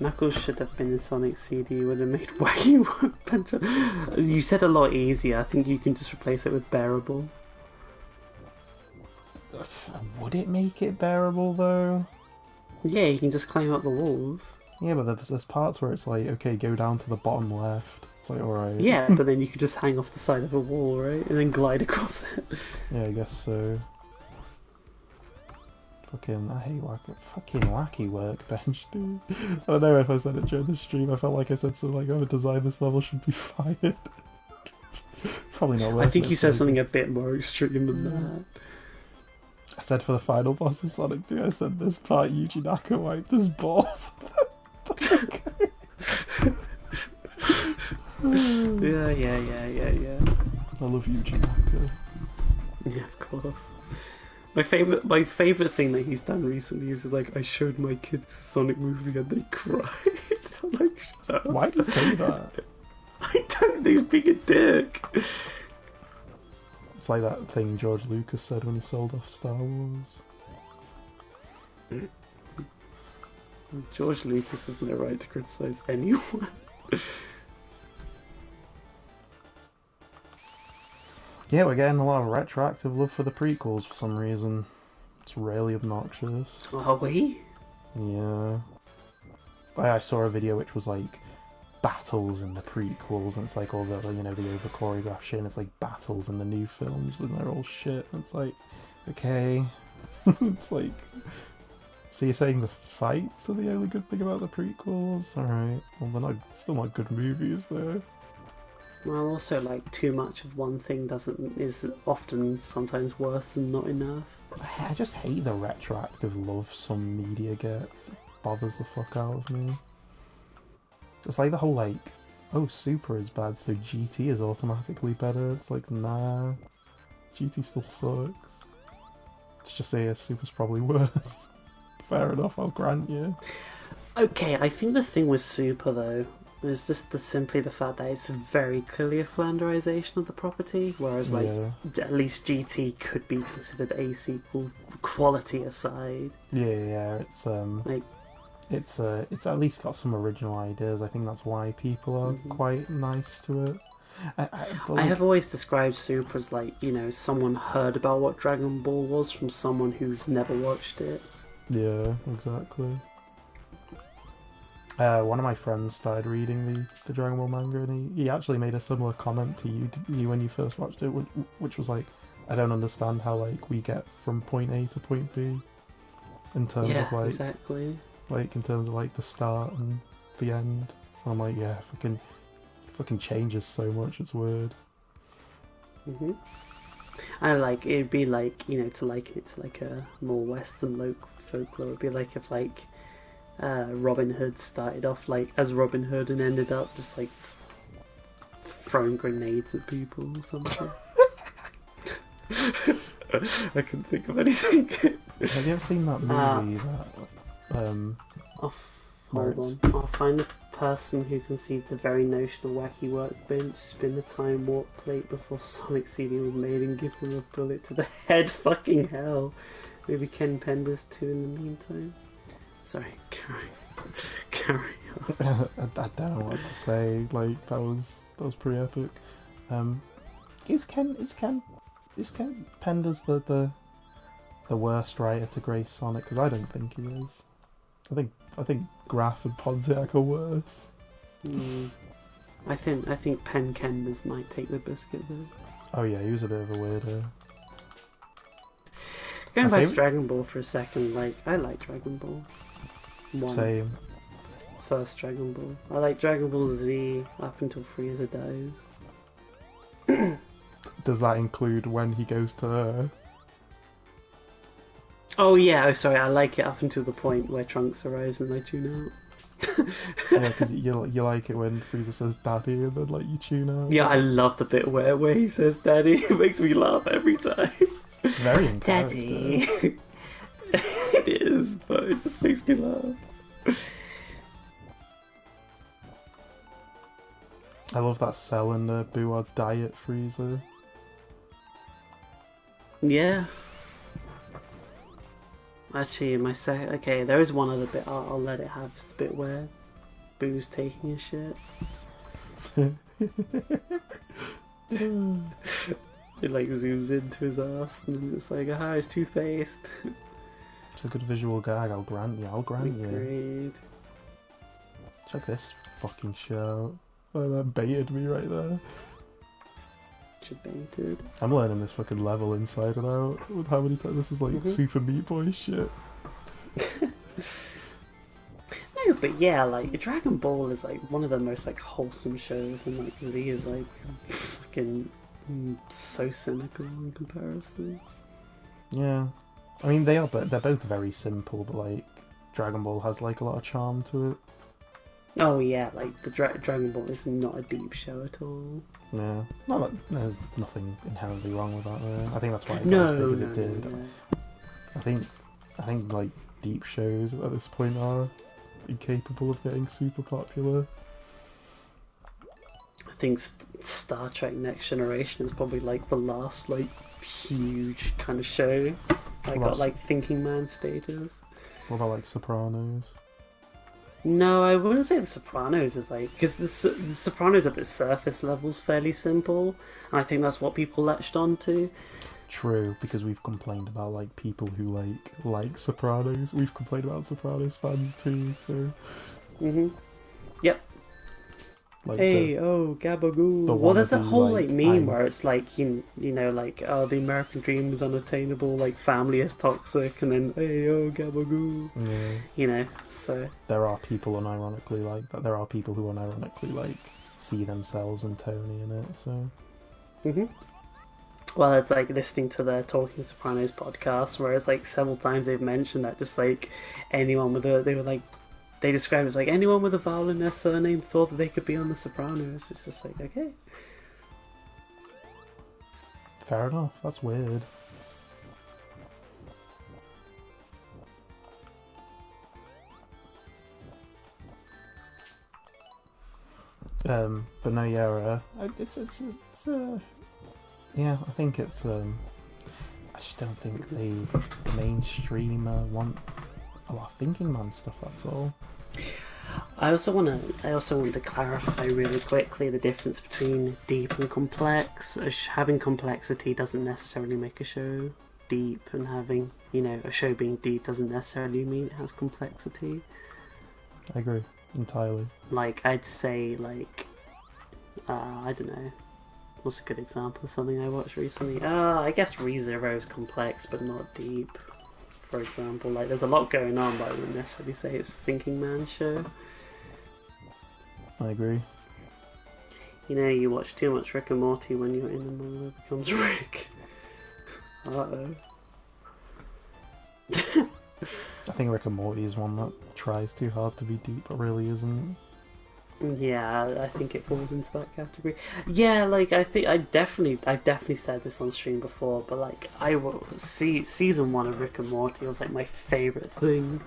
Knuckles should have been in Sonic CD. Would have made wacky workbench. You said a lot easier. I think you can just replace it with bearable. Would it make it bearable though? Yeah, you can just climb up the walls. Yeah, but there's parts where it's like, okay, go down to the bottom left. It's like, alright. Yeah, but then you could just hang off the side of a wall, right? And then glide across it. Yeah, I guess so. I hate fucking wacky workbench, dude. I don't know if I said it during the stream. I felt like I said something like, "Oh, design this level should be fired." Probably not worth I think it, you said so something a bit more extreme than that. I said for the final boss of Sonic 2, I said this part Yuji Naka wiped his balls. Yeah. I love Yuji Naka. Yeah, of course. My favorite thing that he's done recently is like, I showed my kids the Sonic movie and they cried. I'm like, shut up. Why do you say that? I don't know, he's being a dick. It's like that thing George Lucas said when he sold off Star Wars. George Lucas has no right to criticize anyone. Yeah, we're getting a lot of retroactive love for the prequels for some reason. It's really obnoxious. Are we? Yeah. I saw a video which was like battles in the prequels, and it's like all the the over choreographed shit, and it's like battles in the new films, and they're all shit. And it's like, okay, it's like, so you're saying the fights are the only good thing about the prequels? All right, well they're not still not good movies though. Well, also like too much of one thing is often sometimes worse than not enough. I just hate the retroactive love some media gets. It bothers the fuck out of me. It's like the whole like, oh, Super is bad, so GT is automatically better. It's like, nah, GT still sucks. Let's just say Super's probably worse. Fair enough, I'll grant you. Okay, I think the thing with Super though is just simply the fact that it's very clearly a flanderization of the property, whereas like Yeah, at least GT could be considered a sequel, quality aside. yeah, Like, it's at least got some original ideas. I think that's why people are quite nice to it. But I like, have always described Super as like, someone heard about what Dragon Ball was from someone who's never watched it. yeah, exactly. One of my friends started reading the Dragon Ball manga, and he actually made a similar comment to you when you first watched it, which was like, I don't understand how like we get from point A to point B in terms Yeah, of exactly. in terms of like the start and the end. And I'm like, yeah, fucking changes so much. It's weird. hmm I like it'd be like to liken it to like a more Western folklore. It'd be like if like Robin Hood started off like as Robin Hood and ended up just like throwing grenades at people or something. I couldn't think of anything. Have you ever seen that movie Oh, where hold on. I'll find the person who conceived the very notion of wacky workbench, spin the time warp plate before Sonic CD was made, and give them a bullet to the head. Fucking hell. Maybe Ken Penders too in the meantime. Sorry, carry on. I don't know what to say. Like that was pretty epic. Um, is Ken Penders the worst writer to grace Sonic? Because I don't think he is. I think Graf and Pontiac are worse. I think Pen Kenders might take the biscuit though. Oh yeah, he was a bit of a weirdo. Going My back to favorite. Dragon Ball for a second, like I like Dragon Ball. Same. First Dragon Ball. I like Dragon Ball Z up until Frieza dies. Does that include when he goes to Earth? Oh yeah, oh sorry, I like it up until the point where Trunks arrives and I tune out. Yeah, because you like it when Frieza says "Daddy" and then like you tune out. Yeah, I love the bit where he says "Daddy." It makes me laugh every time. It's very in character. Daddy. It is, but it just makes me laugh. I love that Cell and Boo are diet Frieza. Yeah. Actually, okay, there is one other bit I'll let it have. It's the bit where Boo's taking a shit. It like zooms into his ass and then it's like, aha, his toothpaste. It's a good visual gag, I'll grant you. Agreed. Check this fucking show. Oh, that baited me right there. Baited. I'm learning this fucking level inside and out. With how many times this is like Super Meat Boy shit. No, but yeah, like Dragon Ball is like one of the most like wholesome shows, and like Z is like fucking so cynical in comparison. Yeah, I mean they're both very simple, but like Dragon Ball has like a lot of charm to it. Oh yeah, like the Dragon Ball is not a deep show at all. Yeah, no, there's nothing inherently wrong with that. I think that's why it got No, as big as no, it did. no. I think like deep shows at this point are incapable of getting super popular. I think Star Trek Next Generation is probably like the last like huge kind of show that got like thinking man status. What about like Sopranos? No, I wouldn't say The Sopranos is like because the Sopranos at the surface level's fairly simple, and I think that's what people latched onto. True, because we've complained about like people who like Sopranos. We've complained about Sopranos fans too. So Yep. like Hey, oh, the gabagoo. Well, there's that wannabe whole like like meme I'm where it's like you know like oh the American dream is unattainable, like family is toxic, and then hey oh gabagoo, yeah. you know. So There are people unironically like that. There are people who unironically like see themselves and Tony in it. So well, it's like listening to the Talking Sopranos podcast, where it's like several times they've mentioned that just like anyone with a they were like they describe it as like anyone with a vowel in their surname thought that they could be on the Sopranos. It's just like okay. fair enough. That's weird. But no, yeah, yeah. I think it's I just don't think the mainstream want a lot of thinking man stuff. That's all. I also want to clarify really quickly the difference between deep and complex. Having complexity doesn't necessarily make a show deep, and having a show being deep doesn't necessarily mean it has complexity. I agree entirely. Like I'd say I don't know. What's a good example of something I watched recently? I guess ReZero is complex but not deep. For example, like there's a lot going on, but I wouldn't necessarily say it's a thinking man show. I agree. You watch too much Rick and Morty when you're in the manga becomes Rick. Uh-oh. I think Rick and Morty is one that tries too hard to be deep, but really isn't. Yeah, I think it falls into that category. Yeah, like I definitely said this on stream before, but like I will see season 1 of Rick and Morty was like my favorite thing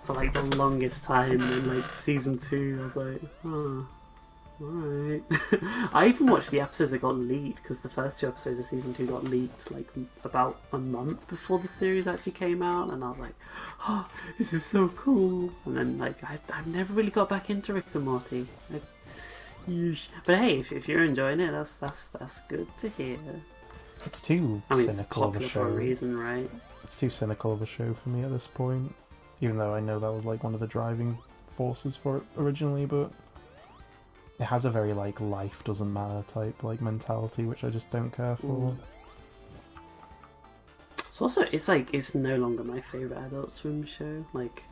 for like the longest time, and like season 2 I was like, oh, alright. I even watched the episodes that got leaked because the first 2 episodes of season 2 got leaked like about a month before the series actually came out, and I was like, oh, this is so cool. And then like I've never really got back into Rick and Morty. But hey, if you're enjoying it, that's good to hear. It's too I mean, it's cynical of a popular for a show. reason, right? It's too cynical of a show for me at this point. Even though I know that was like one of the driving forces for it originally, but it has a very like life doesn't matter type like mentality, which I just don't care for. It's no longer my favorite Adult Swim show. Like,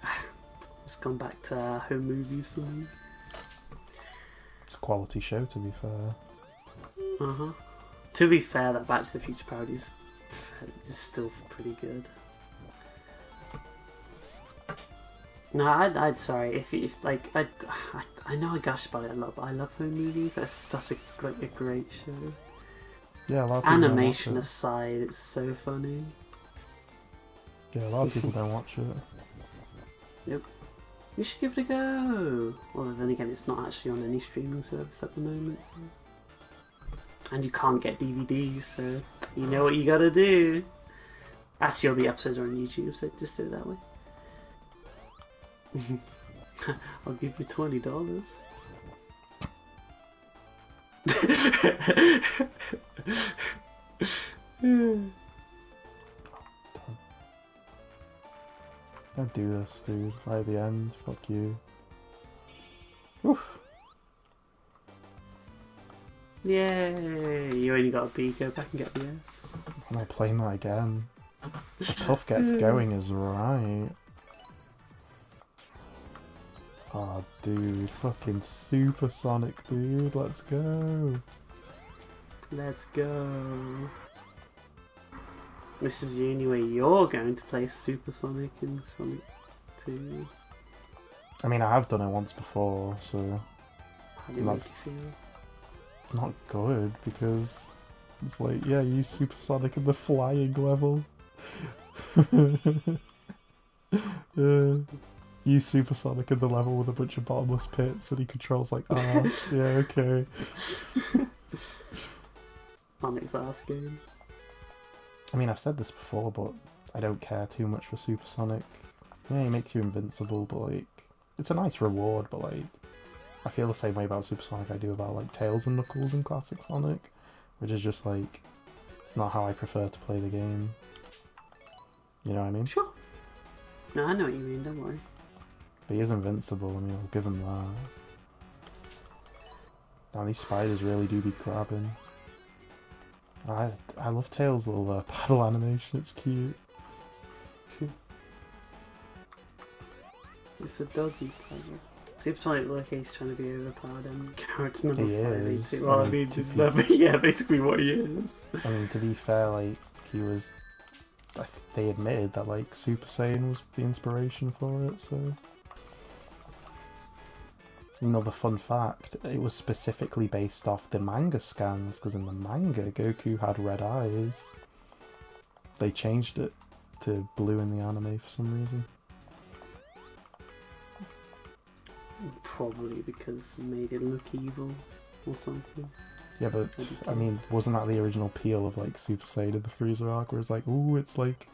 it's gone back to home movies for me. It's a quality show, to be fair. To be fair, that Back to the Future parody is still pretty good. No, I'd sorry if like I know I gush about it a lot, but I love home movies. That's such a great show. Yeah, a lot of people Animation don't watch it. aside, it's so funny. Yeah, a lot of people don't watch it. Yep. You should give it a go. Well, then again, it's not actually on any streaming service at the moment, so. And you can't get DVDs, so you know what you gotta do. Actually, all the episodes are on YouTube, so just do it that way. I'll give you $20. Don't do this, dude. Right at the end, fuck you. Oof. Yay! You only got a B, go back and get the S. I'm not playing that again. The tough gets going is right. Oh, dude, fucking supersonic, dude. Let's go. Let's go. This is the only way you're going to play Supersonic in Sonic 2. I mean, I have done it once before, so How do you make you feel? not good because it's like, yeah, use supersonic in the flying level. Use supersonic in the level with a bunch of bottomless pits and he controls like arse. Yeah, okay. Sonic's ass game. I mean, I've said this before, but I don't care too much for supersonic. Yeah, he makes you invincible, but like, it's a nice reward, but like I feel the same way about Super Sonic I do about like Tails and Knuckles in Classic Sonic, which is just like it's not how I prefer to play the game. You know what I mean? Sure. No, I know what you mean. Don't worry. But he is invincible. I mean, I'll give him that. Now these spiders really do be grabbing. I love Tails' little paddle animation. It's cute. It's a doggy paddle. Super Sonic look, he's trying to be overpowered and character number He 582. is. Well, I mean, just never, yeah, basically what he is. I mean, to be fair, like he was. They admitted that like Super Saiyan was the inspiration for it. So another fun fact: it was specifically based off the manga scans because in the manga, Goku had red eyes. They changed it to blue in the anime for some reason. Probably because it made it look evil or something. Yeah, but I mean, wasn't that the original appeal of like Super Saiyan, the Frieza arc, where it's like, ooh, it's like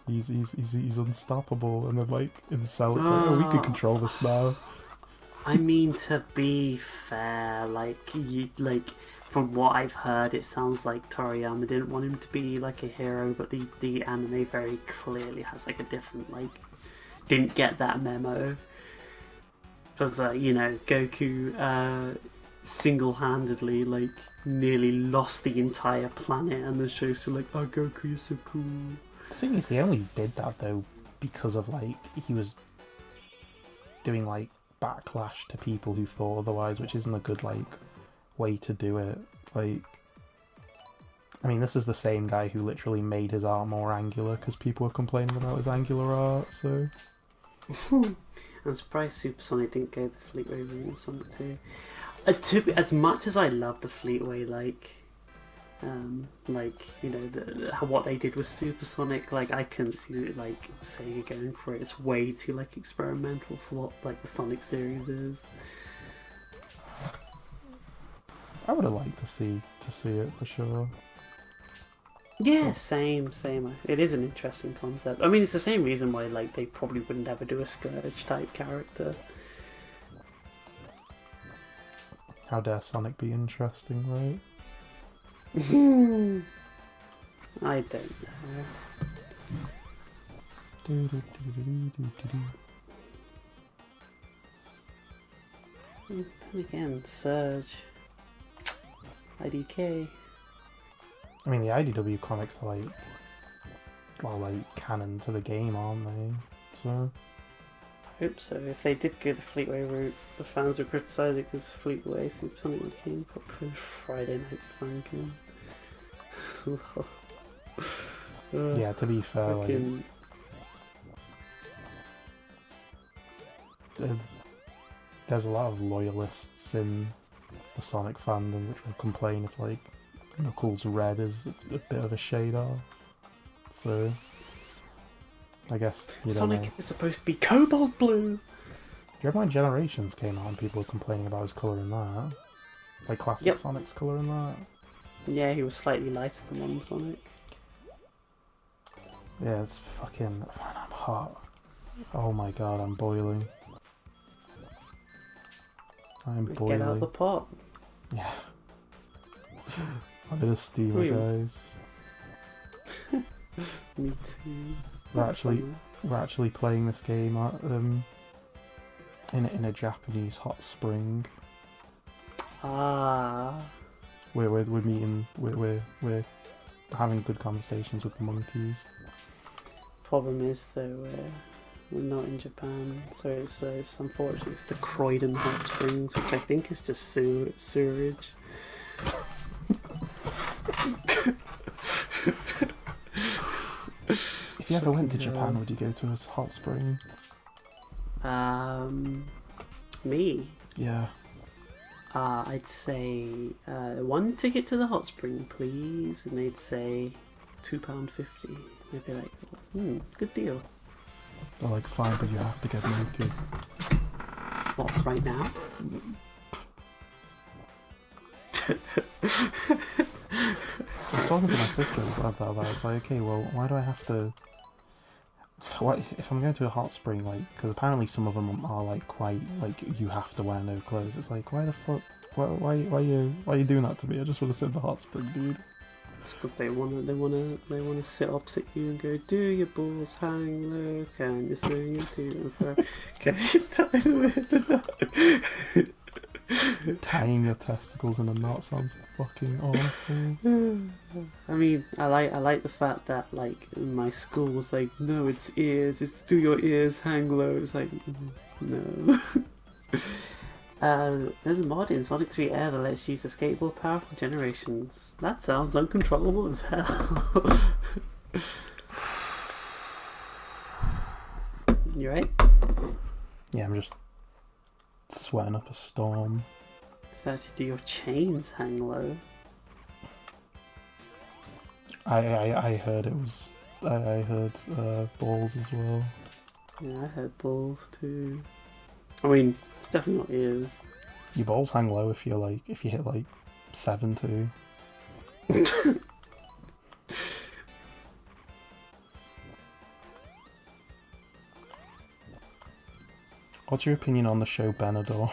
he's unstoppable, and then like in Cell, it's like, oh, we can control this now. I mean, to be fair, like from what I've heard, it sounds like Toriyama didn't want him to be like a hero, but the anime very clearly has like a different didn't get that memo. Because you know, Goku single-handedly nearly lost the entire planet, and the show's still like, oh, Goku, you're so cool. The thing is, he only did that though because of like he was doing like backlash to people who thought otherwise, which isn't a good like way to do it. Like, I mean, this is the same guy who literally made his art more angular because people were complaining about his angular art. So I'm surprised Super Sonic didn't go the Fleetway route in Sonic 2. As much as I love the Fleetway, you know, what they did with Super Sonic, like I couldn't see Sega going for it. It's way too experimental for what the Sonic series is. I would have liked to see it for sure. Yeah, same. It is an interesting concept. I mean, it's the same reason why they probably wouldn't ever do a Scourge type character. How dare Sonic be interesting, right? I don't know. Then again, Surge, IDK. I mean, the IDW comics are canon to the game, aren't they? So I hope so. If they did go the Fleetway route, the fans would criticise it because Fleetway Super Sonic became popular Friday Night Funkin'. yeah, to be fair, there's a lot of loyalists in the Sonic fandom which will complain if Knuckles Red is a bit of a shade off. So I guess you don't know. Sonic is supposed to be cobalt blue. Do you remember when Generations came out and people were complaining about his colour in that? Like classic Sonic's colour in that? Yeah, he was slightly lighter than modern Sonic. Yeah, it's fucking... Man, I'm hot. Oh my god, I'm boiling. I'm boiling. Get out of the pot. Yeah. I'm in a steamer, guys. Me too. We're actually playing this game in a Japanese hot spring. Ah. We're meeting. We're having good conversations with the monkeys. Problem is though, we're not in Japan, so it's unfortunate. It's the Croydon Hot Springs, which I think is just sewerage. If you ever went to Japan, would you go to a hot spring? Me? Yeah. I'd say 1 ticket to the hot spring, please, and they'd say £2.50. I'd be like, good deal. They're like, fine, but you have to get naked. What, right now? I was talking to my sister about that. I was like, okay, well, why do I have to... what if I'm going to a hot spring? Like, because apparently some of them are like quite like you have to wear no clothes. It's like, why the fuck? Why you doing that to me? I just want to sit in the hot spring, dude. It's because they wanna sit opposite you and go, do your balls hang low? Can you swing it to and fro? Can you tie them in a knot? Tying your testicles in a knot sounds fucking awful. I mean, I like the fact that like my school was like, no, it's ears, it's do your ears hang low. It's like, no. There's a mod in Sonic 3 Air that lets you use the skateboard power from Generations. That sounds uncontrollable as hell. You right? Yeah, I'm just sweating up a storm. So actually, do your chains hang low? I heard it was. I heard balls as well. Yeah, I heard balls too. I mean, it's definitely not ears. Your balls hang low if you hit like 7-2. What's your opinion on the show Benidorm?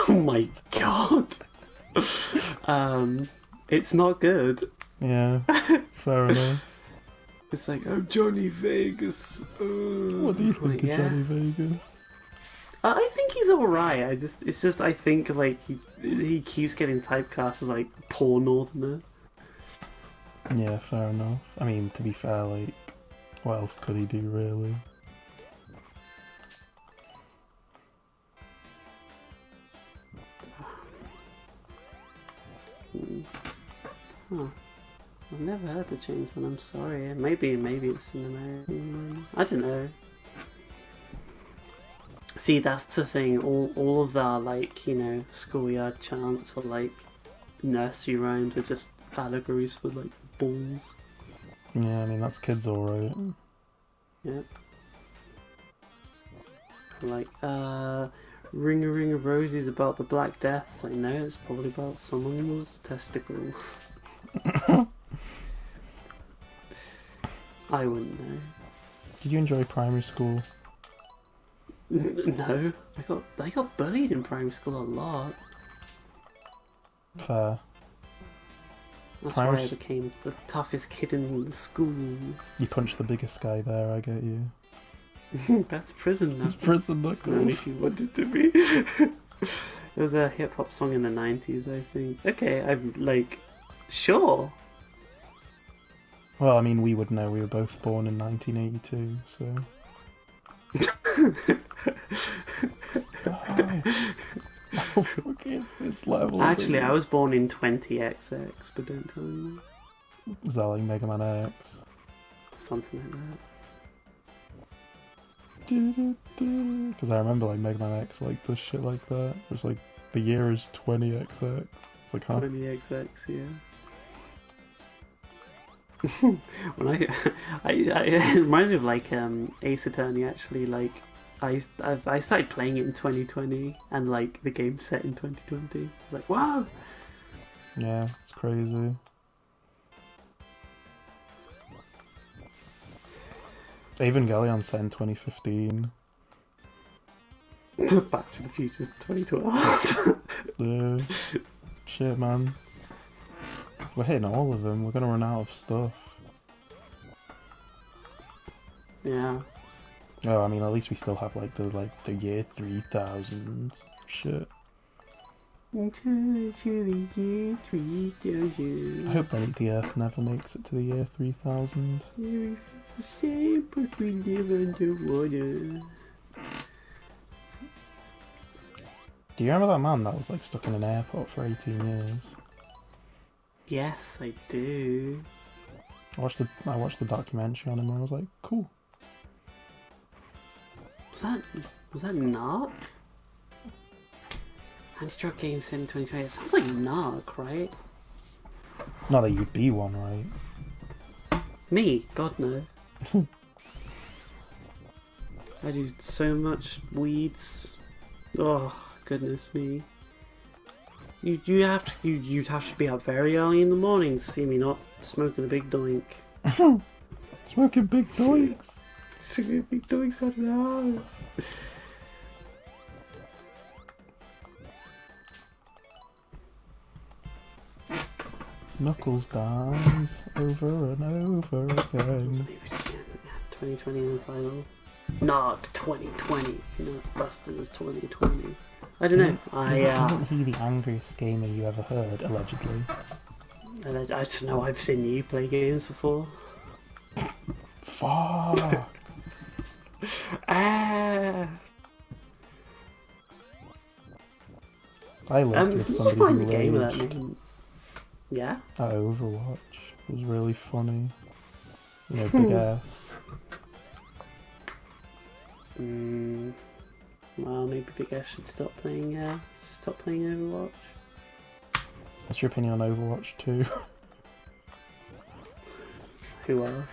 Oh my god! It's not good. Yeah, fair enough. It's like, oh, Johnny Vegas. What do you think of Johnny Vegas? I think he's alright. I think like he keeps getting typecast as like poor northerner. Yeah, fair enough. I mean, to be fair, like, what else could he do really? Huh. I've never heard the Chains one, I'm sorry. Maybe it's an American one. I don't know. See, that's the thing. All of our, like, you know, schoolyard chants or, like, nursery rhymes are just allegories for, like, balls. Yeah, I mean, that's kids alright. Yep. Like, ring a ring of roses about the Black Death. I know it's probably about someone's testicles. I wouldn't know. Did you enjoy primary school? No, I got bullied in primary school a lot. Fair. That's why I became the toughest kid in the school. You punched the biggest guy there, I get you. That's prison knuckles. It's prison knuckles. If you wanted to be. It was a hip hop song in the 90s, I think. Okay, I'm like, sure. Well, I mean, we would know. We were both born in 1982, so. Oh, fucking this level. Actually, I was born in 20XX, but don't tell me. Was that like Mega Man X? Something like that. Because I remember like Mega Man X like this shit like that. It was like the year is 20XX. It's like, huh? 20XX, yeah. When it reminds me of like Ace Attorney actually. Like I started playing it in 2020 and like the game's set in 2020. I was like, wow. Yeah, it's crazy. Evangelion set in 2015. Back to the Future's 2012. Yeah. Shit, man. We're hitting all of them. We're gonna run out of stuff. Yeah. Oh, I mean, at least we still have like the year 3000 shit. Into the year 3000. I hope the Earth never makes it to the year 3000. It's the same, but we live underwater. Do you remember that man that was like stuck in an airport for 18 years? Yes, I do. I watched the documentary on him and I was like, cool. Was that Narc? Anti-drug game set in 2020. It sounds like Narc, right? Not that you'd be one, right? Me? God no. I do so much weeds. Oh goodness me. You'd have to be up very early in the morning to see me not smoking a big doink. Smoking big doinks. Screaming doing something now. Knuckles dies over and over again. 2020 in the title. Nog 2020. Not Busters 2020. I don't know. Isn't he the angriest gamer you ever heard, allegedly? I don't know. I've seen you play games before. Fuck. Ah. I lived with You somebody find who the game of that raged name? Yeah. at Overwatch. It was really funny. You know, big ass. Well, maybe Big S should stop playing. Stop playing Overwatch. What's your opinion on Overwatch 2? Who else?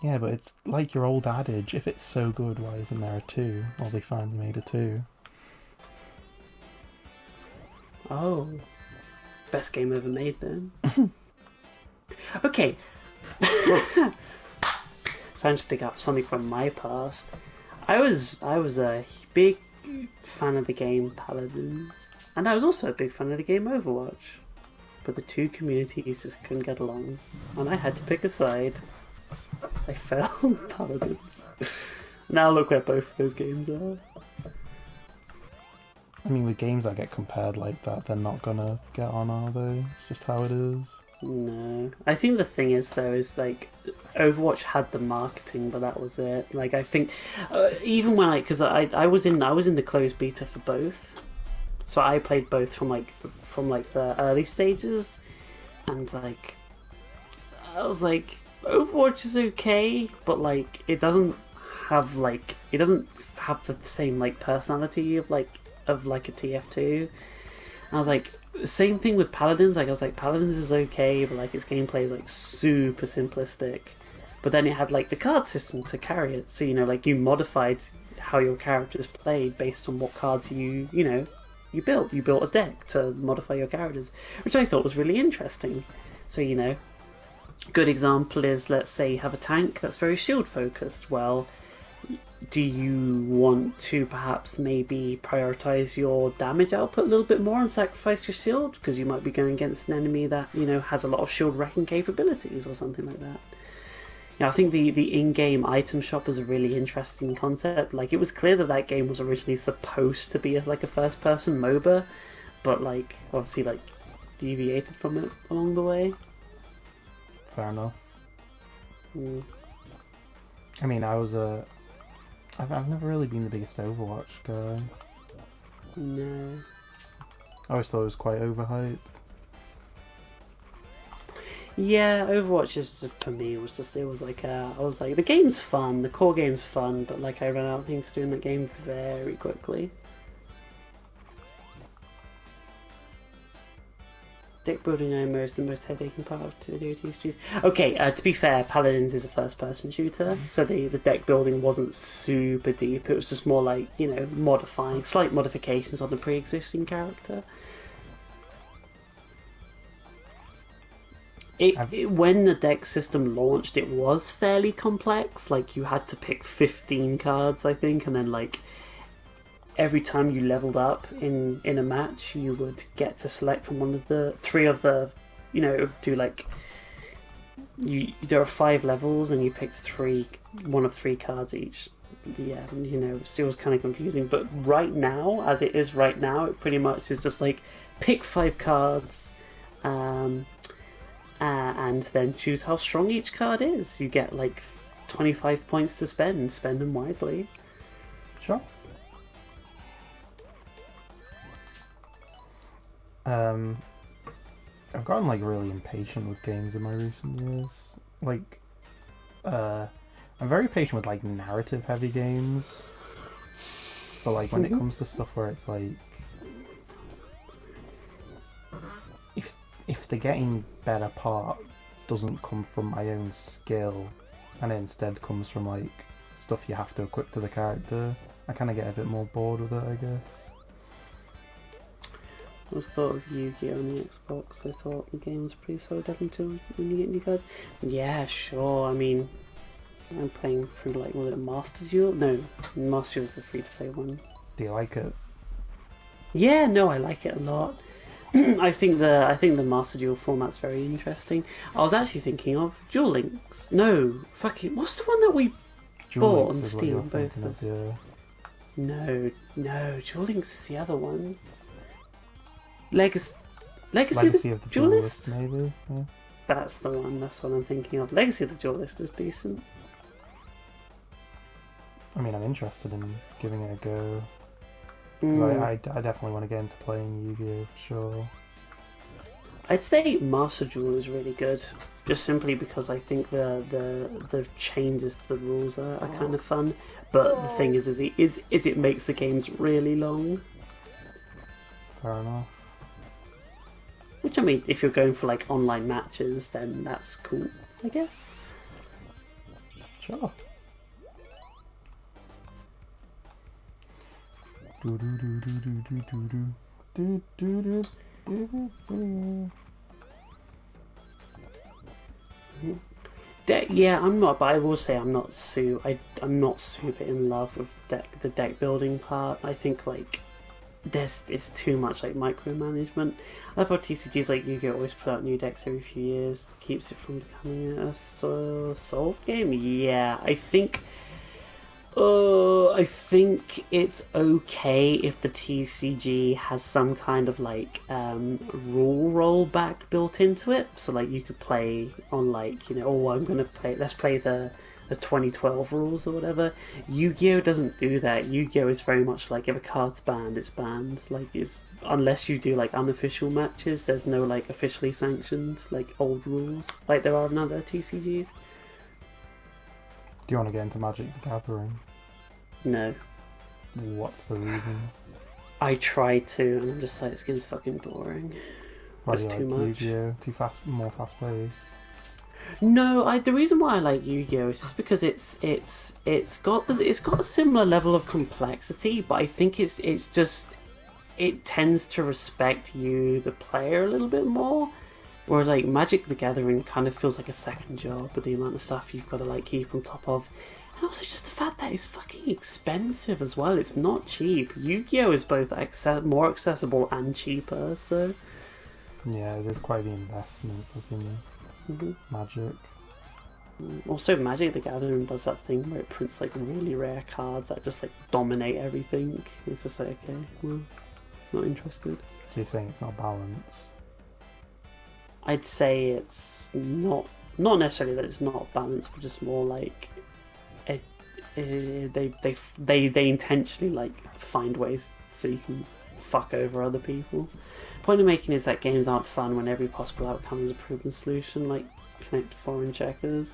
Yeah, but it's like your old adage, if it's so good, why isn't there a 2? Well, they finally made a 2. Oh, best game ever made then. Okay. Time to dig up something from my past. I was a big fan of the game Paladins, and I was also a big fan of the game Overwatch. But the two communities just couldn't get along, and I had to pick a side. I fell with Paladins. Now look where both of those games are. I mean, with games that get compared like that, they're not gonna get on, are they? It's just how it is. No, I think the thing is though is like Overwatch had the marketing, but that was it. Like I think even when because I was in the closed beta for both, so I played both from the early stages, and like I was like Overwatch is okay, but like it doesn't have the same like personality of like a TF2. I was like, same thing with Paladins. Like I was like, Paladins is okay, but like its gameplay is like super simplistic. But then it had like the card system to carry it. So like you modified how your characters played based on what cards you built. You built a deck to modify your characters, which I thought was really interesting. So good example is, let's say you have a tank that's very shield focused. Well, do you want to perhaps maybe prioritize your damage output a little bit more and sacrifice your shield because you might be going against an enemy that has a lot of shield wrecking capabilities or something like that? I think the in-game item shop was a really interesting concept. Like it was clear that game was originally supposed to be a first-person MOBA, but like obviously like deviated from it along the way. Fair enough. Mm. I mean, I've never really been the biggest Overwatch guy. No. I always thought it was quite overhyped. Yeah, Overwatch for me it was like I was like, the game's fun, the core game's fun, but like I ran out of things to do in that game very quickly. Deck building IMO is the most headache part of video TCGs. Okay, to be fair, Paladins is a first-person shooter, so the deck building wasn't super deep. It was just more like modifying slight modifications on the pre-existing character. When the deck system launched, it was fairly complex. Like you had to pick 15 cards, I think, and then like every time you leveled up in a match, you would get to select from one of the three of the, do like there are 5 levels and you picked one of 3 cards each. Yeah, it still was kind of confusing. But right now, as it is right now, it pretty much is just like pick 5 cards, and then choose how strong each card is. You get like 25 points to spend them wisely. Sure. I've gotten like really impatient with games in my recent years. Like, I'm very patient with like narrative heavy games, but like when it comes to stuff where it's like, if the getting better part doesn't come from my own skill, and it instead comes from like stuff you have to equip to the character, I kind of get a bit more bored with it, I guess. I thought of Yu-Gi-Oh! On the Xbox. I thought the game was pretty solid up until when you get new cards. Yeah, sure. I mean, I'm playing through like, was it Master Duel? No, Master Duel is the free-to-play one. Do you like it? Yeah, no, I like it a lot. I think the Master Duel format's very interesting. I was actually thinking of Duel Links. No, fucking, what's the one that we Duel bought Links on is what you're Steam? Both thinking of of, us. yeah. No, Duel Links is the other one. Legacy, Legacy of Legacy the of the Duelist, Duelist. maybe? Yeah. That's the one. That's what I'm thinking of. Legacy of the Duelist is decent. I mean, I'm interested in giving it a go. Because Mm. I definitely want to get into playing Yu-Gi-Oh! For sure. I'd say Master Duel is really good, just simply because I think the changes to the rules are kind of fun. But the thing is it makes the games really long. Fair enough. Which I mean, if you're going for like online matches, then that's cool, I guess. Sure. Do do do do do do do do do do do do. Yeah, I'm not, but I will say I'm not super in love with the deck building part. I think like it's too much like micromanagement. I love how TCGs like Yu-Gi-Oh always put out new decks every few years, keeps it from becoming a solved game. Yeah, I think it's okay if the TCG has some kind of like rule rollback built into it. So like you could play on like, oh, I'm gonna play. Let's play the 2012 rules or whatever. Yu-Gi-Oh doesn't do that. Yu-Gi-Oh is very much like if a card's banned, it's banned. Like it's unless you do like unofficial matches, there's no like officially sanctioned like old rules like there are in other TCGs. Do you want to get into Magic the Gathering? No. What's the reason? I try to, and I'm just like, this game's fucking boring. Why do It's you too like much. Yu-Gi-Oh? Too fast, more fast paced. No, the reason why I like Yu-Gi-Oh is just because it's got a similar level of complexity, but I think it's just it tends to respect you, the player, a little bit more. Whereas like Magic the Gathering kind of feels like a second job with the amount of stuff you've got to like keep on top of. And also just the fact that it's fucking expensive as well. It's not cheap. Yu-Gi-Oh is both more accessible and cheaper, so Yeah, there's quite the investment within Magic. also Magic the Gathering does that thing where it prints like really rare cards that just like dominate everything. It's just like, okay, well, not interested. So you're saying it's not balanced? I'd say it's not necessarily that it's not balanced, but just more like it, they intentionally like find ways so you can fuck over other people. Point of making is that games aren't fun when every possible outcome is a proven solution, like connect to foreign checkers.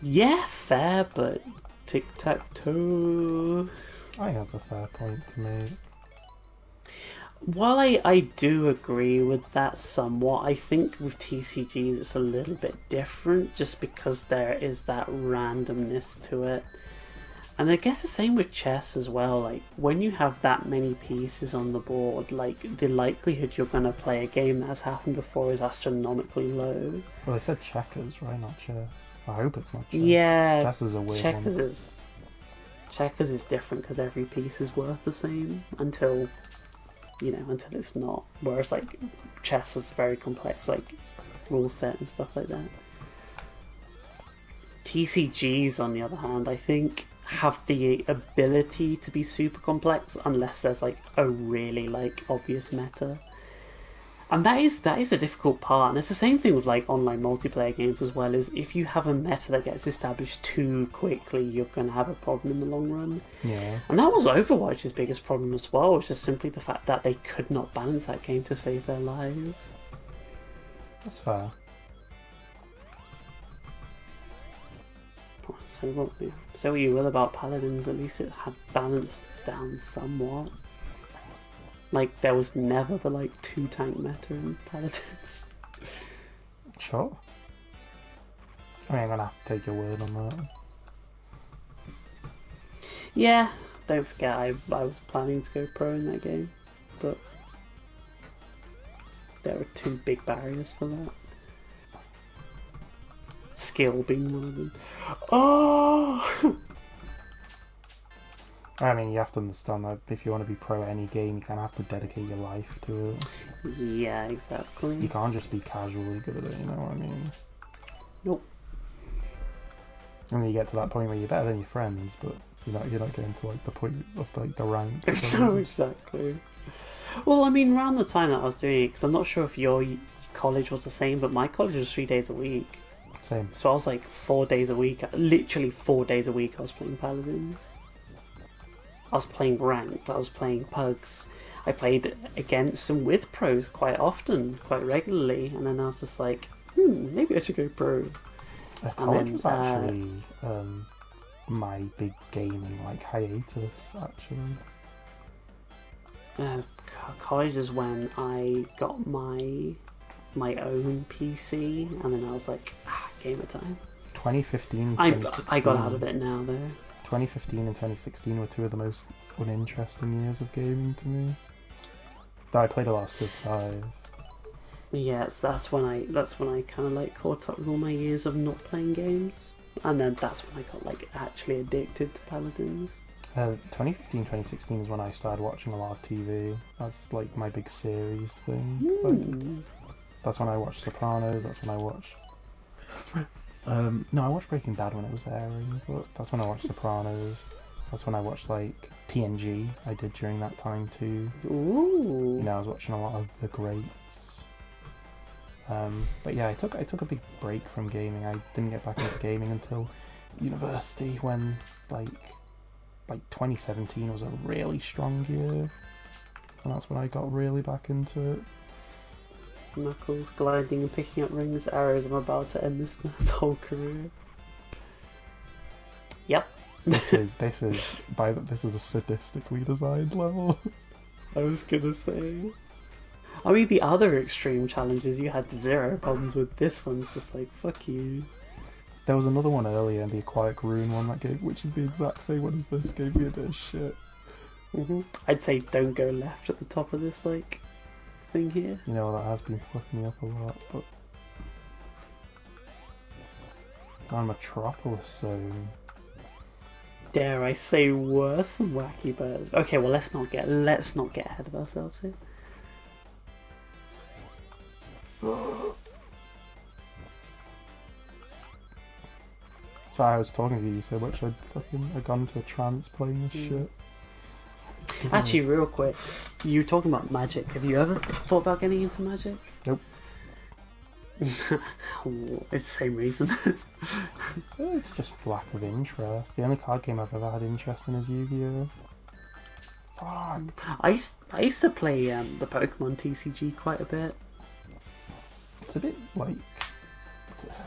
Yeah, fair, but tic tac toe. I think that's a fair point to make. While I do agree with that somewhat, I think with TCGs it's a little bit different just because there is that randomness to it. And I guess the same with chess as well. Like, when you have that many pieces on the board, like, the likelihood you're going to play a game that has happened before is astronomically low. Well, they said checkers, right? Not chess. I hope it's not chess. Yeah, Chess is a weird checkers one. checkers is different because every piece is worth the same until it's not. Whereas like chess is very complex, like rule set and stuff like that. TCGs, on the other hand, I think have the ability to be super complex unless there's like a really like obvious meta. And that is a difficult part, and it's the same thing with like online multiplayer games as well. Is if you have a meta that gets established too quickly, you're going to have a problem in the long run. Yeah. And that was Overwatch's biggest problem as well, was just simply the fact that they could not balance that game to save their lives. That's fair. So what you will about Paladins, at least it had balanced down somewhat. Like, there was never the like 2-tank meta in Paladins. Sure. I mean, I'm gonna have to take your word on that. Yeah, don't forget I was planning to go pro in that game, but there were two big barriers for that. skill being one of them. Oh! I mean, you have to understand that if you want to be pro at any game, you kind of have to dedicate your life to it. Yeah, exactly. You can't just be casually good at it, you know what I mean? Nope. And then you get to that point where you're better than your friends, but you're not getting to like the point of like the rank. No, exactly. Well, I mean, around the time that I was doing it, because I'm not sure if your college was the same, but my college was 3 days a week. Same. So I was like 4 days a week, literally 4 days a week I was playing Paladins. I was playing ranked, I was playing pugs. I played against and with pros quite often, quite regularly, and then I was just like, maybe I should go pro. College was actually my big gaming like hiatus, actually. College is when I got my own PC, and then I was like, gamer time. 2015, I got out of it now though. 2015 and 2016 were two of the most uninteresting years of gaming to me. Though I played a lot of Civ 5. Yes, that's when I kind of like caught up with all my years of not playing games, and then that's when I got like actually addicted to Paladins. 2015, 2016 is when I started watching a lot of TV. That's like my big series thing. Like, that's when I watched Sopranos. That's when I watched. No, I watched Breaking Bad when it was airing, but that's when I watched Sopranos. That's when I watched like TNG. I did during that time too. Ooh. You know, I was watching a lot of the greats. But yeah, I took a big break from gaming. I didn't get back into gaming until university, when like 2017 was a really strong year, and that's when I got really back into it. Knuckles gliding and picking up rings, arrows. I'm about to end this man's whole career. Yep. This is a sadistically designed level. I was gonna say. I mean, the other extreme challenges you had zero problems with. This one's just like, fuck you. There was another one earlier, the Aquatic Rune one that gave, which is the exact same one as this, gave me a bit of shit. I'd say don't go left at the top of this like thing here. You know, that has been fucking me up a lot, but on Metropolis Zone. Dare I say worse than Wacky Birds? Okay, well let's not get ahead of ourselves here. So I was talking to you so much I'd gone into a trance playing this shit. Actually, real quick, you were talking about Magic. Have you ever thought about getting into Magic? Nope. It's the same reason. It's just lack of interest. The only card game I've ever had interest in is Yu-Gi-Oh! Fuck. I used to play the Pokemon TCG quite a bit. It's a bit like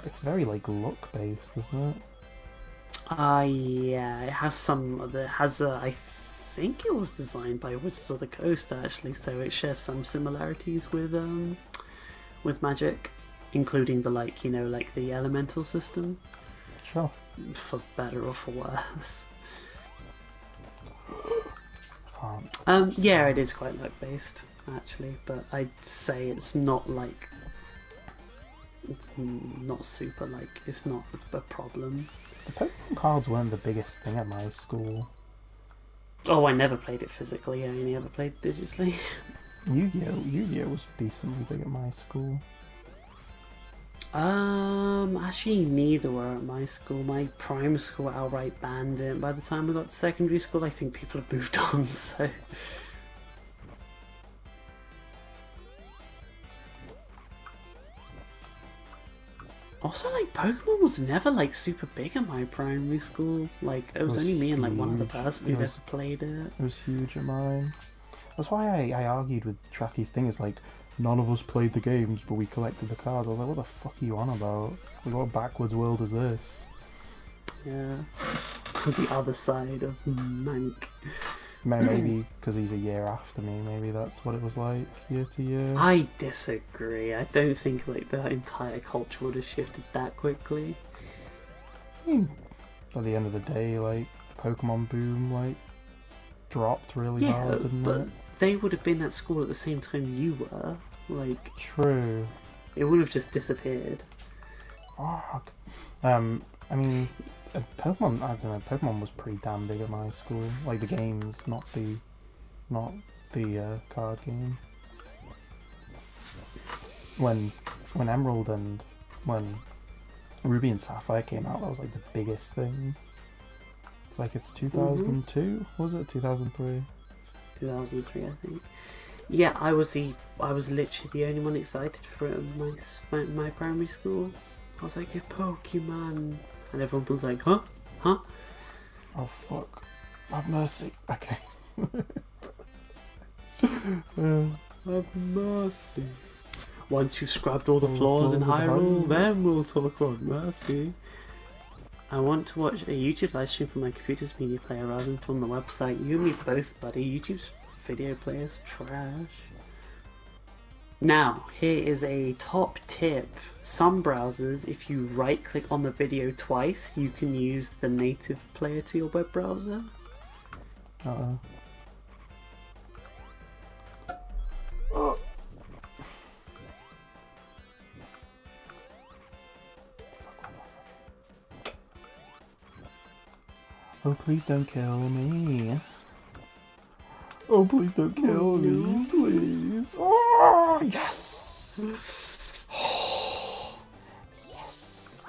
it's very like luck based, isn't it? Yeah, it has I think it was designed by Wizards of the Coast actually, so it shares some similarities with Magic, including the like the elemental system. Sure. For better or for worse. Can't. Yeah, it is quite luck based actually, but I'd say it's not like it's not super like it's not a problem. The Pokemon cards weren't the biggest thing at my school. Oh, I never played it physically. I only ever played digitally. Yu-Gi-Oh was decently big at my school. Actually, neither were at my school. My primary school outright banned it. By the time I got to secondary school, I think people have moved on. So. Also, like, Pokemon was never, like, super big in my primary school. Like, it was only me and, like, one other person who'd ever played it. It was huge at mine. That's why I argued with Tracky's thing, is like, none of us played the games, but we collected the cards. I was like, what the fuck are you on about? Like, what backwards world is this? Yeah. The other side of Mank. Maybe because he's a year after me, maybe that's what it was like year to year. I disagree. I don't think like the entire culture would have shifted that quickly. I mean, at the end of the day, like, the Pokemon boom, like, dropped really hard, didn't but it? they would have been at school at the same time you were. Like, true. it would have just disappeared. Fuck. I mean, Pokemon. I don't know. Pokemon was pretty damn big at my school. Like the games, not the card game. When Emerald and when Ruby and Sapphire came out, that was like the biggest thing. It's like it's 2002, was it 2003? 2003, I think. Yeah, I was literally the only one excited for it in my primary school. I was like, a Pokemon, and everyone was like, huh? Oh fuck! Have mercy. Okay. Have mercy. Once you've scrubbed all the flaws in Hyrule, then we'll talk about mercy. I want to watch a YouTube live stream from my computer's media player rather than from the website. You and me both, buddy. YouTube's video player's trash. Now, here is a top tip. Some browsers, if you right click on the video twice, you can use the native player to your web browser. Uh-oh. Oh. Oh, please don't kill me. Oh, please don't kill me, please. Oh, yes! Yes!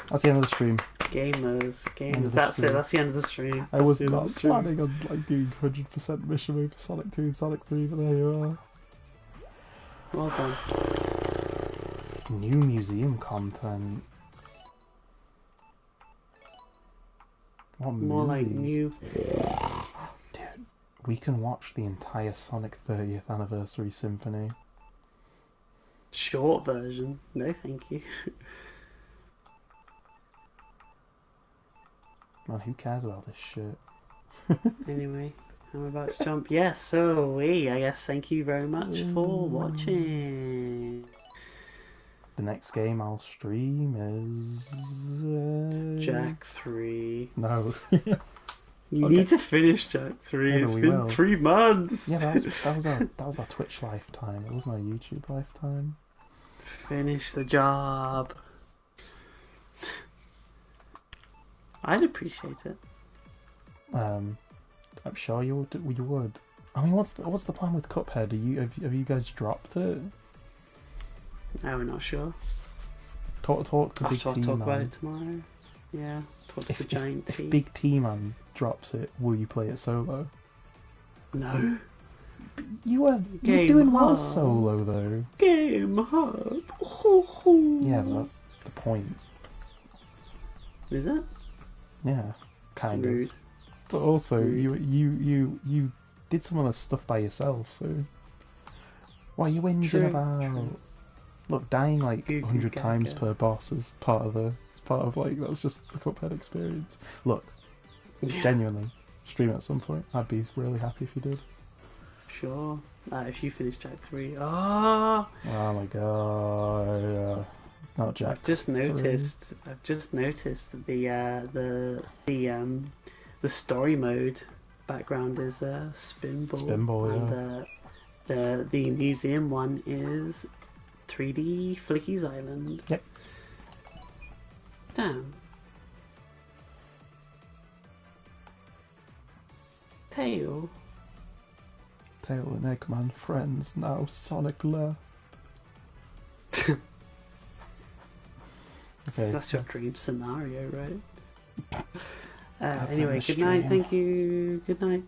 That's the end of the stream. Gamers. That's it. That's the end of the stream. I was not planning on like doing 100% mission mode for Sonic 2 and Sonic 3, but there you are. Well done. New museum content. What More movies? like new. Dude, we can watch the entire Sonic 30th Anniversary Symphony. Short version. No, thank you. Man, who cares about this shit? Anyway, I'm about to jump. Yes, so I guess thank you very much for watching. The next game I'll stream is... Jack 3. No. You need to finish Jack 3. Yeah, it's been 3 months. Yeah, that was our Twitch lifetime. It wasn't our YouTube lifetime. Finish the job. I'd appreciate it. I'm sure you would. I mean, what's the plan with Cuphead? Have you guys dropped it? No, we're not sure. Talk to Big T Man. Talk about it tomorrow. Yeah, talk to the giant T. If Big T Man drops it, will you play it solo? No. You were doing well solo though. Game hub. Yeah, but that's the point. Is it? Yeah, kind Rude. of. But also, Rude. you did some of the stuff by yourself, so what are you whinging about? True. Look, dying like 100 times per boss is part of like that's just the Cuphead experience. Look, genuinely, stream it at some point. I'd be really happy if you did. Sure. If you finish Jack 3. Oh my god. Not Jack. I've just noticed that the story mode background is Spinball. Spinball, yeah. And the museum one is 3D Flicky's Island. Yep. Damn. Tail and Eggman friends, now Sonic left. Okay. That's your dream scenario, right? Anyway, good night, thank you. Good night.